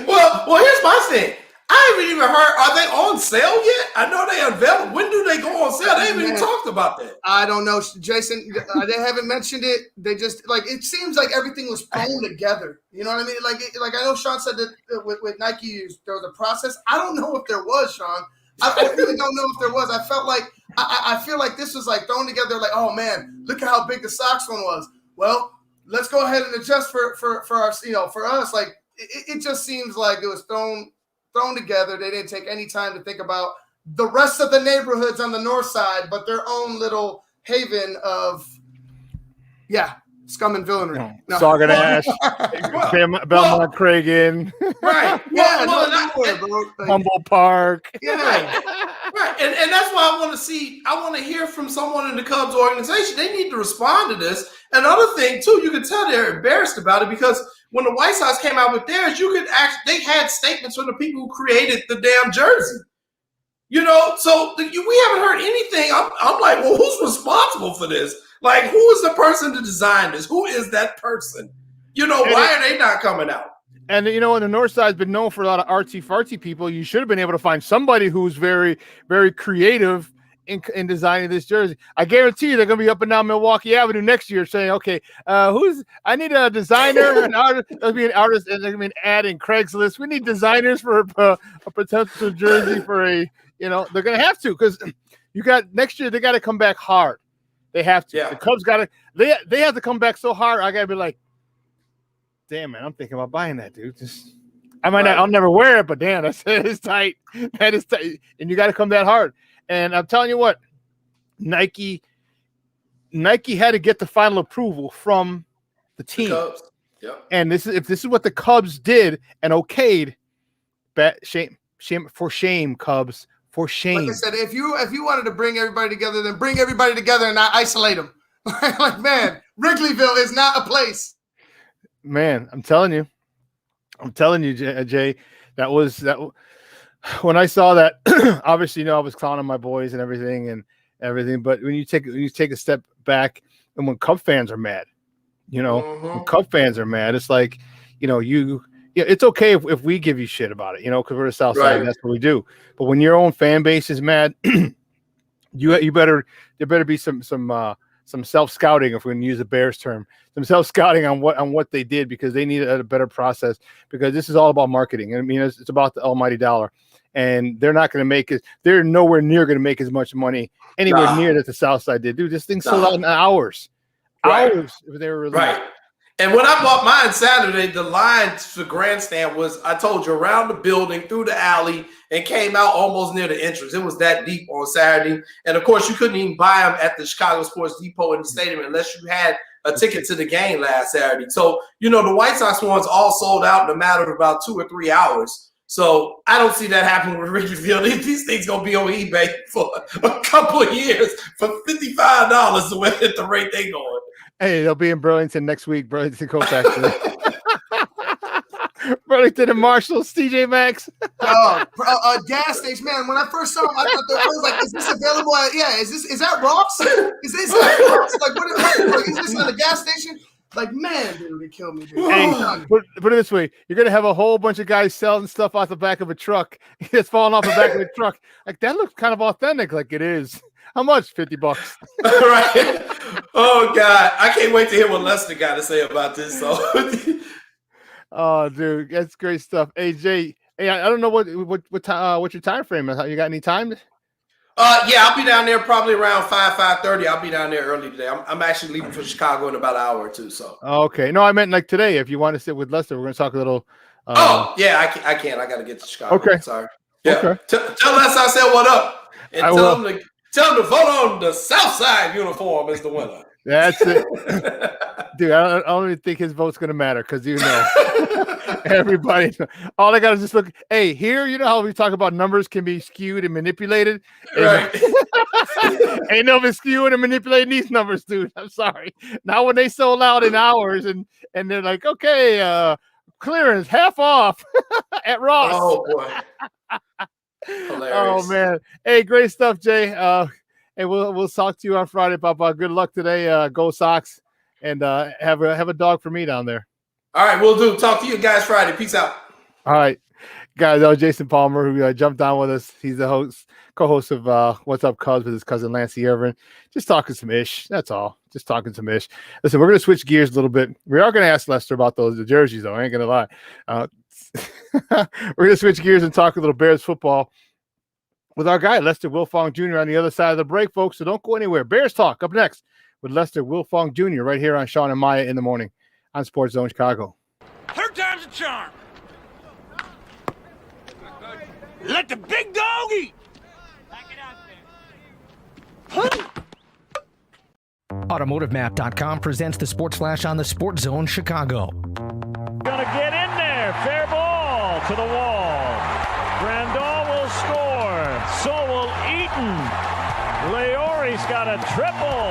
Well, here's my thing. I haven't even heard. Are they on sale yet? I know they unveiled. When do they go on sale? They haven't even talked about that. I don't know, Jason. They haven't mentioned it. They just it seems like everything was thrown together. You know what I mean? Like I know Shawn said that with Nike there was a process. I don't know if there was, Shawn. I really don't know if there was. I felt like I feel like this was like thrown together. Like, oh man, look at how big the Sox one was. Well, let's go ahead and adjust for our, for us. Like it just seems like it was thrown together. They didn't take any time to think about the rest of the neighborhoods on the north side, but their own little haven of, scum and villainy. No. Sauga Nash, Belmont Cragen, right? Humboldt Park. Yeah, right. And that's why I want to see. I want to hear from someone in the Cubs organization. They need to respond to this. Another thing too, you can tell they're embarrassed about it because when the White Sox came out with theirs, they had statements from the people who created the damn jersey. So we haven't heard anything. I'm like, well, who's responsible for this? Like, who is the person to design this? Who is that person? Why are they not coming out? And and the North Side's been known for a lot of artsy-fartsy people. You should have been able to find somebody who's very, very creative in designing this jersey. I guarantee you they're going to be up and down Milwaukee Avenue next year saying, okay, I need a designer, an artist. There'll be an artist, and they're going to be an ad in Craigslist. We need designers for a potential jersey for they're going to have to because next year they got to come back hard. They have to. Yeah. The Cubs got to. They have to come back so hard. I got to be like, damn man, I'm thinking about buying that, dude. I'll never wear it, but damn, that is tight. That is tight, and you got to come that hard. And I'm telling you what, Nike had to get the final approval from the team. The Cubs. Yep. And if this is what the Cubs did and okayed, shame, Cubs, for shame. Like I said, if you wanted to bring everybody together, then bring everybody together and not isolate them. Like, man, Wrigleyville is not a place. Man, I'm telling you, Jay, that was. When I saw that, obviously, I was clowning my boys and everything. But when you take a step back, and when Cub fans are mad, when Cub fans are mad, it's like, it's okay if we give you shit about it, because we're the South Side, and that's what we do. But when your own fan base is mad, there better be some self-scouting, if we're going to use a Bears term, some self-scouting on what they did, because they need a better process, because this is all about marketing. I mean, it's about the almighty dollar, and they're not going to make it. They're nowhere near going to make as much money anywhere near that the South Side did. Dude, this thing sold out in hours. Hours if they were released. Right. And when I bought mine Saturday, the line for Grandstand was, I told you, around the building, through the alley, and came out almost near the entrance. It was that deep on Saturday. And, of course, you couldn't even buy them at the Chicago Sports Depot in the stadium unless you had a ticket to the game last Saturday. So, the White Sox ones all sold out in a matter of about 2 or 3 hours. So I don't see that happening with Wrigleyville. These things going to be on eBay for a couple of years for $55 at the rate they going. Hey, they'll be in Burlington next week. Burlington Coat Factory. Burlington and Marshalls, TJ Maxx. A gas station, man. When I first saw them, I was like, "Is this available?" Is that Ross? Is this Ross? Like, what is this at a gas station? Like, man, dude, they killed me. Dude. Hey, put it this way: you're gonna have a whole bunch of guys selling stuff off the back of a truck. It's falling off the back of the truck. Like, that looks kind of authentic. Like, it is. How much? $50. Right. Oh God, I can't wait to hear what Lester got to say about this. So, Oh, dude, that's great stuff. Hey, Jay. Hey, I don't know what's your time frame is. You got any time? Yeah, I'll be down there probably around 5:30. I'll be down there early today. I'm actually leaving for Chicago in about an hour or two. So. Okay. No, I meant like today. If you want to sit with Lester, we're going to talk a little. Yeah, I can't. I got to get to Chicago. Okay. Sorry. Yeah. Okay. Tell Lester I said what up, and tell him to vote on the South Side uniform as the winner. That's it. Dude, I don't even think his vote's going to matter because, everybody, all I got is just look. Hey, here, you know how we talk about numbers can be skewed and manipulated? Right. Ain't no been skewing and manipulating these numbers, dude. I'm sorry. Now when they sold out in hours and they're like, okay, clearance, half off at Ross. Oh, boy. Hilarious. Oh, man. Hey, great stuff, Jay. Hey, we'll talk to you on Friday, Papa. Good luck today. Go Sox, and have a dog for me down there. All right, we'll do. Talk to you guys Friday. Peace out. All right, guys. That was Jason Palmer who jumped on with us. He's the co-host of What's Up Cubs with his cousin Lancey Irvin. Just talking some ish. That's all. Just talking some ish. Listen, we're gonna switch gears a little bit. We are gonna ask Lester about the jerseys, though. I ain't gonna lie. We're gonna switch gears and talk a little Bears football with our guy, Lester Wilfong Jr. on the other side of the break, folks. So don't go anywhere. Bears Talk up next with Lester Wilfong Jr. right here on Shawn and Maya in the morning on SportsZone Chicago. Third time's a charm. Let the big dog eat. AutomotiveMap.com presents the Sports Flash on the SportsZone Chicago. Gonna get in there. Fair ball to the wall. Grandal will score. So will Eaton. Leori's got a triple.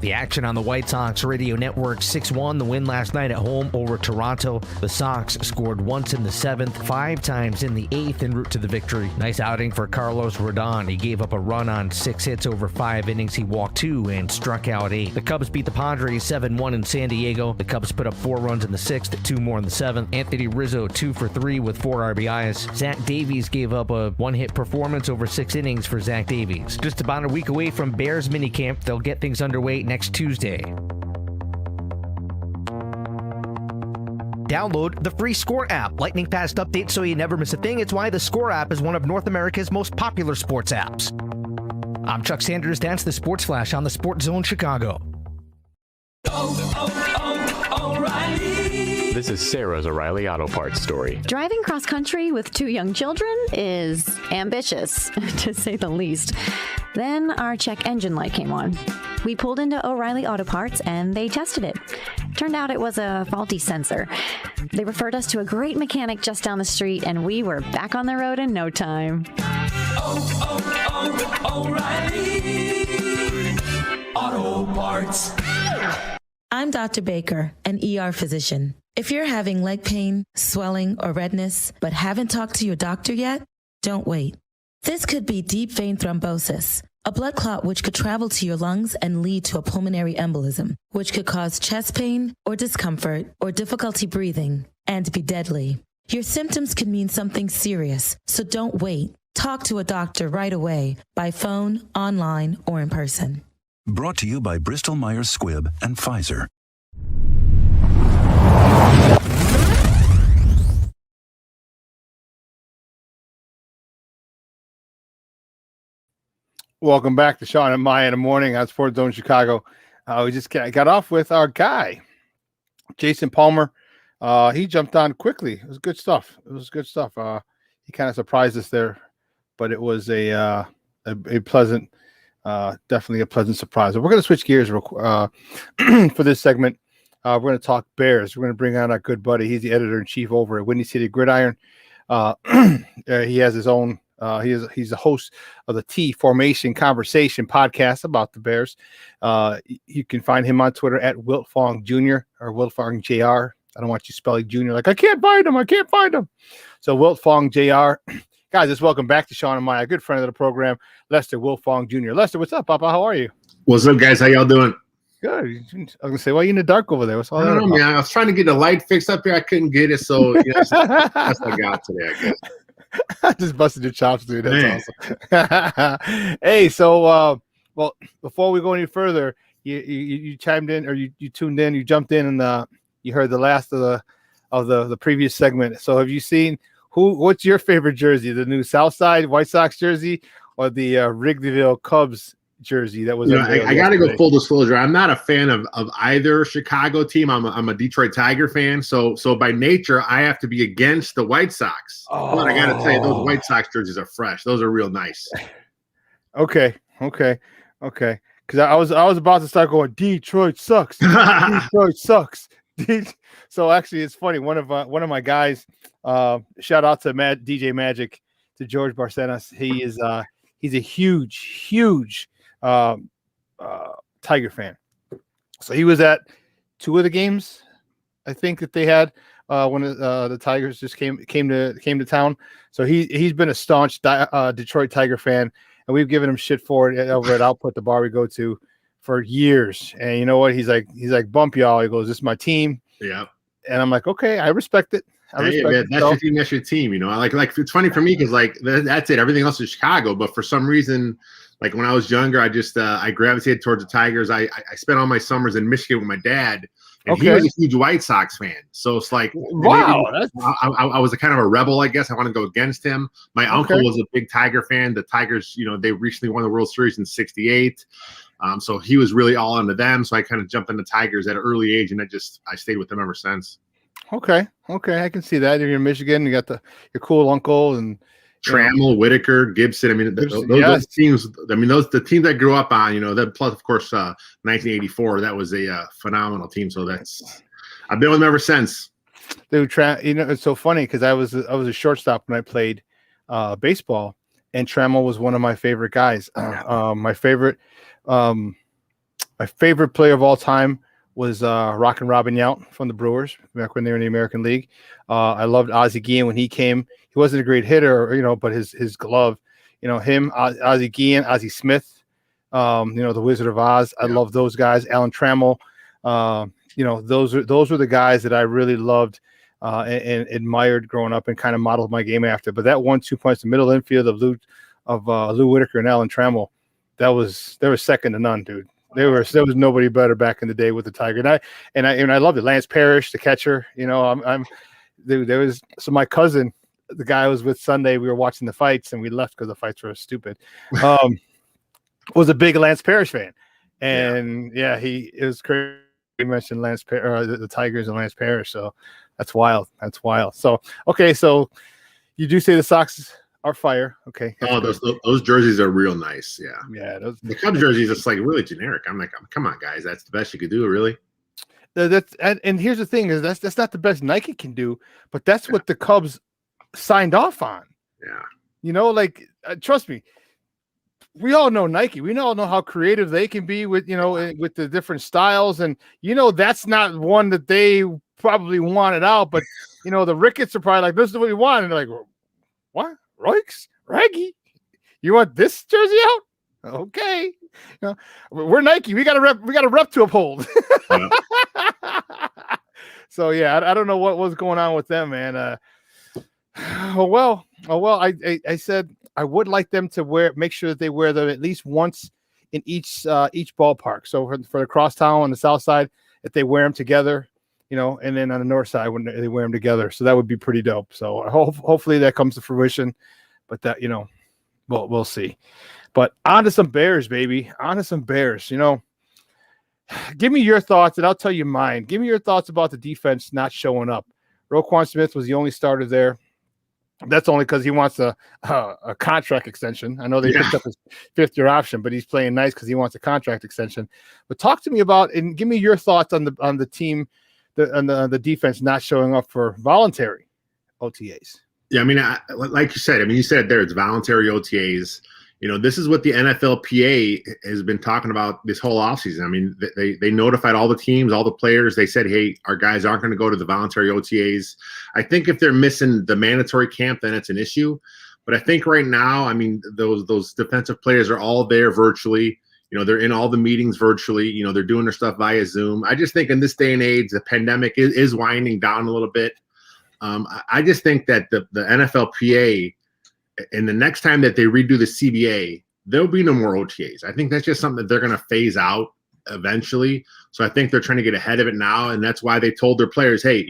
The action on the White Sox Radio Network 6-1. The win last night at home over Toronto. The Sox scored once in the 7th, 5 times in the 8th en route to the victory. Nice outing for Carlos Rodon. He gave up a run on 6 hits over 5 innings. He walked 2 and struck out 8. The Cubs beat the Padres 7-1 in San Diego. The Cubs put up 4 runs in the 6th, 2 more in the 7th. Anthony Rizzo 2 for 3 with 4 RBIs. Zach Davies gave up a 1-hit performance over 6 innings for Zach Davies. Just about a week away from Bears minicamp, they'll get things underway next Tuesday. Download the free Score app. Lightning fast updates so you never miss a thing. It's why the Score app is one of North America's most popular sports apps. I'm Chuck Sanders. That's the Sports Flash on the SportsZone Chicago. O'Reilly. This is Sarah's O'Reilly Auto Parts story. Driving cross country with 2 young children is ambitious, to say the least. Then our check engine light came on. We pulled into O'Reilly Auto Parts and they tested it. Turned out it was a faulty sensor. They referred us to a great mechanic just down the street and we were back on the road in no time. O'Reilly Auto Parts. I'm Dr. Baker, an ER physician. If you're having leg pain, swelling, or redness, but haven't talked to your doctor yet, don't wait. This could be deep vein thrombosis, a blood clot which could travel to your lungs and lead to a pulmonary embolism, which could cause chest pain or discomfort or difficulty breathing and be deadly. Your symptoms could mean something serious, so don't wait. Talk to a doctor right away, by phone, online, or in person. Brought to you by Bristol Myers Squibb and Pfizer. Welcome back to Shawn and Maya in the morning on SportsZone Chicago. We just got off with our guy, Jason Palmer. He jumped on quickly. It was good stuff. He kind of surprised us there, but it was a pleasant, definitely a pleasant surprise. But we're going to switch gears for this segment. We're going to talk Bears. We're going to bring on our good buddy. He's the editor-in-chief over at Windy City Gridiron. He has his own. He's the host of the T Formation Conversation podcast about the Bears. You can find him on Twitter at Wiltfong Jr. or Wiltfong Jr. I don't want you spelling Jr. like I can't find him. So Wiltfong Jr. Guys, just welcome back to Shawn and Maya, a good friend of the program, Lester Wilfong Jr. Lester, what's up, Papa? How are you? What's up, guys? How y'all doing? Good. I was gonna say, why are you in the dark over there? What's all I that don't know, about? man. I was trying to get the light fixed up here. I couldn't get it, so that's what I got today, I guess. I just busted your chops, dude. That's awesome. Hey, so well, before we go any further, you chimed in, or you tuned in, you jumped in, and you heard the last of of the previous segment. So have you seen what's your favorite jersey? The new Southside White Sox jersey or the Wrigleyville Cubs jersey that was I got to go full disclosure. I'm not a fan of either Chicago team. I'm a Detroit Tiger fan. So by nature, I have to be against the White Sox. Oh. But I got to tell you, those White Sox jerseys are fresh. Those are real nice. Okay. Because I was about to start going, Detroit sucks. Detroit sucks. So actually, it's funny. One of my guys, shout out to DJ Magic, to George Barcenas. He's a huge Tiger fan. So he was at 2 of the games, I think, that they had when the Tigers just came to town. So he's been a staunch Detroit Tiger fan, and we've given him shit for it over at Output, the bar we go to, for years. And you know what? He's like, bump y'all. He goes, this is my team. Yeah. And I'm like, okay, I respect it. That's your team. That's your team. You know, like it's funny for me because like that's it. Everything else is Chicago, but for some reason, like when I was younger, I just I gravitated towards the Tigers. I spent all my summers in Michigan with my dad, and he was a huge White Sox fan. So it's like, wow, I was a kind of a rebel, I guess. I wanted to go against him. My uncle was a big Tiger fan. The Tigers, you know, they recently won the World Series in '68. So he was really all into them. So I kind of jumped into Tigers at an early age, and I stayed with them ever since. Okay, I can see that. You're in Michigan. You got your cool uncle and Trammell, Whitaker, Gibson. I mean, those teams. I mean, the teams I grew up on. You know, that plus of course 1984. That was a phenomenal team. So I've been with them ever since. Dude, you know, it's so funny because I was a shortstop when I played baseball, and Trammell was one of my favorite guys. My favorite player of all time was Rockin' Robin Yount from the Brewers back when they were in the American League. I loved Ozzie Guillen when he came. He wasn't a great hitter, you know, but his glove, you know, him, Ozzie Guillen, Ozzie Smith, you know, the Wizard of Oz. I love those guys. Alan Trammell, you know, those were the guys that I really loved and admired growing up and kind of modeled my game after. But that 1-2 punch, the middle infield of Lou Whitaker and Alan Trammell, they were second to none, dude. There was nobody better back in the day with the Tiger, and I loved it. Lance Parrish, the catcher, you know, my cousin, the guy I was with Sunday, we were watching the fights and we left because the fights were stupid. Was a big Lance Parrish fan, and it was crazy. He mentioned the Tigers and Lance Parrish, so that's wild. So okay, so you do say the Sox are fire. Okay. Oh, those jerseys are real nice. Yeah. Yeah. The Cubs jerseys, it's like really generic. I'm like, come on, guys, that's the best you could do, really. And here's the thing: is that's not the best Nike can do, but that's what the Cubs signed off on. Yeah. You know, like trust me, we all know Nike. We all know how creative they can be with with the different styles, and that's not one that they probably wanted out. But the Ricketts are probably like, this is what we want, and they're like, what? Royks? Raggy? You want this jersey out? Okay. We're Nike. We got a rep to uphold. Yeah. So yeah, I don't know what was going on with them, man. I said I would like them to make sure that they wear them at least once in each ballpark. So for the crosstown on the south side, if they wear them together, and then on the north side when they wear them together. So that would be pretty dope. So hopefully that comes to fruition. But that, we'll see. But on to some Bears, baby. On to some Bears. Give me your thoughts, and I'll tell you mine. Give me your thoughts about the defense not showing up. Roquan Smith was the only starter there. That's only because he wants a contract extension. I know they picked up his fifth-year option, but he's playing nice because he wants a contract extension. But talk to me about and give me your thoughts on the team, on the defense not showing up for voluntary OTAs. Yeah, I mean, like you said, you said there it's voluntary OTAs. This is what the NFLPA has been talking about this whole offseason. I mean, they notified all the teams, all the players. They said, hey, our guys aren't going to go to the voluntary OTAs. I think if they're missing the mandatory camp, then it's an issue. But I think right now, those defensive players are all there virtually. They're in all the meetings virtually. They're doing their stuff via Zoom. I just think in this day and age, the pandemic is winding down a little bit. I just think that the NFLPA, and the next time that they redo the CBA, there'll be no more OTAs. I think that's just something that they're going to phase out eventually. So I think they're trying to get ahead of it now, and that's why they told their players, hey,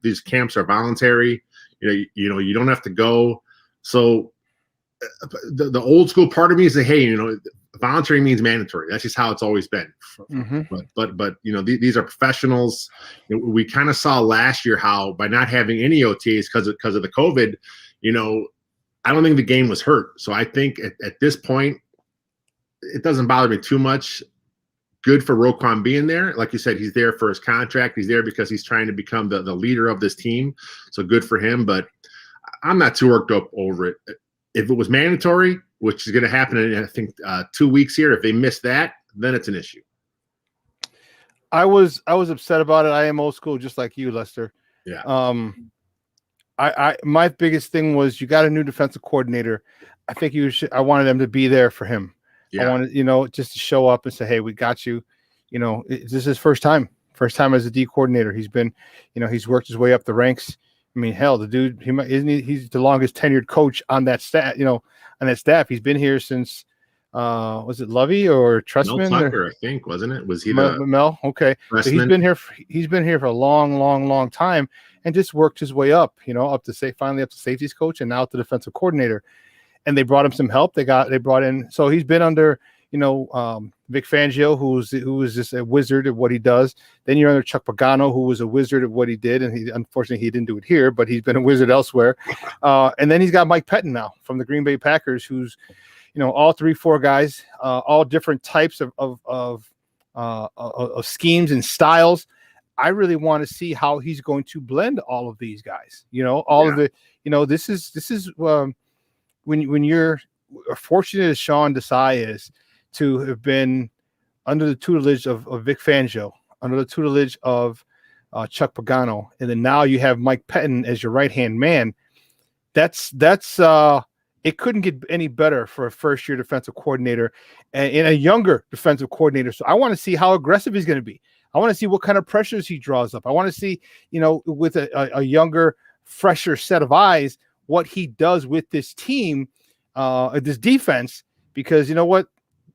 these camps are voluntary. You don't have to go. So the old school part of me is that, hey, voluntary means mandatory. That's just how it's always been. Mm-hmm. But these are professionals. We kind of saw last year how by not having any OTAs because of the COVID, I don't think the game was hurt. So I think at this point, it doesn't bother me too much. Good for Roquan being there. Like you said, he's there for his contract. He's there because he's trying to become the leader of this team. So good for him. But I'm not too worked up over it. If it was mandatory, which is going to happen in, I think, 2 weeks here, if they miss that, then it's an issue. I was upset about it. I am old school, just like you, Lester. Yeah. My biggest thing was you got a new defensive coordinator. I think I wanted them to be there for him. Yeah. I wanted, just to show up and say, hey, we got you. This is his first time as a D coordinator. He's been, he's worked his way up the ranks. I mean, hell, the dude, he's the longest tenured coach on that staff, on that staff. He's been here since, was it Lovey or Trustman? Mel Tucker, I think, wasn't it? Was he Mel? Okay. So he's been here for a long, long, long time and just worked his way up, finally up to safeties coach and now to defensive coordinator. And they brought him some help. They brought in, so he's been under, Vic Fangio, who was just a wizard at what he does. Then you're under Chuck Pagano, who was a wizard at what he did, and unfortunately he didn't do it here, but he's been a wizard elsewhere. And then he's got Mike Pettin now from the Green Bay Packers, who's, all 3-4 guys, all different types of schemes and styles. I really want to see how he's going to blend all of these guys. Of the, this is when you're fortunate as Shawn Desai is to have been under the tutelage of Vic Fangio, under the tutelage of Chuck Pagano, and then now you have Mike Pettin as your right-hand man. That's it couldn't get any better for a first-year defensive coordinator and a younger defensive coordinator. So I want to see how aggressive he's going to be. I want to see what kind of pressures he draws up. I want to see, with a younger, fresher set of eyes, what he does with this team, this defense, because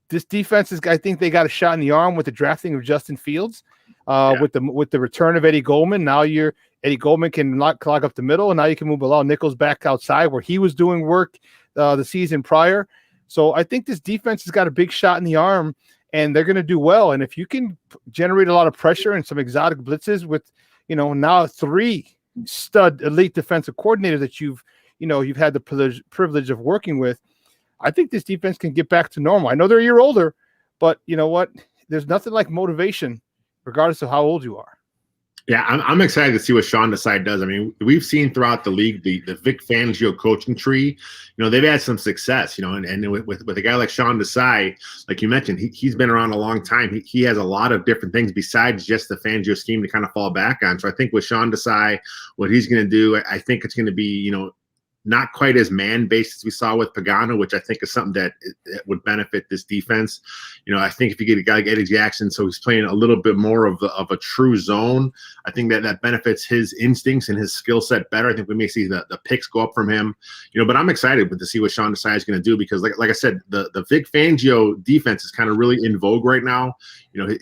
this defense is, I think they got a shot in the arm with the drafting of Justin Fields, with the return of Eddie Goldman. Now Eddie Goldman can clog up the middle, and now you can move Bilal Nichols back outside where he was doing work the season prior. So I think this defense has got a big shot in the arm, and they're going to do well. And if you can generate a lot of pressure and some exotic blitzes with, now 3 stud elite defensive coordinators that you've had the privilege of working with, I think this defense can get back to normal. I know they're a year older, but you know what? There's nothing like motivation, regardless of how old you are. Yeah, I'm excited to see what Shawn Desai does. I mean, we've seen throughout the league the Vic Fangio coaching tree. They've had some success. And with a guy like Shawn Desai, like you mentioned, he's been around a long time. He has a lot of different things besides just the Fangio scheme to kind of fall back on. So I think with Shawn Desai, what he's going to do, I think it's going to be not quite as man-based as we saw with Pagano, which I think is something that would benefit this defense. I think if you get a guy like Eddie Jackson, so he's playing a little bit more of a true zone, I think that benefits his instincts and his skill set better. I think we may see the picks go up from him. But I'm excited to see what Shawn Desai is going to do because, like I said, the Vic Fangio defense is kind of really in vogue right now.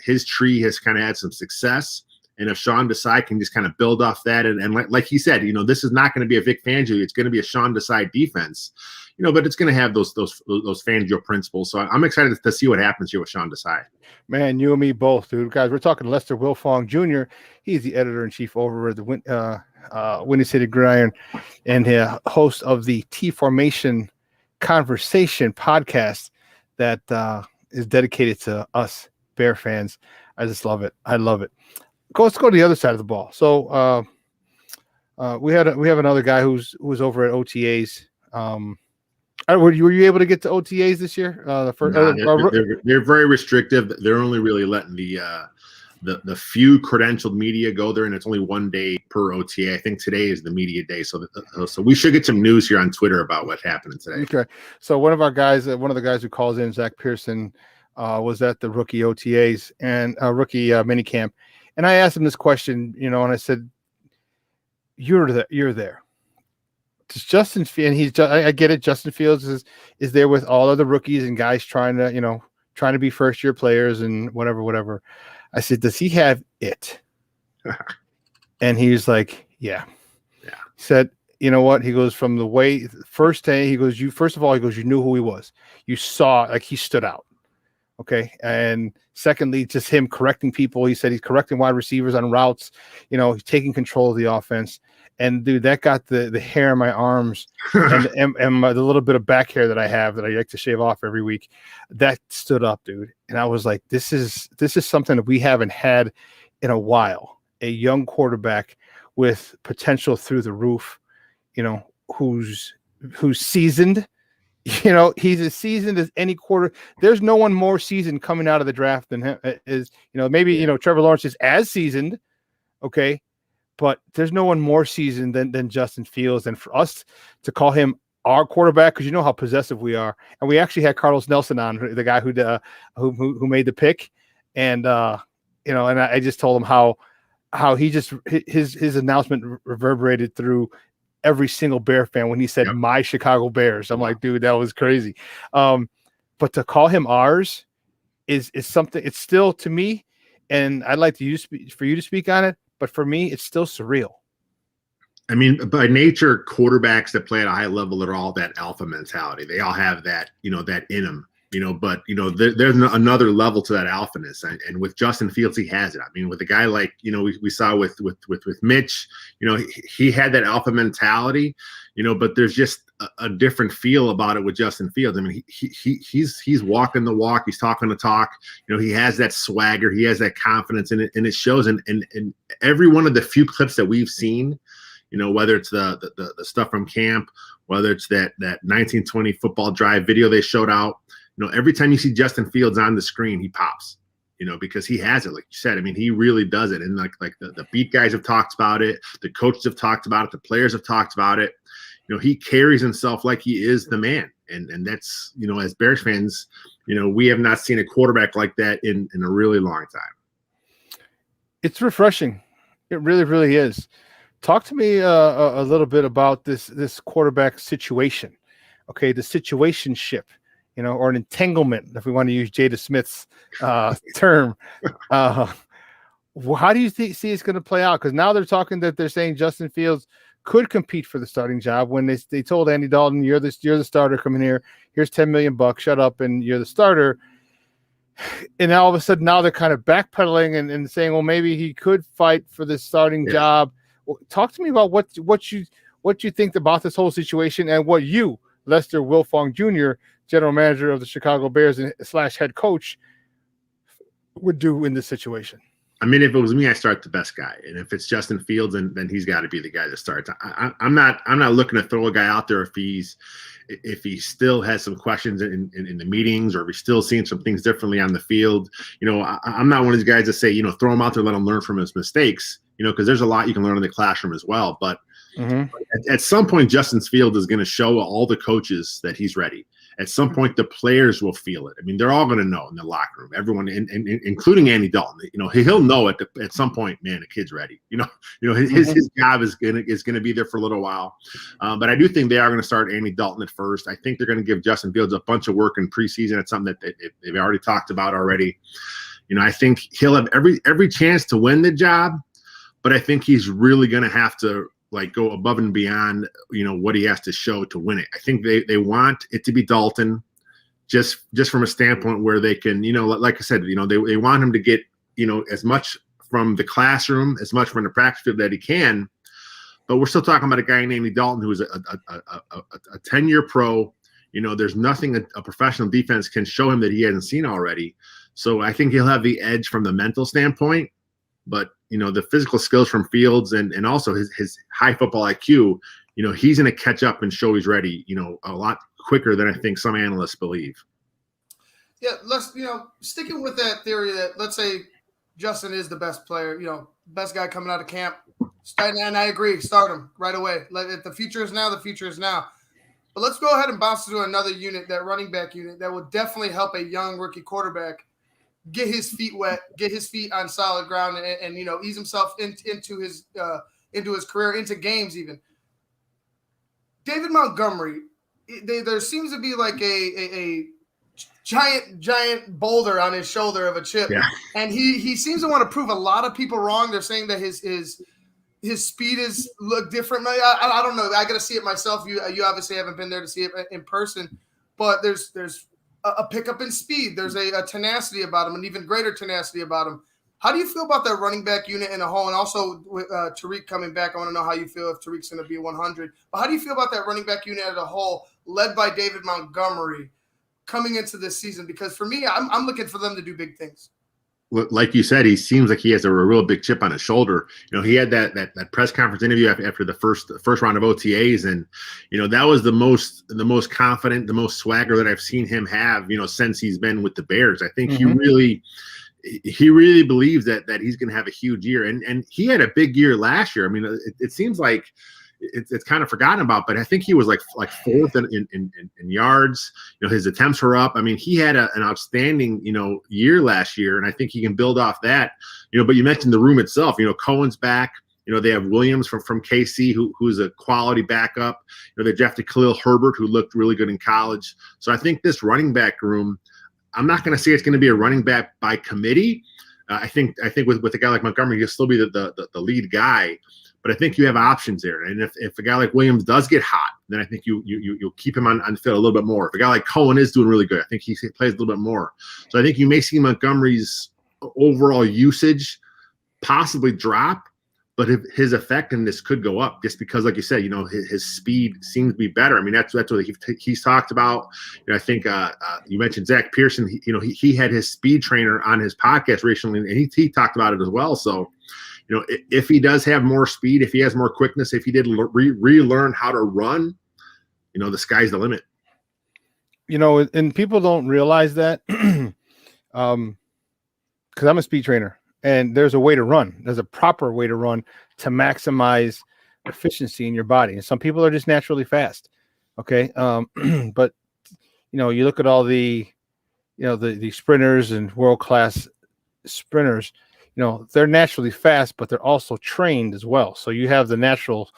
His tree has kind of had some success. And if Shawn Desai can just kind of build off that, and like he said, this is not going to be a Vic Fangio. It's going to be a Shawn Desai defense, but it's going to have those Fangio principles. So I'm excited to see what happens here with Shawn Desai. Man, you and me both, dude. Guys, we're talking to Lester Wilfong Jr. He's the editor-in-chief over at the Windy City Gridiron and host of the T-Formation Conversation podcast that is dedicated to us Bear fans. I just love it. I love it. Let's go to the other side of the ball. So we have another guy who's over at OTAs. Were you able to get to OTAs this year? They're very restrictive. They're only really letting the few credentialed media go there, and it's only 1 day per OTA. I think today is the media day, so we should get some news here on Twitter about what happened today. Okay, so one of the guys who calls in, Zach Pearson, was at the rookie OTAs and rookie minicamp. And I asked him this question, and I said, "You're there. Does Justin Fields?" And I get it. Justin Fields is there with all other rookies and guys trying to be first year players and whatever. I said, does he have it? And he's like, yeah. He said, you know what? He goes, from the way first day, he goes, you knew who he was. You saw, like, he stood out. Okay. And secondly, just him correcting people. He said he's correcting wide receivers on routes. He's taking control of the offense. And dude, that got the hair on my arms and the little bit of back hair that I have that I like to shave off every week. That stood up, dude. And I was like, this is something that we haven't had in a while. A young quarterback with potential through the roof, who's seasoned. He's as seasoned as any quarter. There's no one more seasoned coming out of the draft than him. Maybe Trevor Lawrence is as seasoned, okay, but there's no one more seasoned than Justin Fields. And for us to call him our quarterback, because you know how possessive we are, and we actually had Carlos Nelson on, the guy who made the pick, and and I just told him how he just his announcement reverberated through every single Bear fan when he said my Chicago Bears. I'm like, dude, that was crazy. But to call him ours is something. It's still, to me, and I'd like to for you to speak on it, but for me, it's still surreal. I mean, by nature, quarterbacks that play at a high level are all that alpha mentality. They all have that, that in them. But there's another level to that alphaness, and with Justin Fields, he has it. I mean, with a guy like we saw with Mitch, he had that alpha mentality, but there's just a different feel about it with Justin Fields. I mean, he's walking the walk, he's talking the talk. He has that swagger, he has that confidence in it, and it shows. And every one of the few clips that we've seen, whether it's the stuff from camp, whether it's that 1920 football drive video they showed out. Every time you see Justin Fields on the screen, he pops, because he has it, like you said. I mean, he really does it. And like the beat guys have talked about it. The coaches have talked about it. The players have talked about it. He carries himself like he is the man. And that's, as Bears fans, we have not seen a quarterback like that in a really long time. It's refreshing. It really, really is. Talk to me a little bit about this quarterback situation. Okay. The situationship. Or an entanglement, if we want to use Jada Smith's term. How do you see it's going to play out? Because now they're talking that they're saying Justin Fields could compete for the starting job when they told Andy Dalton, you're the starter, come in here. Here's $10 million, shut up, and you're the starter. And all of a sudden, now they're kind of backpedaling and saying, well, maybe he could fight for the starting job. Well, talk to me about what you think about this whole situation and what you, Lester Wilfong Jr., general manager of the Chicago Bears / head coach, would do in this situation. I mean, if it was me, I start the best guy, and if it's Justin Fields, then he's got to be the guy that starts. I'm not looking to throw a guy out there if he still has some questions in the meetings, or if he's still seeing some things differently on the field. I'm not one of these guys that say, throw him out there, let him learn from his mistakes. Because there's a lot you can learn in the classroom as well. But at some point, Justin Fields is going to show all the coaches that he's ready. At some point, the players will feel it. I mean, they're all going to know in the locker room, everyone, including Andy Dalton. He'll know it at some point. Man, the kid's ready. His job is going to be there for a little while. But I do think they are going to start Andy Dalton at first. I think they're going to give Justin Fields a bunch of work in preseason. It's something that they've already talked about already. I think he'll have every chance to win the job, but I think he's really going to have to go above and beyond, what he has to show to win it. I think they want it to be Dalton, just from a standpoint where they can, like I said, they want him to get, as much from the classroom, as much from the practice field that he can. But we're still talking about a guy named Dalton who is a 10-year pro. There's nothing a professional defense can show him that he hasn't seen already. So I think he'll have the edge from the mental standpoint. But the physical skills from Fields and also his high football IQ, he's going to catch up and show he's ready, a lot quicker than I think some analysts believe. Yeah, let's sticking with that theory that, let's say Justin is the best player, best guy coming out of camp. And I agree, start him right away. If the future is now, the future is now. But let's go ahead and bounce to another unit, that running back unit, that will definitely help a young rookie quarterback get his feet wet, get his feet on solid ground, and ease himself into his career, into games even. David Montgomery, there seems to be like a giant boulder on his shoulder of a chip. Yeah. And he seems to want to prove a lot of people wrong. They're saying that his speed is look different. I don't know. I got to see it myself. You obviously haven't been there to see it in person, but there's a pickup in speed. There's a tenacity about him, an even greater tenacity about him. How do you feel about that running back unit in a whole? And also with Tariq coming back, I want to know how you feel if Tariq's going to be 100. But how do you feel about that running back unit as a whole, led by David Montgomery, coming into this season? Because for me, I'm looking for them to do big things. Like you said, he seems like he has a real big chip on his shoulder. He had that press conference interview after the first round of OTAs, and that was the most confident, the most swagger that I've seen him have, since he's been with the Bears. I think he really believes that he's going to have a huge year, and he had a big year last year. I mean, it seems like it's kind of forgotten about, but I think he was like fourth in yards. His attempts were up. I mean, he had an outstanding year last year, and I think he can build off that. But you mentioned the room itself. Cohen's back. They have Williams from KC, who's a quality backup. They drafted Khalil Herbert, who looked really good in college. So I think this running back room, I'm not going to say it's going to be a running back by committee. I think with a guy like Montgomery, he'll still be the lead guy. But I think you have options there. And if a guy like Williams does get hot, then I think you'll keep him on the field a little bit more. If a guy like Cohen is doing really good, I think he plays a little bit more. So I think you may see Montgomery's overall usage possibly drop, but his effectiveness could go up just because, like you said, his speed seems to be better. I mean, that's what he's talked about. I think you mentioned Zach Pearson. He had his speed trainer on his podcast recently, and he talked about it as well. So, if he does have more speed, if he has more quickness, if he did relearn how to run, the sky's the limit. And people don't realize that because I'm a speed trainer, and there's a way to run. There's a proper way to run to maximize efficiency in your body. And some people are just naturally fast. Okay. But, you look at all the sprinters and world-class sprinters, they're naturally fast, but they're also trained as well. So you have the natural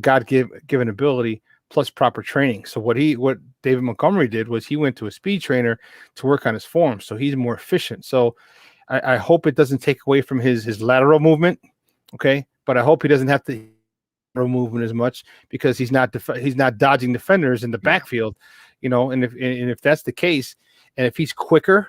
God-given ability plus proper training. So what David Montgomery did was he went to a speed trainer to work on his form. So he's more efficient. So I hope it doesn't take away from his lateral movement. Okay. But I hope he doesn't have to lateral movement as much because he's not dodging defenders in the backfield, and if that's the case, and if he's quicker,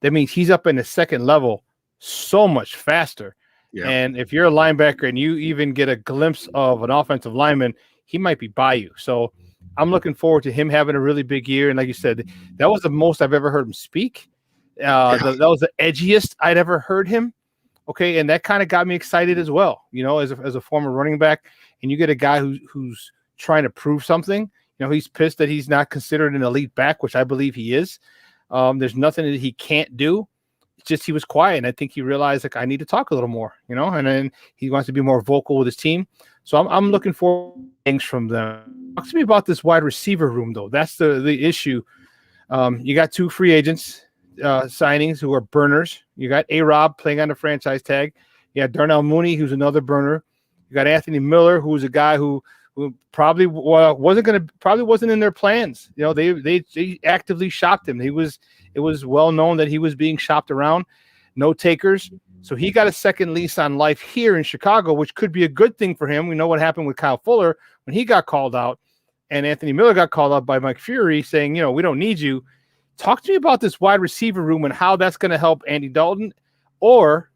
that means he's up in the second level so much faster. Yeah. And if you're a linebacker and you even get a glimpse of an offensive lineman, he might be by you. So I'm looking forward to him having a really big year. And like you said, that was the most I've ever heard him speak. That was the edgiest I'd ever heard him. Okay. And that kind of got me excited as well, as a former running back, and you get a guy who's trying to prove something. He's pissed that he's not considered an elite back, which I believe he is. There's nothing that he can't do. Just he was quiet, and I think he realized I need to talk a little more, and then he wants to be more vocal with his team. So I'm looking for things from them. Talk to me about this wide receiver room, though. That's the issue. You got two free agents signings who are burners. You got A-Rob playing on the franchise tag. You got Darnell Mooney, who's another burner. You got Anthony Miller, who's a guy who probably wasn't in their plans. They actively shopped him. It was well known that he was being shopped around. No takers. So he got a second lease on life here in Chicago, which could be a good thing for him. We know what happened with Kyle Fuller when he got called out, and Anthony Miller got called out by Mike Fury saying, we don't need you. Talk to me about this wide receiver room and how that's going to help Andy Dalton or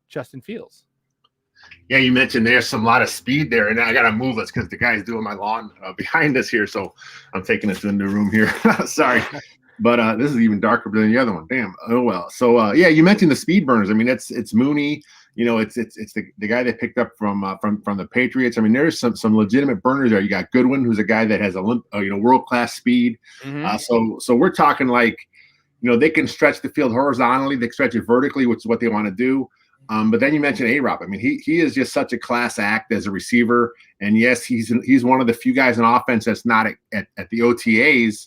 Justin Fields. Yeah, you mentioned there's a lot of speed there, and I got to move us because the guy's doing my lawn behind us here, so I'm taking us in the room here. Sorry. But this is even darker than the other one. Damn. Oh, well. So, you mentioned the speed burners. I mean, it's Mooney. It's the guy they picked up from the Patriots. I mean, there's some legitimate burners there. You got Goodwin, who's a guy that has world-class speed. Mm-hmm. So we're talking they can stretch the field horizontally. They can stretch it vertically, which is what they want to do. But then you mentioned A-Rob. I mean, he is just such a class act as a receiver. And yes, he's one of the few guys in offense that's not at the OTAs,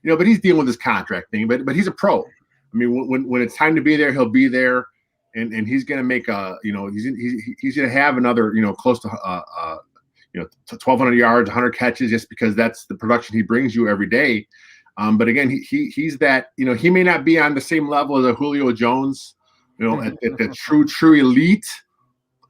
but he's dealing with his contract thing. But he's a pro. I mean, when it's time to be there, he'll be there, and he's going to make he's going to have another close to 1,200 yards, 100 catches, just because that's the production he brings you every day. But again, he's that, he may not be on the same level as a Julio Jones, at the true elite.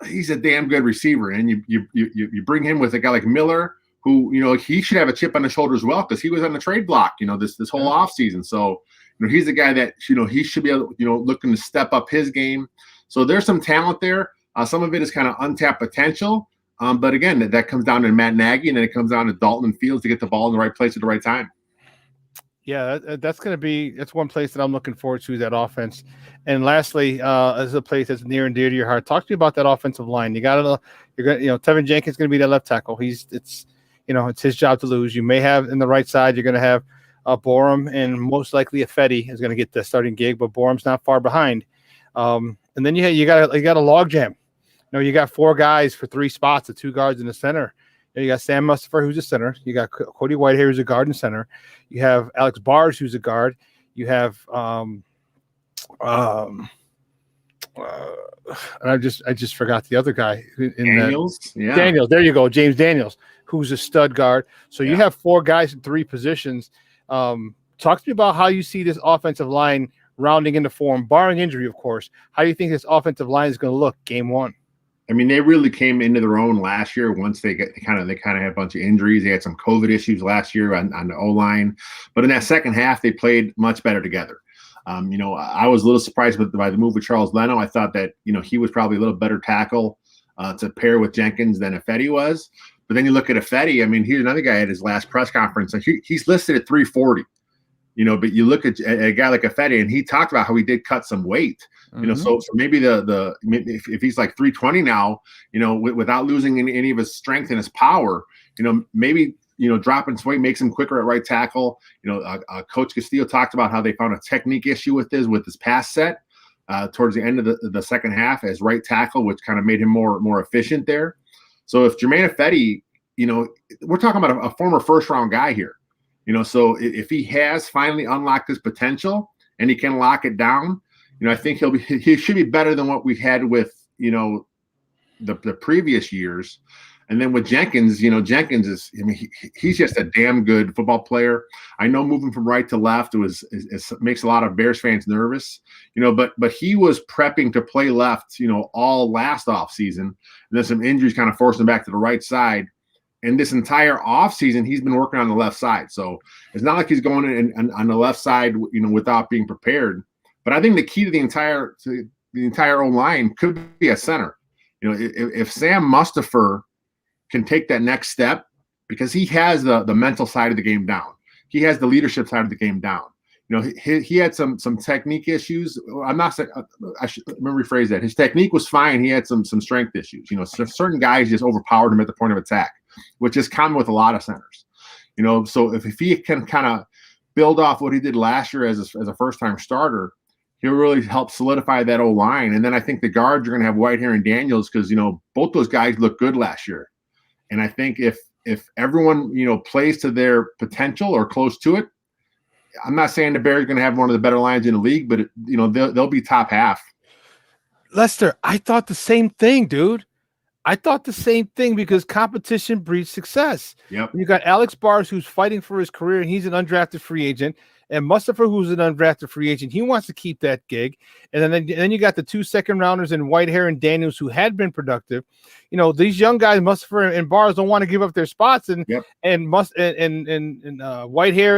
He's a damn good receiver. And you bring him with a guy like Miller, who, he should have a chip on his shoulder as well, because he was on the trade block, this whole offseason. So, he's the guy that, he should be able, looking to step up his game. So there's some talent there. Some of it is kind of untapped potential. But again, that comes down to Matt Nagy, and then it comes down to Dalton and Fields to get the ball in the right place at the right time. Yeah, that's one place that I'm looking forward to, that offense. And lastly, as a place that's near and dear to your heart, talk to me about that offensive line. Tevin Jenkins is going to be that left tackle. It's his job to lose. You may have in the right side, you're going to have Borum, and most likely Ifedi is going to get the starting gig, but Borum's not far behind. And then you got a log jam. You got 4 guys for 3 spots, the 2 guards in the center. You got Sam Mustipher, who's a center. You got Cody Whitehair, who's a guard and center. You have Alex Bars, who's a guard. You have and I just forgot the other guy. Daniels. Daniels. There you go. James Daniels, who's a stud guard. So you have 4 guys in 3 positions. Talk to me about how you see this offensive line rounding into form, barring injury, of course. How do you think this offensive line is going to look game 1? I mean, they really came into their own last year once they kind of had a bunch of injuries. They had some COVID issues last year on the O-line. But in that second half, they played much better together. I was a little surprised by the move with Charles Leno. I thought that, he was probably a little better tackle to pair with Jenkins than Ifedi was. But then you look at Ifedi. I mean, here's another guy at his last press conference. He's listed at 340. But you look at a guy like Ifedi, and he talked about how he did cut some weight. So maybe if he's like 320 now, without losing any of his strength and his power, maybe dropping some weight makes him quicker at right tackle. Coach Castillo talked about how they found a technique issue with his pass set towards the end of the second half as right tackle, which kind of made him more efficient there. So if Jermaine Ifedi, we're talking about a former first round guy here. So if he has finally unlocked his potential and he can lock it down, I think he should be better than what we've had with, the previous years. And then with Jenkins, Jenkins is, he's just a damn good football player. I know moving from right to left makes a lot of Bears fans nervous, but he was prepping to play left, all last off season. And then some injuries kind of forced him back to the right side. And this entire offseason, he's been working on the left side. So it's not like he's going in on the left side, without being prepared. But I think the key to the entire O-line could be a center. If Sam Mustipher can take that next step, because he has the mental side of the game down. He has the leadership side of the game down. He had some technique issues. I'm not saying let me rephrase that. His technique was fine. He had some strength issues. Certain guys just overpowered him at the point of attack, which is common with a lot of centers. So if he can kind of build off what he did last year as a first-time starter, he'll really help solidify that O-line. And then I think the guards are going to have Whitehair and Daniels because, both those guys looked good last year. And I think if everyone, plays to their potential or close to it, I'm not saying the Bears are going to have one of the better lines in the league, but they'll be top half. Lester, I thought the same thing, dude. I thought the same thing because competition breeds success. Yep. You got Alex Bars, who's fighting for his career, and he's an undrafted free agent. And Mustipher, who's an undrafted free agent, he wants to keep that gig. And then you got the 2 second-rounders in Whitehair and Daniels, who had been productive. These young guys, Mustipher and Bars, don't want to give up their spots, and Whitehair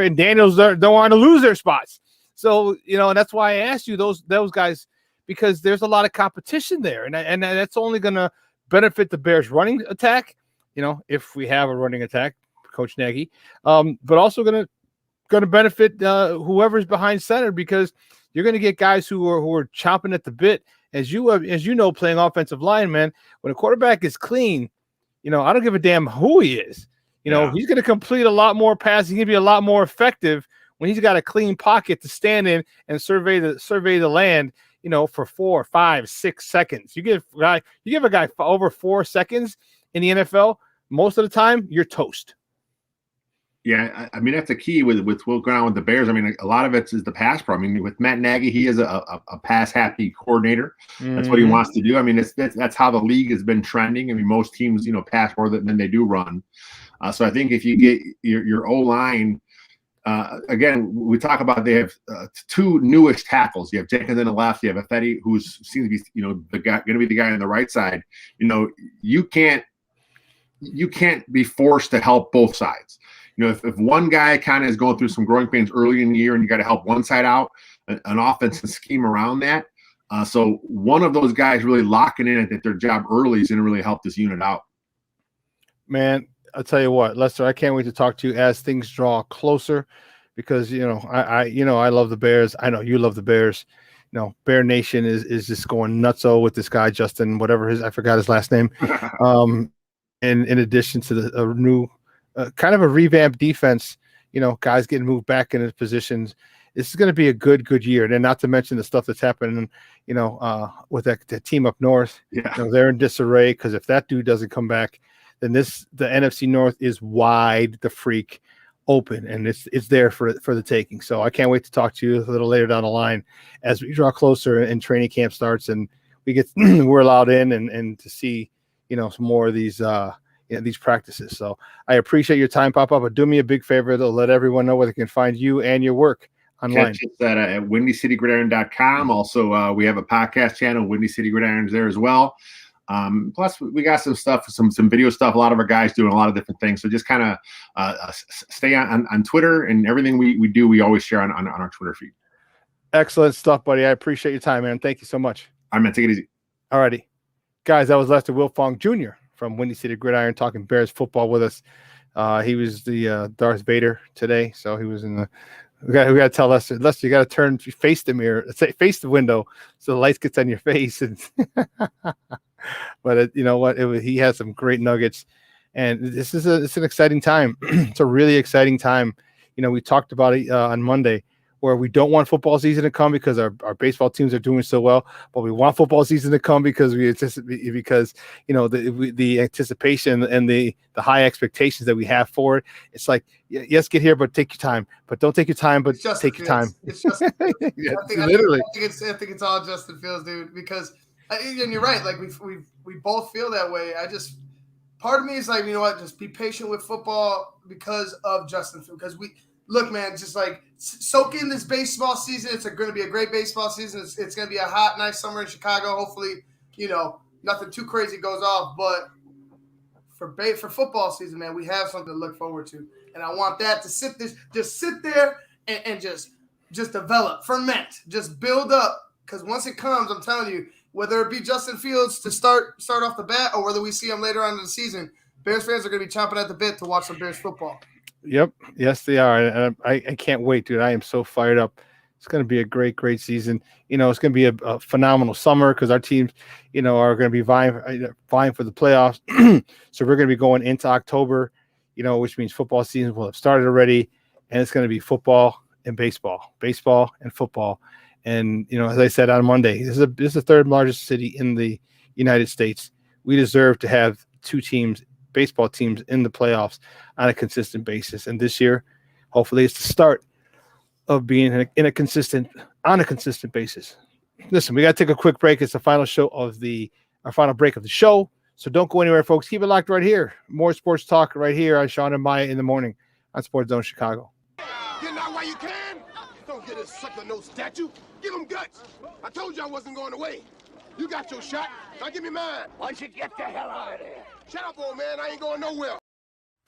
and Daniels don't want to lose their spots. So and that's why I asked you those guys, because there's a lot of competition there, and that's only going to benefit the Bears' running attack. If we have a running attack, Coach Nagy, but also going to benefit whoever's behind center, because you're going to get guys who are chomping at the bit. As you know, playing offensive line, man, when a quarterback is clean, I don't give a damn who he is. He's going to complete a lot more passes. He's going to be a lot more effective when he's got a clean pocket to stand in and survey the land. For 4, 5, 6 seconds. You give a guy over 4 seconds in the NFL, most of the time you're toast. Yeah, I mean, that's the key with what's going on with the Bears. I mean, a lot of it is the pass pro. I mean, with Matt Nagy, he is a pass-happy coordinator. That's what he wants to do. I mean, that's how the league has been trending. I mean, most teams, pass more than they do run. So I think if you get your O-line again, we talk about they have two newish tackles. You have Jenkins on the left. You have Affetti, who seems to be, the guy going to be the guy on the right side. You can't be forced to help both sides. If one guy kind of is going through some growing pains early in the year, and you got to help one side out, an offensive scheme around that. So one of those guys really locking in at their job early is going to really help this unit out. Man, I'll tell you what, Lester, I can't wait to talk to you as things draw closer, because I love the Bears. I know you love the Bears. Bear Nation is just going nutso with this guy Justin, whatever I forgot his last name. And in addition to a new kind of a revamped defense, guys getting moved back into positions. This is going to be a good year. And then not to mention the stuff that's happening, with that team up north. Yeah. They're in disarray, because if that dude doesn't come back, then the NFC North is wide the freak open, and it's there for the taking. So I can't wait to talk to you a little later down the line as we draw closer and training camp starts and we're allowed in and to see some more of these these practices. So I appreciate your time, Papa, but do me a big favor, though, let everyone know where they can find you and your work online. Catch us at WindyCityGridiron.com. Also, we have a podcast channel, Windy City Gridirons, there as well. Plus, we got some stuff, some video stuff. A lot of our guys doing a lot of different things. So just kind of stay on Twitter, and everything we do, we always share on our Twitter feed. Excellent stuff, buddy. I appreciate your time, man. Thank you so much. All right, man. Take it easy. All righty. Guys, that was Lester Wilfong Jr. from Windy City Gridiron talking Bears football with us. He was the Darth Vader today, so he was in the. We got to tell Lester, you got to face the mirror, face the window, so the light gets on your face. And but you know what? He has some great nuggets, and it's an exciting time. It's a really exciting time. We talked about it on Monday, where we don't want football season to come because our baseball teams are doing so well, but we want football season to come because the anticipation and the high expectations that we have for it. It's like, yes, get here, but take your time. But don't take your time, but take your time. It's just literally. I think it's all Justin Fields, dude. Because and you're right. Like we both feel that way. Part of me is like, you know what? Just be patient with football because of Justin Fields. Because look, man, just like soak in this baseball season. It's going to be a great baseball season. It's going to be a hot, nice summer in Chicago. Hopefully, nothing too crazy goes off. But for football season, man, we have something to look forward to. And I want that to sit there and just develop, ferment, just build up. Because once it comes, I'm telling you, whether it be Justin Fields to start off the bat or whether we see him later on in the season, Bears fans are going to be chomping at the bit to watch some Bears football. Yep. Yes, they are. And I can't wait, dude. I am so fired up. It's going to be a great season. It's going to be a phenomenal summer because our teams, are going to be vying for the playoffs. So we're going to be going into October, which means football season will have started already. And it's going to be football and baseball and football. And, as I said on Monday, this is the third largest city in the United States. We deserve to have two baseball teams in the playoffs on a consistent basis. And this year, hopefully it's the start of being on a consistent basis. Listen, we got to take a quick break. It's the final our final break of the show. So don't go anywhere, folks. Keep it locked right here. More sports talk right here on Shawn and Maya in the morning on SportsZone Chicago. Get out while you can. Don't get a sucker no statue. Give him guts. I told you I wasn't going away. You got your shot. Now give me mine. Why don't you get the hell out of there? Shut up, old man. I ain't going nowhere.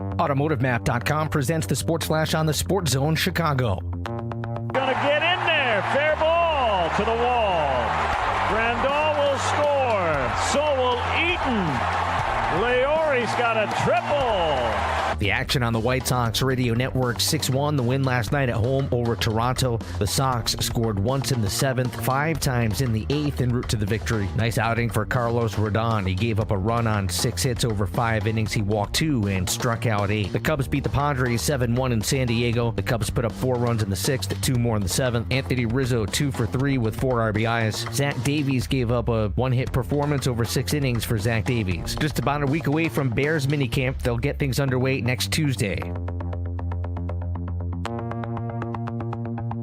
AutomotiveMap.com presents the Sports Flash on the SportsZone Chicago. Gonna get in there. Fair ball to the wall. Grandal will score. So will Eaton. Leori's got a triple. The action on the White Sox Radio Network 6-1. The win last night at home over Toronto. The Sox scored once in the 7th, 5 times in the 8th en route to the victory. Nice outing for Carlos Rodon. He gave up a run on 6 hits over 5 innings. He walked 2 and struck out 8. The Cubs beat the Padres 7-1 in San Diego. The Cubs put up 4 runs in the 6th, 2 more in the 7th. Anthony Rizzo 2 for 3 with 4 RBIs. Zach Davies gave up a 1-hit performance over 6 innings for Zach Davies. Just about a week away from Bears minicamp, they'll get things underway next Tuesday.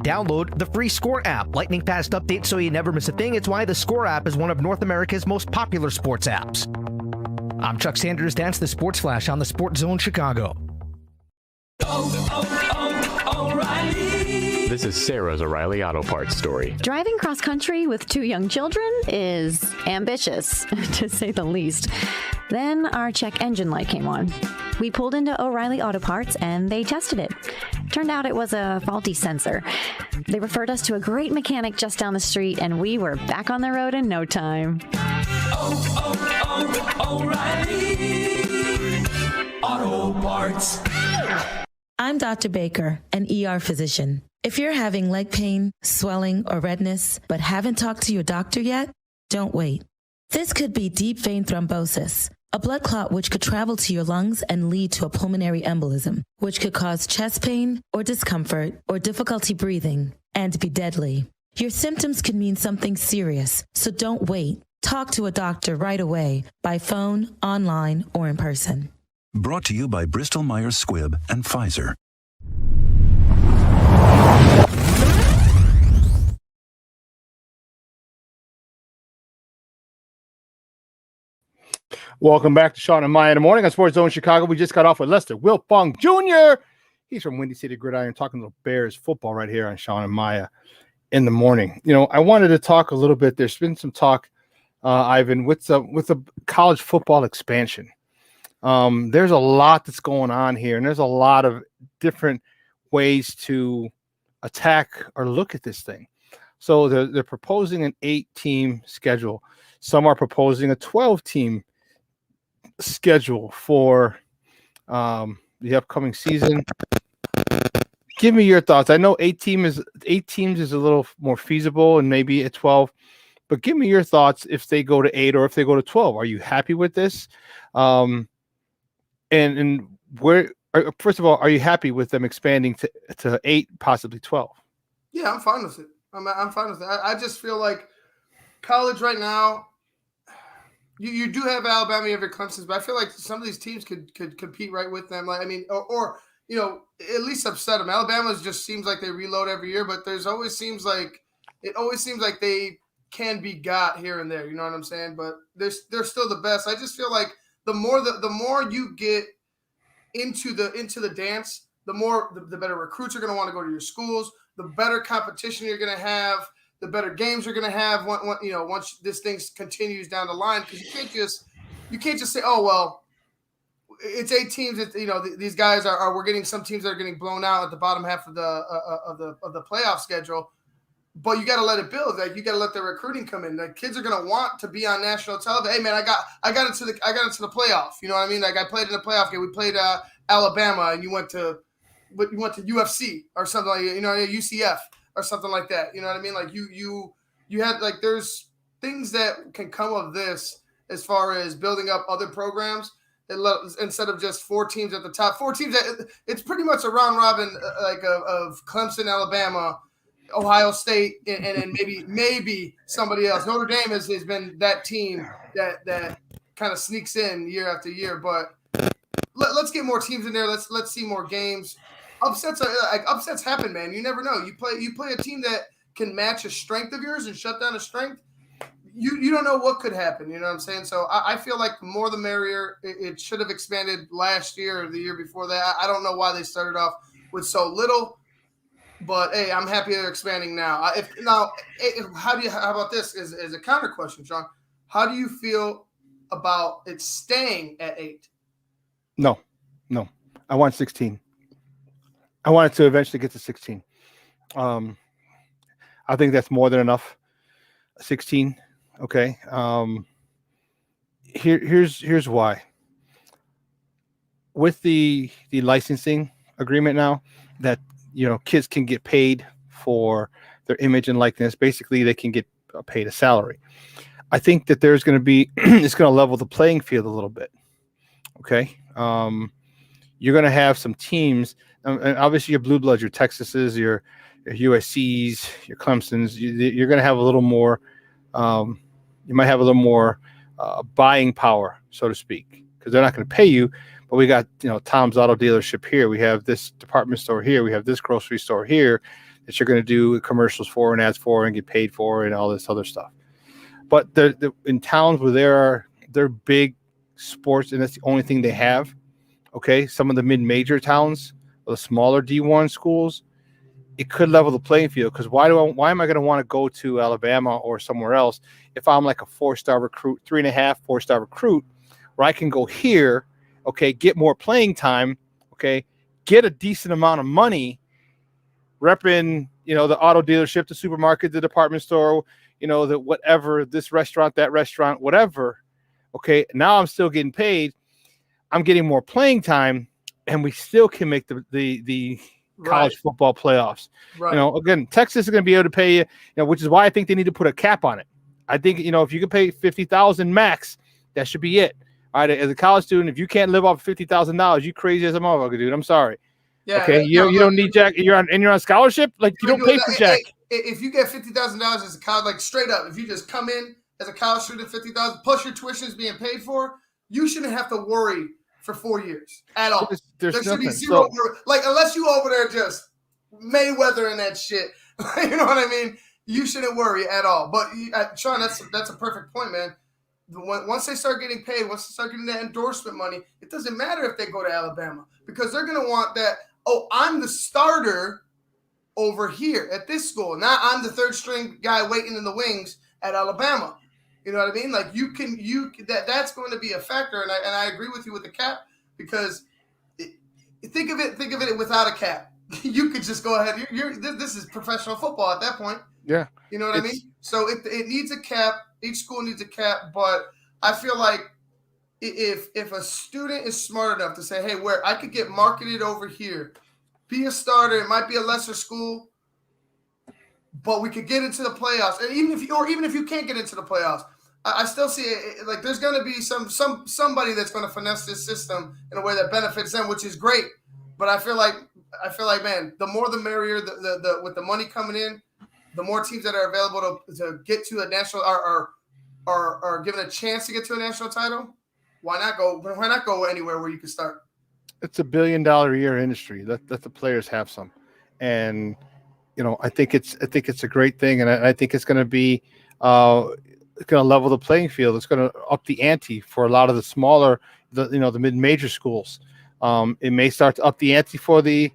Download the free Score app. Lightning fast updates so you never miss a thing. It's why the Score app is one of North America's most popular sports apps. I'm Chuck Sanders. That's the Sports Flash on the SportsZone Chicago. O'Reilly. This is Sarah's O'Reilly Auto Parts story. Driving cross country with 2 young children is ambitious, to say the least. Then our check engine light came on. We pulled into O'Reilly Auto Parts and they tested it. Turned out it was a faulty sensor. They referred us to a great mechanic just down the street and we were back on the road in no time. O'Reilly Auto Parts. I'm Dr. Baker, an ER physician. If you're having leg pain, swelling, or redness, but haven't talked to your doctor yet, don't wait. This could be deep vein thrombosis, a blood clot which could travel to your lungs and lead to a pulmonary embolism, which could cause chest pain or discomfort or difficulty breathing and be deadly. Your symptoms could mean something serious, so don't wait. Talk to a doctor right away, by phone, online, or in person. Brought to you by Bristol Myers Squibb and Pfizer. Welcome back to Shawn and Maya in the morning on SportsZone Chicago. We just got off with Lester Wiltfong Jr. He's from Windy City Gridiron, talking little Bears football right here on Shawn and Maya in the morning. You know, I wanted to talk a little bit. There's been some talk, Ivan, with the college football expansion. There's a lot that's going on here, and there's a lot of different ways to attack or look at this thing. So they're proposing an 8-team schedule. Some are proposing a 12-team schedule for the upcoming season. Give me your thoughts. I know 8 teams is a little more feasible, and maybe a 12. But give me your thoughts if they go to 8 or if they go to 12. Are you happy with this? And where? First of all, are you happy with them expanding to 8, possibly 12? Yeah, I'm fine with it. I'm fine with it. I just feel like college right now. You do have Alabama, you have your Clemson's, but I feel like some of these teams could compete right with them. Like, I mean, or you know, at least upset them. Alabama's just seems like they reload every year, but it always seems like they can be got here and there. You know what I'm saying? But they're still the best. I just feel like the more you get into the dance, the better recruits are going to want to go to your schools. The better competition you're going to have. The better games you're going to have. Once this thing continues down the line, because you can't just say, oh well, it's 8 teams. These guys we're getting some teams that are getting blown out at the bottom half of the playoff schedule. But you got to let it build. Like, you got to let the recruiting come in. Like, kids are going to want to be on national television. Hey man, I got into the playoff. You know what I mean? Like, I played in the playoff game. We played Alabama, and you went to UFC or something like UCF or something like that. You know what I mean? Like you had, like, there's things that can come of this as far as building up other programs instead of just 4 teams at the top. 4 teams. It's pretty much a round robin of Clemson, Alabama, Ohio State, and then maybe somebody else. Notre Dame has been that team that kind of sneaks in year after year. But let's get more teams in there. Let's see more games. Upsets happen, man. You never know. You play a team that can match a strength of yours and shut down a strength. You don't know what could happen. You know what I'm saying? So I feel like the more the merrier. It should have expanded last year or the year before that. I don't know why they started off with so little. But hey, I'm happy they're expanding now. How about this as a counter question, Shawn? How do you feel about it staying at 8? No. I want 16. I want it to eventually get to 16. I think that's more than enough. 16. Okay. Here's why. With the licensing agreement now, that kids can get paid for their image and likeness. Basically, they can get paid a salary. I think that there's going to be it's going to level the playing field a little bit. Okay. You're going to have some teams, and obviously your blue bloods, your Texases, your USCs, your Clemsons. You're going to have a little more. You might have a little more buying power, so to speak, because they're not going to pay you. But we got, Tom's Auto Dealership here. We have this department store here. We have this grocery store here that you're going to do commercials for and ads for and get paid for and all this other stuff. But in towns where they're big sports and that's the only thing they have, okay, some of the mid-major towns or the smaller D1 schools, it could level the playing field. Because why am I going to want to go to Alabama or somewhere else if I'm like a 4-star recruit, 3.5, 4-star recruit, where I can go here, okay, get more playing time, okay, get a decent amount of money, repping, the auto dealership, the supermarket, the department store, the whatever, this restaurant, that restaurant, whatever. Okay, now I'm still getting paid. I'm getting more playing time, and we still can make the college football playoffs. Right. Again, Texas is going to be able to pay you, which is why I think they need to put a cap on it. I think, if you can pay $50,000 max, that should be it. All right, as a college student, if you can't live off $50,000, you crazy as a motherfucker, dude. I'm sorry. Yeah, okay, you don't need Jack. You're on scholarship. Like, you don't pay for Jack. If you get $50,000 as a college, like straight up, if you just come in as a college student, $50,000 plus your tuition is being paid for, you shouldn't have to worry for 4 years at all. There should be zero. Unless you over there just Mayweather and that shit, you know what I mean? You shouldn't worry at all. But Shawn, that's a perfect point, man. Once they start getting paid, once they start getting that endorsement money, it doesn't matter if they go to Alabama, because they're going to want that. Oh, I'm the starter over here at this school. Now I'm the third string guy waiting in the wings at Alabama. You know what I mean? Like that's going to be a factor. And I agree with you with the cap, because think of it without a cap. You could just go ahead. This is professional football at that point. Yeah. You know what I mean? So it needs a cap. Each school needs a cap, but I feel like if a student is smart enough to say, hey, where I could get marketed over here, be a starter, it might be a lesser school, but we could get into the playoffs. And even if you can't get into the playoffs, I still see it, like there's going to be somebody that's going to finesse this system in a way that benefits them, which is great. But I feel like, man, the more the merrier. The with the money coming in, the more teams that are available to get to a national are given a chance to get to a national title. Why not go anywhere where you can start? It's $1 billion a year industry. That the players have some, and I think it's a great thing, and I think it's going to be going to level the playing field. It's going to up the ante for a lot of the smaller, the mid-major schools. It may start to up the ante for the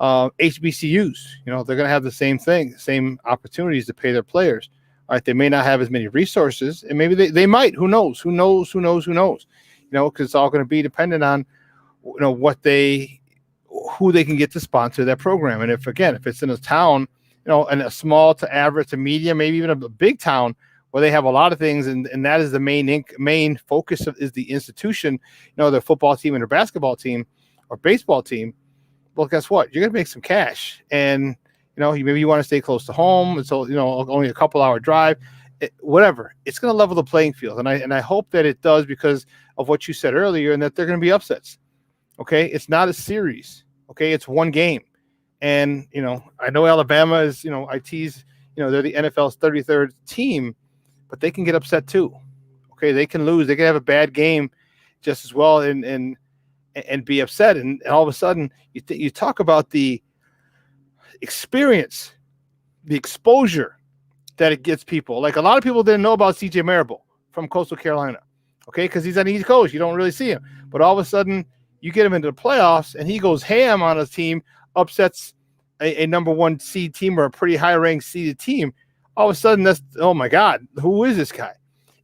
HBCUs. They're going to have the same thing, same opportunities to pay their players. All right, they may not have as many resources, and maybe they might. Who knows? Because it's all going to be dependent on who they can get to sponsor that program. And if it's in a town, in a small to average to medium, maybe even a big town where they have a lot of things, and that is the main focus is the institution, their football team and their basketball team or baseball team. Well, guess what? You're going to make some cash, and maybe you want to stay close to home. It's only a couple-hour drive, whatever. It's going to level the playing field, and I hope that it does, because of what you said earlier, and that they're going to be upsets. Okay, it's not a series. Okay, it's one game, and I know Alabama is I tease they're the NFL's 33rd team, but they can get upset too. Okay, they can lose. They can have a bad game just as well, and be upset, and all of a sudden you talk about the experience, the exposure that it gets people. Like, a lot of people didn't know about CJ Marable from Coastal Carolina, okay, because he's on the East Coast. You don't really see him, but all of a sudden you get him into the playoffs, and he goes ham on his team, upsets a number one seed team or a pretty high ranked seeded team. All of a sudden, that's, oh my God, who is this guy?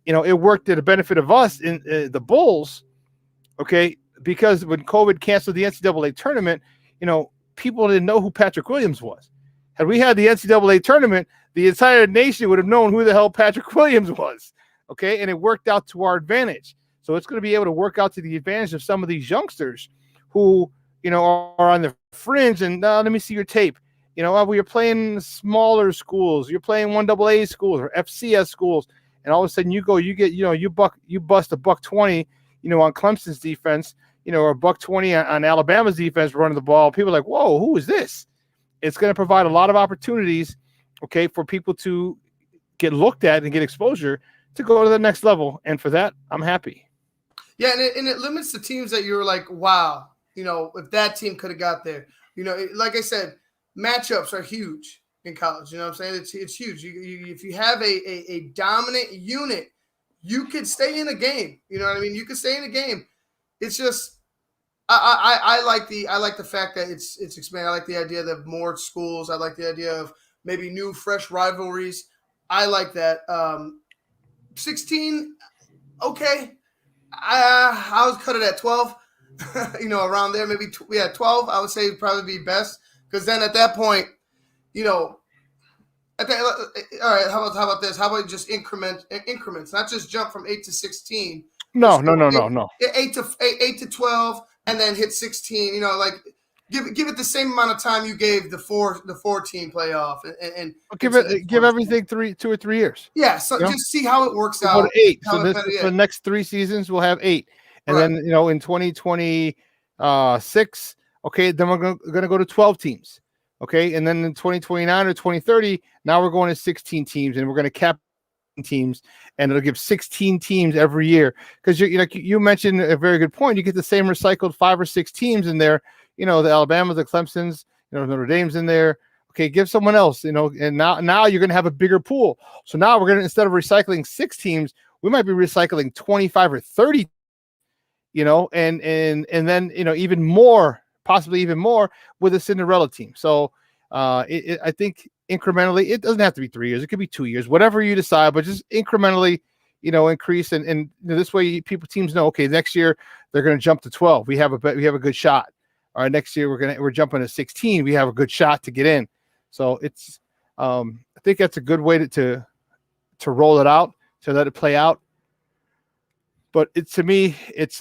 It worked to the benefit of us in the Bulls, okay, because when COVID canceled the NCAA tournament, people didn't know who Patrick Williams was. Had we had the NCAA tournament, the entire nation would have known who the hell Patrick Williams was, okay, and it worked out to our advantage. So it's going to be able to work out to the advantage of some of these youngsters who, are on the fringe, and let me see your tape. You're playing smaller schools, you're playing 1AA schools or FCS schools, and all of a sudden you bust a $120, on Clemson's defense, or $120 on Alabama's defense running the ball. People are like, whoa, who is this? It's going to provide a lot of opportunities, okay, for people to get looked at and get exposure to go to the next level. And for that, I'm happy. Yeah, and it limits the teams that you're like, wow, if that team could have got there. Like I said, matchups are huge in college. You know what I'm saying? It's huge. If you have a dominant unit, you could stay in a game. You know what I mean? You could stay in a game. It's just I like the fact that it's expanded. I like the idea that more schools. I like the idea of maybe new, fresh rivalries. I like that. 16, okay. I would cut it at 12. Around there, maybe 12. I would say would probably be best, because then at that point, all right. How about this? How about just increments, not just jump from 8 to 16. No. 8 to 12, and then hit 16. Give it the same amount of time you gave the 14 playoff, and give everything 2 or 3 years. Yeah, so just see how it works We'll out. go to 8. So for the next 3 seasons, we'll have 8, and then in 2026, okay, then we're going to go to 12 teams. Okay, and then in 2029 or 2030, now we're going to 16 teams, and we're going to cap teams, and it'll give 16 teams every year. Because you mentioned a very good point. You get the same recycled 5 or 6 teams in there. The Alabamas, the Clemsons, Notre Dame's in there. Okay, give someone else. And now you're going to have a bigger pool. So now we're going to, instead of recycling 6 teams, we might be recycling 25 or 30. And then even more. Possibly even more with a Cinderella team. So I think incrementally, it doesn't have to be 3 years. It could be 2 years, whatever you decide, but just incrementally, increase. And this way teams know, okay, next year they're going to jump to 12. We have a good shot. All right, next year we're jumping to 16. We have a good shot to get in. So it's, I think that's a good way to roll it out, to let it play out. But to me, it's,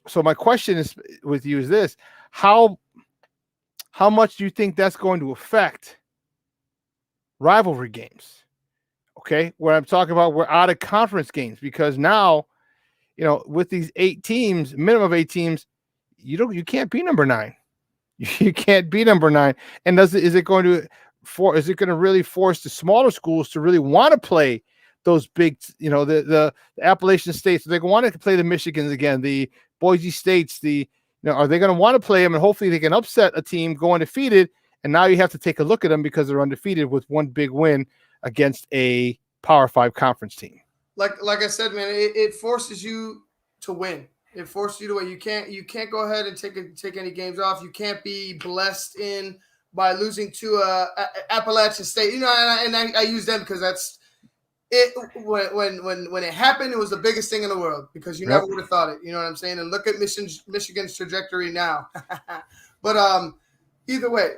so my question is with you is this: how much do you think that's going to affect rivalry games? Okay, what I'm talking about, we're out of conference games, because now, with these 8 teams, minimum of 8 teams, you can't be number 9. You can't be number 9. And is it going to really force the smaller schools to really want to play those big, the Appalachian states? They want to play the Michigans again, the Boise States, are they going to want to play them? And hopefully they can upset a team going undefeated. And now you have to take a look at them because they're undefeated with one big win against a Power 5 conference team. Like I said, man, it forces you to win. It forces you to win. You can't go ahead and take any games off. You can't be blessed by losing to Appalachian State. And I use them because that's it. When it happened, it was the biggest thing in the world, because you never would have thought it. You know what I'm saying? And look at Michigan's trajectory now. But either way,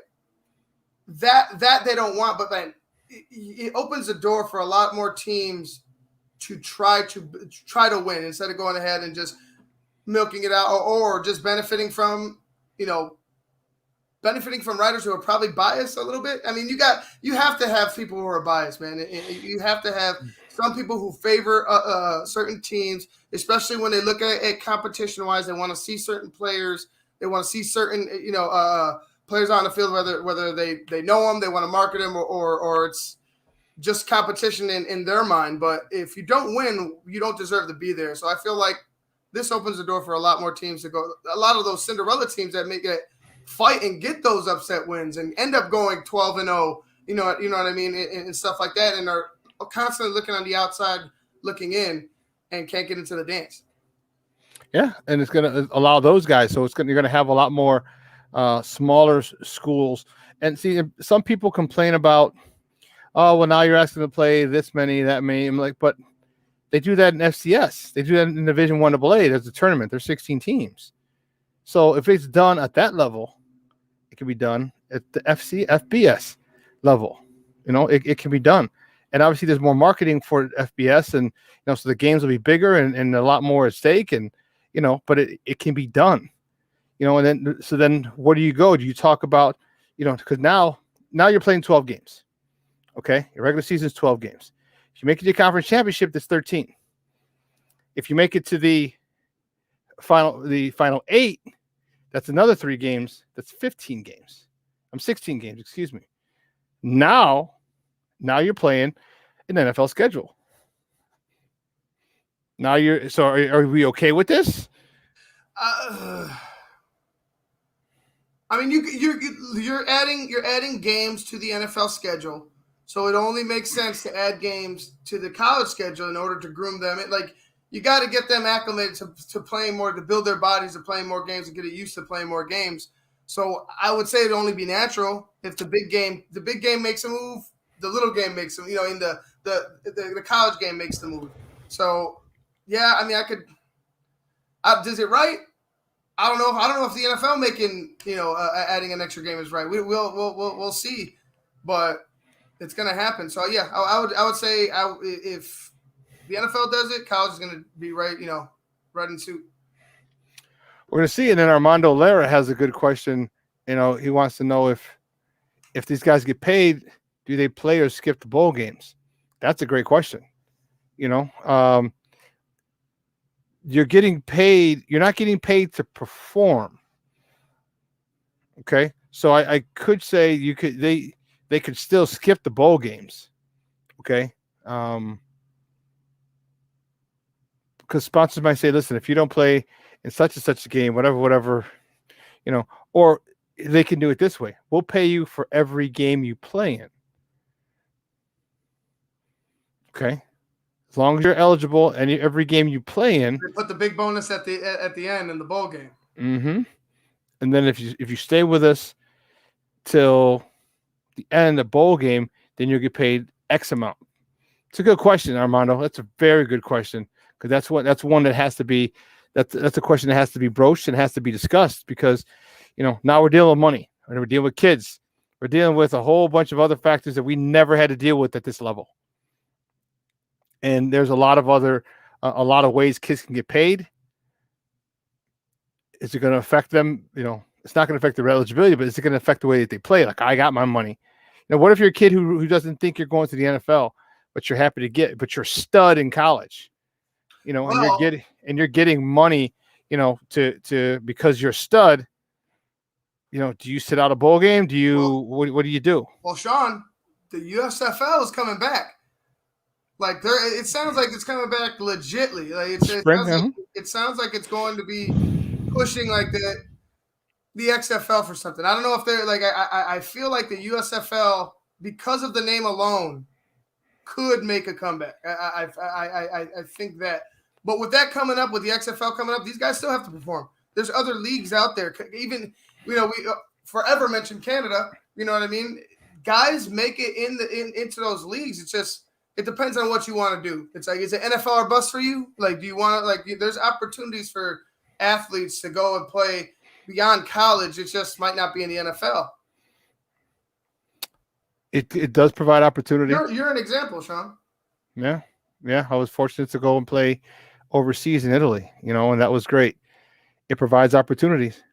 that they don't want. But then it opens the door for a lot more teams to try to win, instead of going ahead and just milking it out, or just benefiting from writers who are probably biased a little bit. I mean, you have to have people who are biased, man. You have to have some people who favor certain teams, especially when they look at competition wise. They want to see certain players. They want to see certain players on the field, whether they know them, they want to market them, or it's just competition in their mind. But if you don't win, you don't deserve to be there. So I feel like this opens the door for a lot more teams to go. A lot of those Cinderella teams that make it fight and get those upset wins and end up going 12-0, you know what I mean, and stuff like that, and are constantly looking on the outside, looking in, and can't get into the dance. Yeah, and it's going to allow those guys. So you're going to have a lot more smaller schools. And see, some people complain about, oh, well, now you're asking to play this many, that many. I'm like, but they do that in FCS. They do that in Division 1AA. There's a tournament. There's 16 teams. So if it's done at that level, it can be done at the FBS level. It can be done. And obviously there's more marketing for FBS, and so the games will be bigger and a lot more at stake, and but it can be done. And then where do you go? Do you talk about, because now you're playing 12 games. Okay, your regular season is 12 games. If you make it to the conference championship, that's 13. If you make it to the final 8, that's another 3 games. That's 15 games. 16 games, excuse me. Now you're playing an NFL schedule. Now are we okay with this? I mean, you're adding games to the NFL schedule, so it only makes sense to add games to the college schedule in order to groom them. you got to get them acclimated to playing more, to build their bodies to playing more games and get it used to playing more games. So I would say it'd only be natural if the big game makes a move, the little game makes them, in the college game makes the move. So yeah, I mean, is it right? I don't know if the NFL making, adding an extra game is right. We'll see, but it's going to happen. So yeah, I would say if the NFL does it, college is going to be right in suit. We're going to see. And then Armando Lara has a good question. He wants to know if these guys get paid, do they play or skip the bowl games? That's a great question. You're getting paid. You're not getting paid to perform. Okay. So I could say they could still skip the bowl games. Okay. Because sponsors might say, listen, if you don't play in such and such a game, whatever, or they can do it this way. We'll pay you for every game you play in. Okay. As long as you're eligible and every game you play in. They put the big bonus at the end in the bowl game. Mm-hmm. And then if you stay with us till the end of the bowl game, then you'll get paid X amount. It's a good question, Armando. That's a very good question. Because that's one that has to be that's a question that has to be broached and has to be discussed because now we're dealing with money and we're dealing with kids. We're dealing with a whole bunch of other factors that we never had to deal with at this level. And there's a lot of ways kids can get paid. Is it going to affect them? It's not going to affect their eligibility, but is it going to affect the way that they play? Like, I got my money. What if you're a kid who doesn't think you're going to the NFL, but you're happy to but you're a stud in college? And you're getting money, to because you're a stud. Do you sit out a bowl game? What do you do? Well, Shawn, the USFL is coming back. Like it sounds like it's coming back legitly. Like it sounds like it's going to be pushing like the XFL for something. I don't know if they're like I feel like the USFL, because of the name alone, could make a comeback. I think that. But with that coming up, with the XFL coming up, these guys still have to perform. There's other leagues out there. Even we forever mentioned Canada. You know what I mean? Guys make it into those leagues. It's just it depends on what you want to do. It's like, is it NFL or bust for you? Like, do you want to there's opportunities for athletes to go and play beyond college. It just might not be in the NFL. It does provide opportunity. You're an example, Shawn. Yeah. I was fortunate to go and play overseas in Italy, and that was great. It provides opportunities,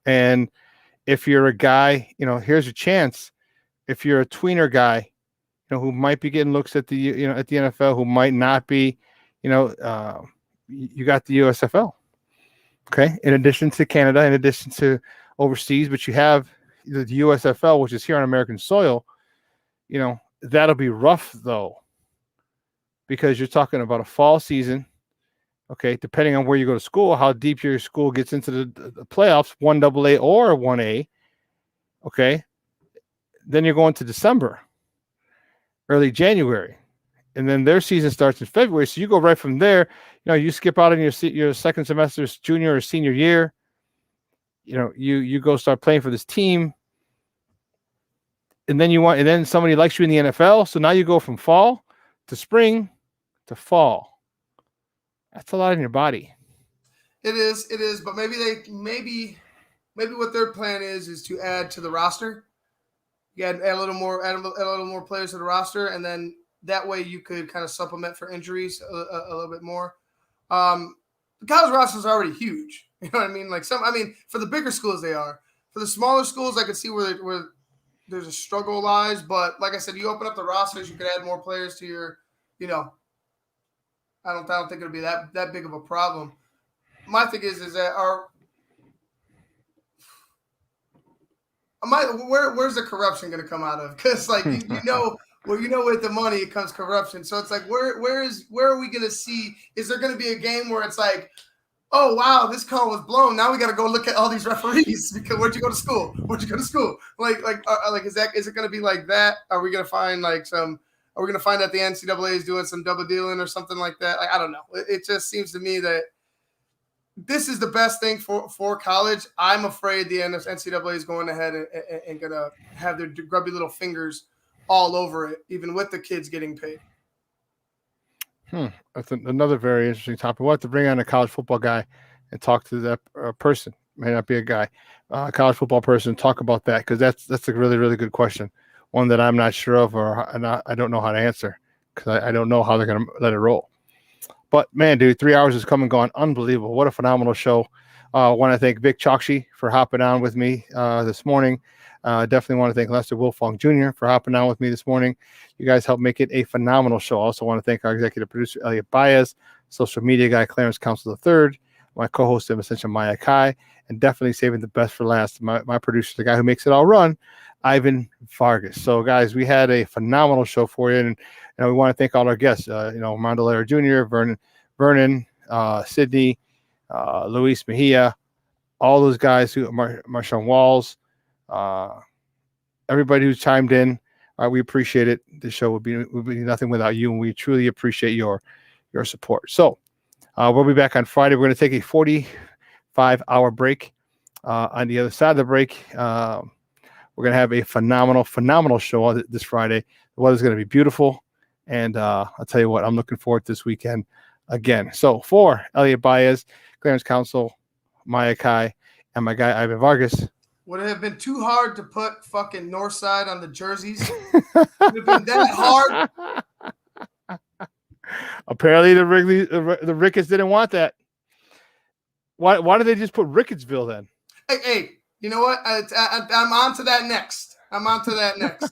and if you're a guy, here's a chance. If you're a tweener guy, who might be getting looks at the, at the NFL, who might not be, you got the USFL. Okay. In addition to Canada, in addition to overseas, but you have the USFL, which is here on American soil. That'll be rough though, because you're talking about a fall season. Okay, depending on where you go to school, how deep your school gets into the playoffs, 1AA or 1A. Okay, then you're going to December, early January, and then their season starts in February. So you go right from there. You skip out on your second semester's junior or senior year. You go start playing for this team, and then somebody likes you in the NFL. So now you go from fall to spring to fall. That's a lot in your body. It is. But maybe what their plan is to add to the roster. You add a little more players to the roster, and then that way you could kind of supplement for injuries a little bit more. The college roster is already huge. You know what I mean? For the bigger schools they are. For the smaller schools, I could see where there's a struggle lies. But like I said, you open up the rosters, you could add more players to your, I don't think it'll be that big of a problem. My thing is that where's the corruption going to come out of? Because with the money it comes corruption. So it's like where are we going to see? Is there going to be a game where it's like, oh wow, this call was blown. Now we got to go look at all these referees because where'd you go to school? Like is it going to be like that? Are we going to find like some Are we going to find out the NCAA is doing some double dealing or something like that? I don't know. It just seems to me that this is the best thing for college. I'm afraid the NCAA is going ahead and going to have their grubby little fingers all over it, even with the kids getting paid. That's another very interesting topic. We'll have to bring on a college football guy and talk to that person. May not be a guy, college football person. Talk about that, because that's a really, really good question. One that I'm not sure of, or I don't know how to answer, because I don't know how they're going to let it roll. But man, dude, 3 hours has come and gone. Unbelievable. What a phenomenal show. I want to thank Vic Chokshi for hopping on with me this morning. Definitely want to thank Lester Wilfong Jr. for hopping on with me this morning. You guys helped make it a phenomenal show. I also want to thank our executive producer, Elliot Baez, social media guy, Clarence Council III, my co-host, Essential Maya Kai, and definitely saving the best for last, my producer, the guy who makes it all run, Ivan Vargas. So, guys, we had a phenomenal show for you, and we want to thank all our guests. Armando Lara Jr., Vernon, Sydney, Luis Mejia, all those guys who Marshawn Walls, everybody who's chimed in. We appreciate it. The show would be nothing without you, and we truly appreciate your support. So we'll be back on Friday. We're going to take a 45-hour break. On the other side of the break, we're going to have a phenomenal show this Friday. The weather's going to be beautiful, and I'll tell you what, I'm looking forward to this weekend again. So for Elliot Baez, Clarence Council, Maya Kai, and my guy Ivan Vargas. Would it have been too hard to put fucking Northside on the jerseys? Would it have been that hard? Apparently the Ricketts didn't want that. Why did they just put Rickettsville then? Hey, you know what? I'm on to that next. All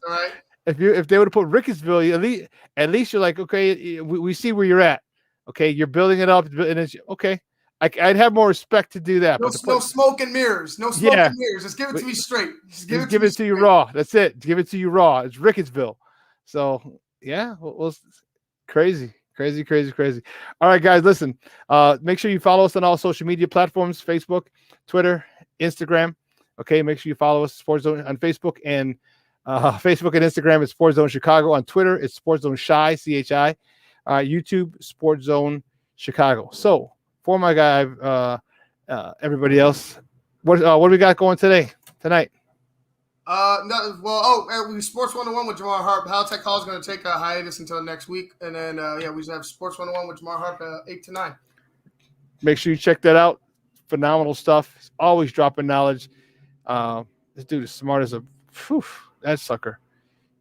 right. If they would have put Rickettsville, at least you're like, okay, we see where you're at. Okay, you're building it up, and it's okay. I'd have more respect to do that. No smoke and mirrors. No smoke and mirrors. Just give it to me straight. Just give it to you raw. That's it. Give it to you raw. It's Rickettsville. So yeah, well, crazy. All right, guys, listen. Make sure you follow us on all social media platforms: Facebook, Twitter, Instagram. Okay, make sure you follow us, SportsZone, on Facebook and Instagram. It's SportsZone Chicago. On Twitter, it's SportsZone Chi, CHI. YouTube, SportsZone Chicago. So for my guy, everybody else, what do we got going tonight? Sports 101 with Jamar Harp. Howtech Hall is going to take a hiatus until next week, and then we have Sports 101 with Jamar Harp 8 to 9. Make sure you check that out. Phenomenal stuff. He's always dropping knowledge. This dude is smart as that sucker.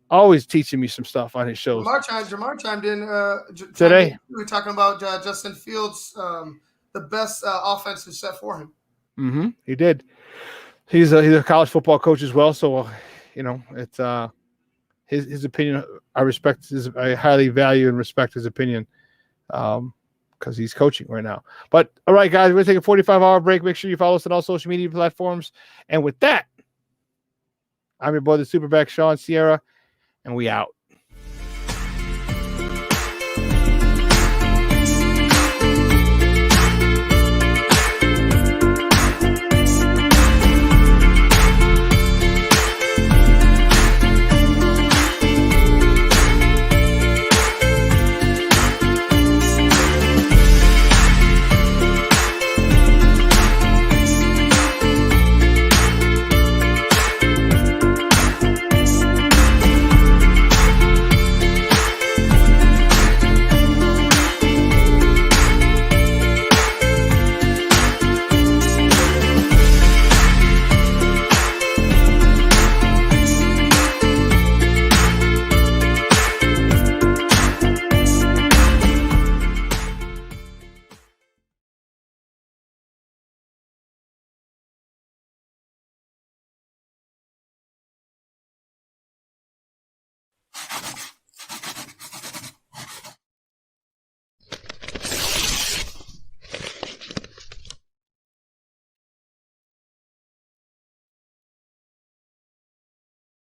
Always teaching me some stuff on his shows. Jamar chimed in today. We were talking about Justin Fields, the best offensive set for him. Mm-hmm. He did. He's a college football coach as well, so it's his opinion. I highly value and respect his opinion, because he's coaching right now. But all right, guys, we're gonna take a 45-hour break. Make sure you follow us on all social media platforms. And with that, I'm your boy, the Superback, Shawn Sierra, and we out.